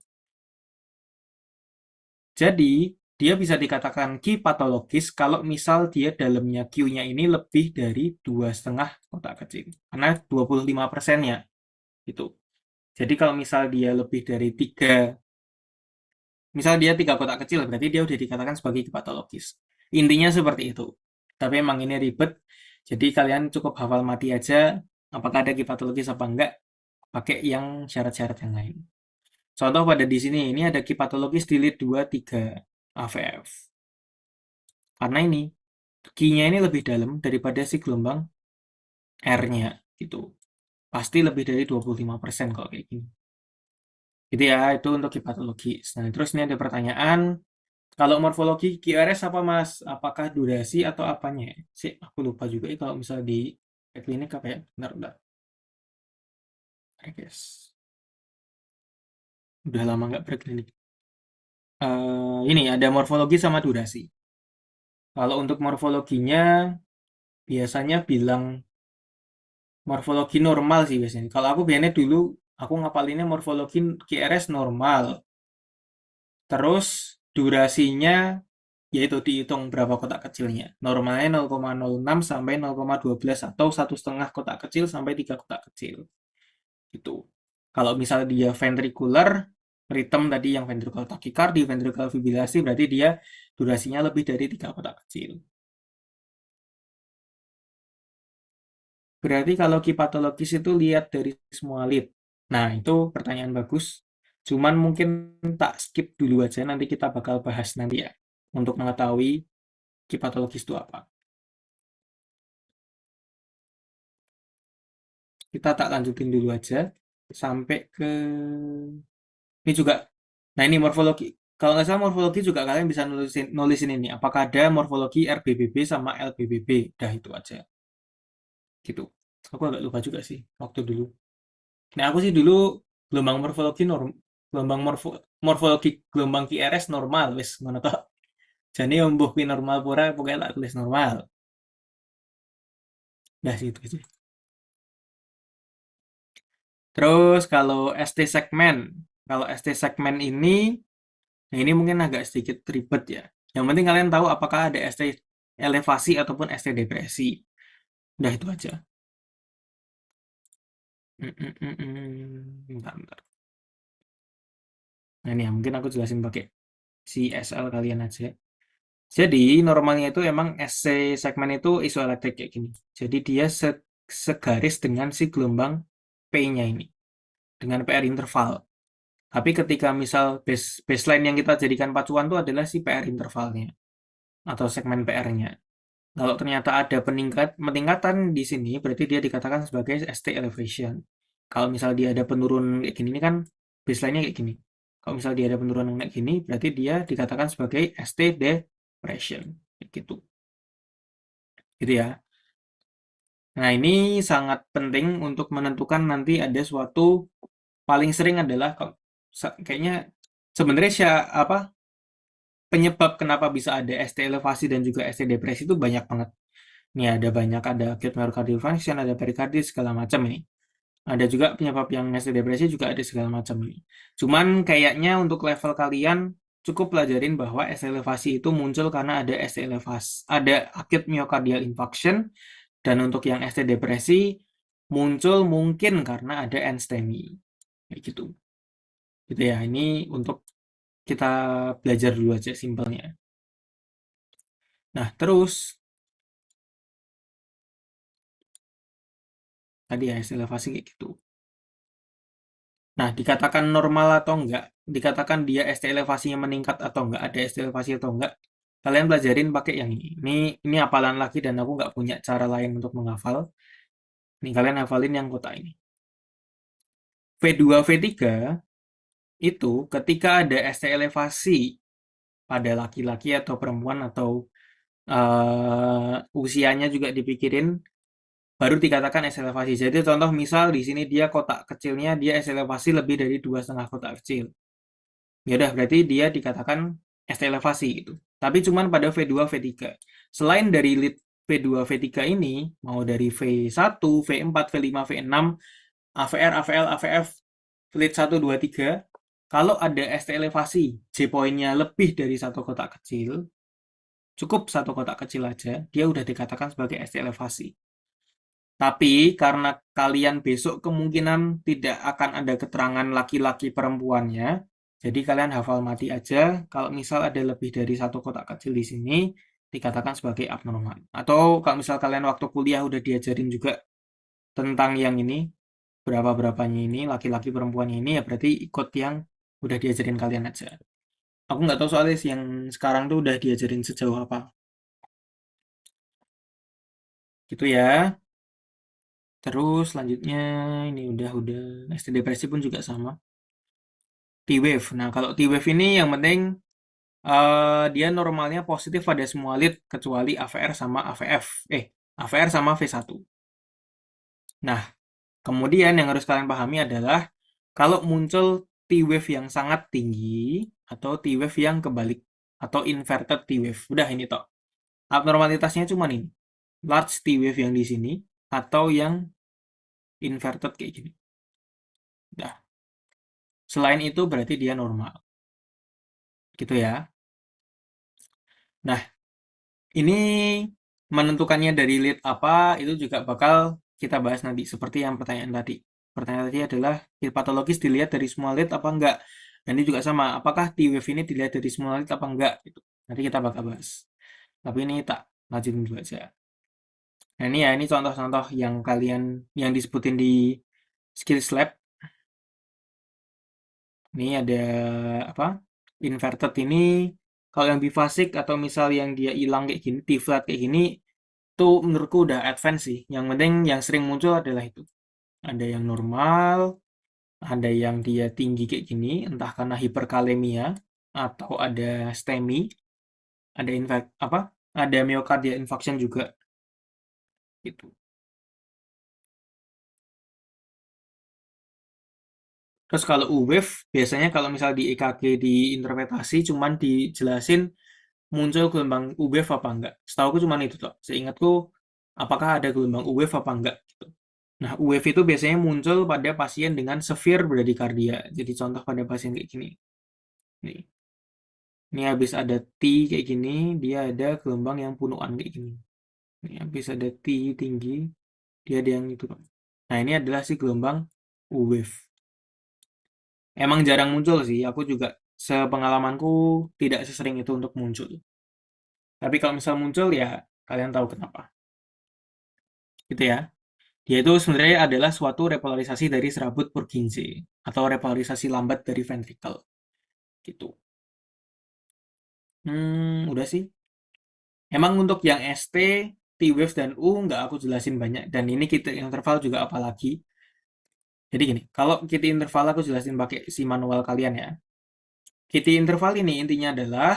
Jadi, dia bisa dikatakan Q patologis kalau misal dia dalamnya Q-nya ini lebih dari 2,5 kotak kecil. Karena 25%-nya itu. Jadi kalau misal dia lebih dari 3, misal dia 3 kotak kecil, berarti dia udah dikatakan sebagai patologis. Intinya seperti itu. Tapi emang ini ribet, jadi kalian cukup hafal mati aja apakah ada patologis apa enggak, pakai yang syarat-syarat yang lain. Contoh pada di sini, ini ada patologis di lead 2, 3 AVF. Karena ini, Q-nya ini lebih dalam daripada si gelombang R-nya gitu. Pasti lebih dari 25% kalau kayak gini. Gitu ya, itu untuk patologis. Nah, terus ini ada pertanyaan, kalau morfologi QRS apa Mas? Apakah durasi atau apanya? Sih, aku lupa juga ya kalau misalnya di klinik apa ya? Bentar, bentar. Guys. Udah lama nggak berklinik. Ini ada morfologi sama durasi. Kalau untuk morfologinya, biasanya bilang morfologi normal sih biasanya. Kalau aku biasanya dulu, aku ngapalinnya morfologi QRS normal. Terus durasinya yaitu dihitung berapa kotak kecilnya. Normalnya 0,06 sampai 0,12 atau 1,5 kotak kecil sampai 3 kotak kecil. Gitu. Kalau misalnya dia ventricular rhythm tadi yang ventricular tachycardia, ventricular fibrillasi berarti dia durasinya lebih dari 3 kotak kecil. Berarti kalau kipatologis itu lihat dari semua lead. Nah, itu pertanyaan bagus. Cuman mungkin tak skip dulu aja, nanti kita bakal bahas nanti ya. Untuk mengetahui kipatologis itu apa. Kita tak lanjutin dulu aja. Sampai ke... Ini juga. Nah, ini morfologi. Kalau nggak salah morfologi juga kalian bisa nulisin ini. Apakah ada morfologi RBBB sama LBBB? Dah itu aja. Gitu. Aku agak lupa juga sih waktu dulu. Nah, aku sih dulu gelombang morfologi gelombang morfologi gelombang QRS normal wis ngono tok. Jane yo mbuh kuwi normal pura pokoknya tak tulis normal. Nah, situ aja. Terus kalau ST segmen. Kalau ST segmen ini, nah ini mungkin agak sedikit ribet ya. Yang penting kalian tahu apakah ada ST elevasi ataupun ST depresi. Udah itu aja. Bentar, bentar. Nah ini ya, mungkin aku jelasin pakai CSL kalian aja. Jadi normalnya itu emang SC segmen itu isoelektrik kayak gini. Jadi dia segaris dengan si gelombang P-nya ini. Dengan PR interval. Tapi ketika misal baseline yang kita jadikan pacuan itu adalah si PR intervalnya. Atau segmen PR-nya. Kalau ternyata ada peningkatan di sini, berarti dia dikatakan sebagai ST elevation. Kalau misal dia ada penurunan kayak gini, ini kan baseline-nya kayak gini. Kalau misal dia ada penurunan kayak gini, berarti dia dikatakan sebagai ST depression. Gitu. Gitu ya. Nah, ini sangat penting untuk menentukan nanti ada suatu paling sering adalah kayaknya sebenarnya apa penyebab kenapa bisa ada ST elevasi dan juga ST depresi itu banyak banget. Ini ada banyak, ada acute myocardial infarction, ada perikardis, segala macam ini. Ada juga penyebab yang ST depresi juga ada segala macam ini. Cuman kayaknya untuk level kalian cukup pelajarin bahwa ST elevasi itu muncul karena ada ST elevasi, ada acute myocardial infarction, dan untuk yang ST depresi muncul mungkin karena ada enstemi. Kayak gitu. Gitu ya. Ini untuk kita belajar dulu aja simpelnya. Nah, terus tadi ya ST elevasi kayak gitu. Nah, dikatakan normal atau enggak, dikatakan dia ST elevasinya meningkat atau enggak, ada ST elevasi atau enggak, kalian pelajarin pakai yang ini. Ini hafalan lagi dan aku nggak punya cara lain untuk menghafal. Nih, kalian hafalin yang kotak ini. V2, V3 itu ketika ada ST elevasi pada laki-laki atau perempuan atau usianya juga dipikirin, baru dikatakan S elevasi. Jadi contoh misal di sini dia kotak kecilnya dia S elevasi lebih dari 2,5 kotak kecil. Ya udah berarti dia dikatakan ST elevasi gitu. Tapi cuman pada V2, V3. Selain dari lead V2, V3 ini, mau dari V1, V4, V5, V6, AVR, AVL, AVF, lead 1, 2, 3, kalau ada ST elevasi, J poinnya lebih dari satu kotak kecil, cukup satu kotak kecil aja, dia udah dikatakan sebagai ST elevasi. Tapi karena kalian besok kemungkinan tidak akan ada keterangan laki-laki perempuannya, jadi kalian hafal mati aja. Kalau misal ada lebih dari satu kotak kecil di sini, dikatakan sebagai abnormal. Atau kalau misal kalian waktu kuliah udah diajarin juga tentang yang ini, berapa-berapanya ini, laki-laki perempuannya ini, ya berarti ikut yang udah diajarin kalian aja. Aku nggak tahu soalnya yang sekarang tuh udah diajarin sejauh apa. Gitu ya. Terus selanjutnya ini udah ST depresi pun juga sama. T-wave. Nah, kalau T-wave ini yang penting dia normalnya positif pada semua lead kecuali AVR sama AVF. AVR sama V1. Nah, kemudian yang harus kalian pahami adalah kalau muncul T-wave yang sangat tinggi atau T-wave yang kebalik atau inverted T-wave. Udah ini toh. Abnormalitasnya cuma ini. large T wave yang di sini atau yang inverted kayak gini. Nah, selain itu berarti dia normal. Gitu ya. Nah, ini menentukannya dari lead apa itu juga bakal kita bahas nanti seperti yang pertanyaan tadi. Pertanyaan tadi adalah lead patologis dilihat dari semua lead apa enggak. Dan ini juga sama, apakah T-wave ini dilihat dari semua lead apa enggak gitu. Nanti kita bakal bahas. Tapi ini tak lanjutin dulu aja. Nah, ini ya, ini contoh-contoh yang kalian yang disebutin di skills lab. Ini ada apa? Inverted ini kalau yang bifasik atau misal yang dia hilang kayak gini, T-flat kayak gini, itu menurutku udah advance sih. Yang penting yang sering muncul adalah itu. Ada yang normal, ada yang dia tinggi kayak gini, entah karena hiperkalemia atau ada STEMI, ada apa? Ada myocardial infarction juga gitu. Terus kalau U-wave biasanya kalau misal di EKG diinterpretasi cuman dijelasin muncul gelombang U-wave apa enggak. Setahu aku cuman itu toh. Seingatku apakah ada gelombang U-wave apa enggak gitu. Nah, UF itu biasanya muncul pada pasien dengan severe bradycardia. Jadi contoh pada pasien kayak gini. Nih. Ini habis ada T kayak gini, dia ada gelombang yang punuan kayak gini. Ini habis ada T tinggi, dia ada yang itu. Nah, ini adalah si gelombang U-wave. Emang jarang muncul sih, aku juga sepengalamanku tidak sesering itu untuk muncul. Tapi kalau misal muncul ya kalian tahu kenapa. Gitu ya. Dia itu sebenarnya adalah suatu repolarisasi dari serabut Purkinje atau repolarisasi lambat dari ventricle. Gitu. Udah sih. Emang untuk yang ST, T-wave dan U nggak aku jelasin banyak. Dan ini kita interval juga apalagi. Jadi gini, kalau kita interval aku jelasin pakai si manual kalian ya. Kita interval ini intinya adalah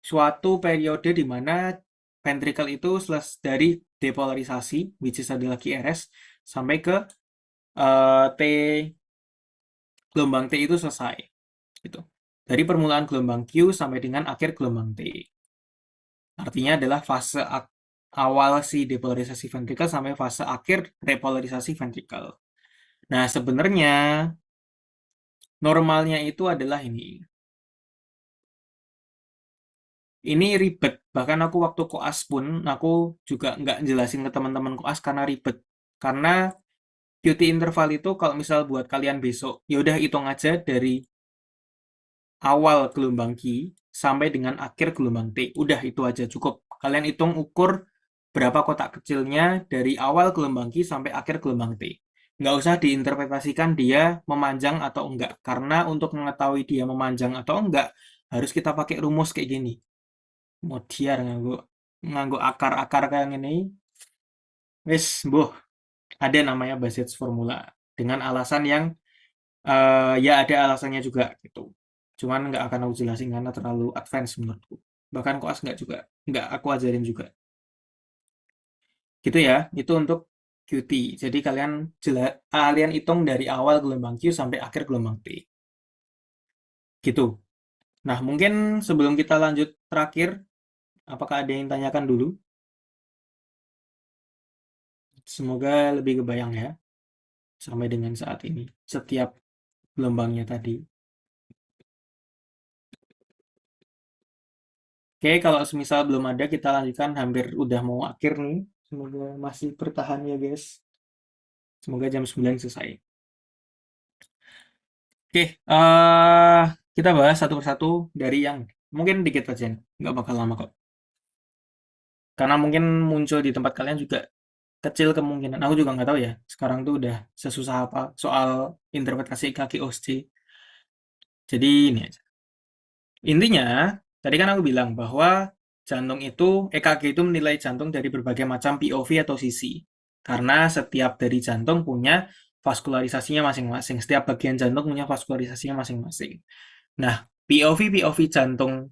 suatu periode di mana ventricle itu selesai dari depolarisasi, which is adalah QRS, sampai ke T, gelombang T itu selesai. Gitu. Dari permulaan gelombang Q sampai dengan akhir gelombang T. Artinya adalah fase awal si depolarisasi ventricle sampai fase akhir repolarisasi ventricle. Nah, sebenarnya normalnya itu adalah ini. Ini ribet. Bahkan aku waktu koas pun, aku juga nggak jelasin ke teman-teman koas karena ribet. Karena QT interval itu kalau misal buat kalian besok, ya udah hitung aja dari awal gelombang Q sampai dengan akhir gelombang T. Udah itu aja cukup. Kalian hitung ukur berapa kotak kecilnya dari awal gelombang Q sampai akhir gelombang T. Nggak usah diinterpretasikan dia memanjang atau enggak. Karena untuk mengetahui dia memanjang atau enggak, harus kita pakai rumus kayak gini. Modiar nganggo akar-akar kayak gini. Wis, boh, ada namanya Basset's formula. Dengan alasan yang ya ada alasannya juga gitu. Cuman nggak akan aku jelasin karena terlalu advance menurutku. Bahkan koas nggak juga, nggak aku ajarin juga. Gitu ya, itu untuk QT. Jadi kalian hitung dari awal gelombang Q sampai akhir gelombang T. Gitu. Nah, mungkin sebelum kita lanjut terakhir, apakah ada yang tanyakan dulu? Semoga lebih kebayang ya, sampai dengan saat ini. Setiap gelombangnya tadi. Oke, kalau semisal belum ada, kita lanjutkan. Hampir udah mau akhir nih. Semoga masih bertahan ya, guys. Semoga jam 9 selesai. Oke, kita bahas satu persatu dari yang mungkin dikit aja. Nggak bakal lama kok. Karena mungkin muncul di tempat kalian juga kecil kemungkinan. Aku juga nggak tahu ya. Sekarang tuh udah sesusah apa soal interpretasi kaki OSC. Jadi ini aja. Intinya, tadi kan aku bilang bahwa jantung itu, EKG itu menilai jantung dari berbagai macam POV atau sisi. Karena setiap dari jantung punya vaskularisasinya masing-masing. Setiap bagian jantung punya vaskularisasinya masing-masing. Nah, POV jantung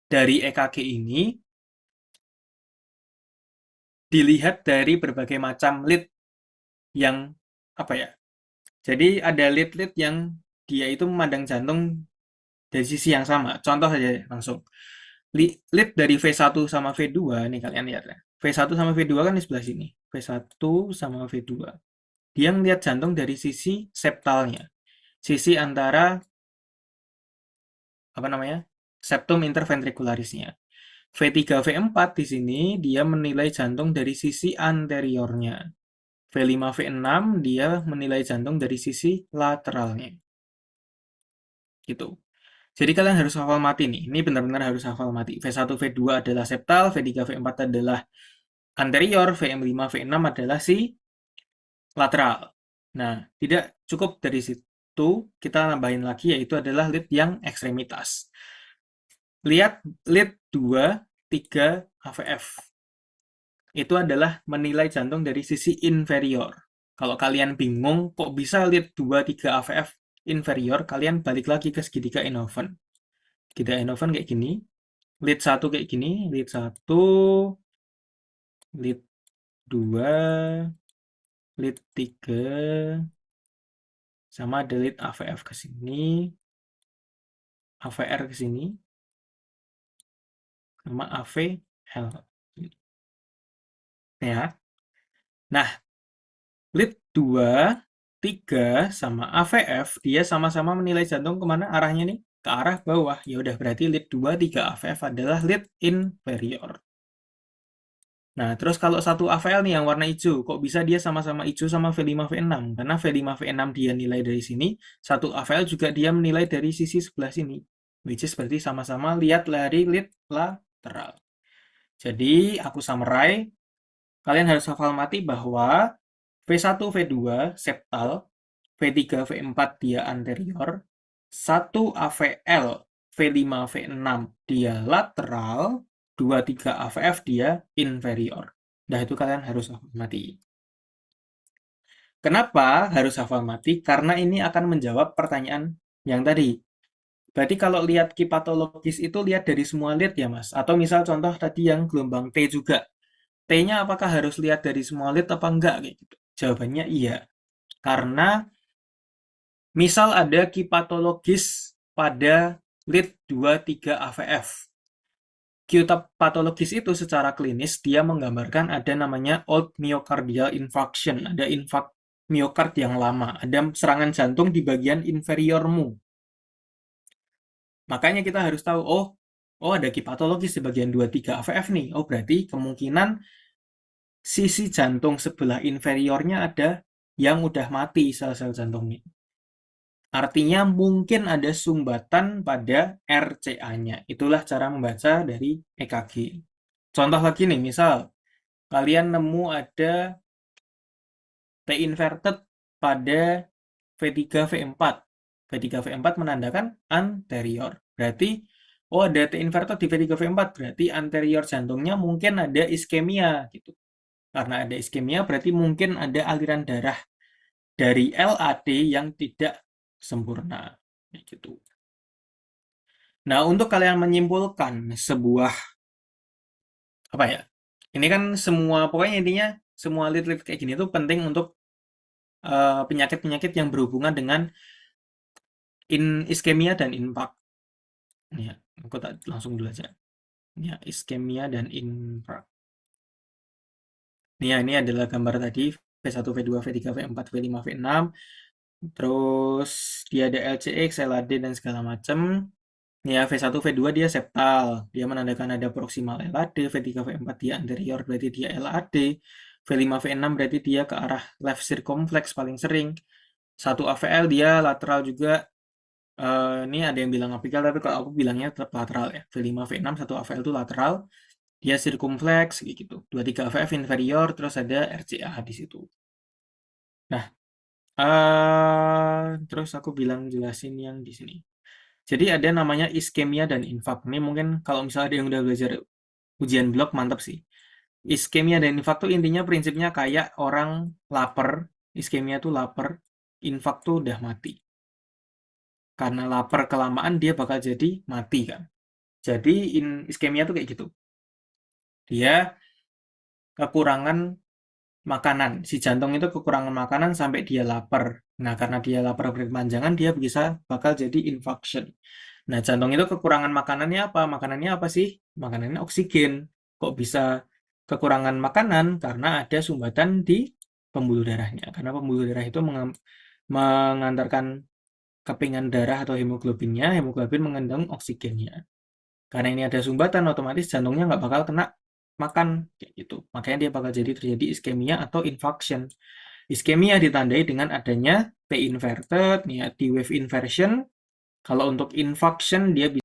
dari EKG ini dilihat dari berbagai macam lead yang apa ya? Jadi ada lead-lead yang dia itu memandang jantung dari sisi yang sama. Contoh saja langsung. Lead dari V1 sama V2 nih kalian lihat ya. V1 sama V2 kan di sebelah sini. V1 sama V2. Dia ngelihat jantung dari sisi septalnya. Sisi antara apa namanya? Septum interventricularisnya. V3, V4 di sini dia menilai jantung dari sisi anteriornya. V5, V6 dia menilai jantung dari sisi lateralnya. Gitu. Jadi kalian harus hafal mati nih. Ini benar-benar harus hafal mati. V1, V2 adalah septal, V3, V4 adalah anterior, V5, V6 adalah si lateral. Nah, tidak cukup dari situ, kita nambahin lagi yaitu adalah lead yang ekstremitas. Lihat lead 2, 3 AVF. Itu adalah menilai jantung dari sisi inferior. Kalau kalian bingung kok bisa lead 2, 3 AVF inferior, kalian balik lagi ke segitiga Einoven. Segitiga Einoven kayak gini, lead 1 kayak gini, lead 1, lead 2, lead 3, sama ada lead AVF ke sini, AVR ke sini, sama AVL. Ya. Nah, lead 2, 3, sama AVF, dia sama-sama menilai jantung kemana arahnya nih? Ke arah bawah. Ya udah berarti lead 2, 3, AVF adalah lead inferior. Nah, terus kalau satu AVL nih yang warna hijau, kok bisa dia sama-sama hijau sama V5, V6? Karena V5, V6 dia nilai dari sini, satu AVL juga dia menilai dari sisi sebelah sini. Which is berarti sama-sama lihat dari lead lateral. Jadi, aku summarize, kalian harus hafal mati bahwa V1, V2 septal, V3, V4 dia anterior, 1 AVL, V5, V6 dia lateral, 2, 3 AVF dia inferior. Nah, itu kalian harus hafal mati. Kenapa harus hafal mati? Karena ini akan menjawab pertanyaan yang tadi. Berarti kalau lihat kipatologis itu lihat dari semua lead ya, Mas? Atau misal contoh tadi yang gelombang T juga. T-nya apakah harus lihat dari semua lead apa enggak? Kayak gitu. Jawabannya iya. Karena misal ada kipatologis pada lead 2, 3 AVF. Patologis itu secara klinis dia menggambarkan ada namanya old myocardial infarction, ada infak miokard yang lama, ada serangan jantung di bagian inferiormu. Makanya kita harus tahu, oh ada kipatologis di bagian 2-3 AVF nih. Oh berarti kemungkinan sisi jantung sebelah inferiornya ada yang udah mati sel-sel jantungnya. Artinya mungkin ada sumbatan pada RCA-nya. Itulah cara membaca dari EKG. Contoh lagi nih, misal kalian nemu ada T inverted pada V3, V4. V3, V4 menandakan anterior. Berarti, ada T inverted di V3, V4. Berarti anterior jantungnya mungkin ada iskemia gitu. Karena ada iskemia berarti mungkin ada aliran darah dari LAD yang tidak sempurna. Gitu. Nah, untuk kalian menyimpulkan sebuah apa ya? Ini kan semua pokoknya intinya semua lead-lead kayak gini tuh penting untuk penyakit-penyakit yang berhubungan dengan iskemia dan infark. Ya, aku tak langsung dulu aja. Ya, iskemia dan infark. Nih, ya, ini adalah gambar tadi V1, V2, V3, V4, V5, V6. Terus dia ada LCX, LAD dan segala macam. Ya, V1, V2 dia septal. Dia menandakan ada proximal LAD, V3, V4 dia anterior berarti dia LAD, V5, V6 berarti dia ke arah left circumflex paling sering. 1 AVL dia lateral juga. Ini ada yang bilang apical tapi kalau aku bilangnya tetap lateral ya. V5, V6 1 AVL itu lateral, dia circumflex gitu. 2, 3 AVF inferior terus ada RCA di situ. Nah, terus aku bilang jelasin yang di sini. Jadi ada namanya iskemia dan infark. Ini mungkin kalau misalnya ada yang udah belajar ujian blok mantap sih. Iskemia dan infark tuh intinya prinsipnya kayak orang lapar. Iskemia tuh lapar, infark tuh udah mati. Karena lapar kelamaan dia bakal jadi mati kan. Jadi iskemia tuh kayak gitu. Dia kekurangan makanan. Si jantung itu kekurangan makanan sampai dia lapar. Nah, karena dia lapar berkepanjangan, dia bisa bakal jadi infarction. Nah, jantung itu kekurangan makanannya apa? Makanannya apa sih? Makanannya oksigen. Kok bisa kekurangan makanan karena ada sumbatan di pembuluh darahnya. Karena pembuluh darah itu mengantarkan kepingan darah atau hemoglobinnya, hemoglobin mengandung oksigennya. Karena ini ada sumbatan, otomatis jantungnya nggak bakal kena makan, kayak gitu. Makanya dia bakal terjadi iskemia atau infarction. Iskemia ditandai dengan adanya T inverted, ya, T wave inversion. Kalau untuk infarction dia bisa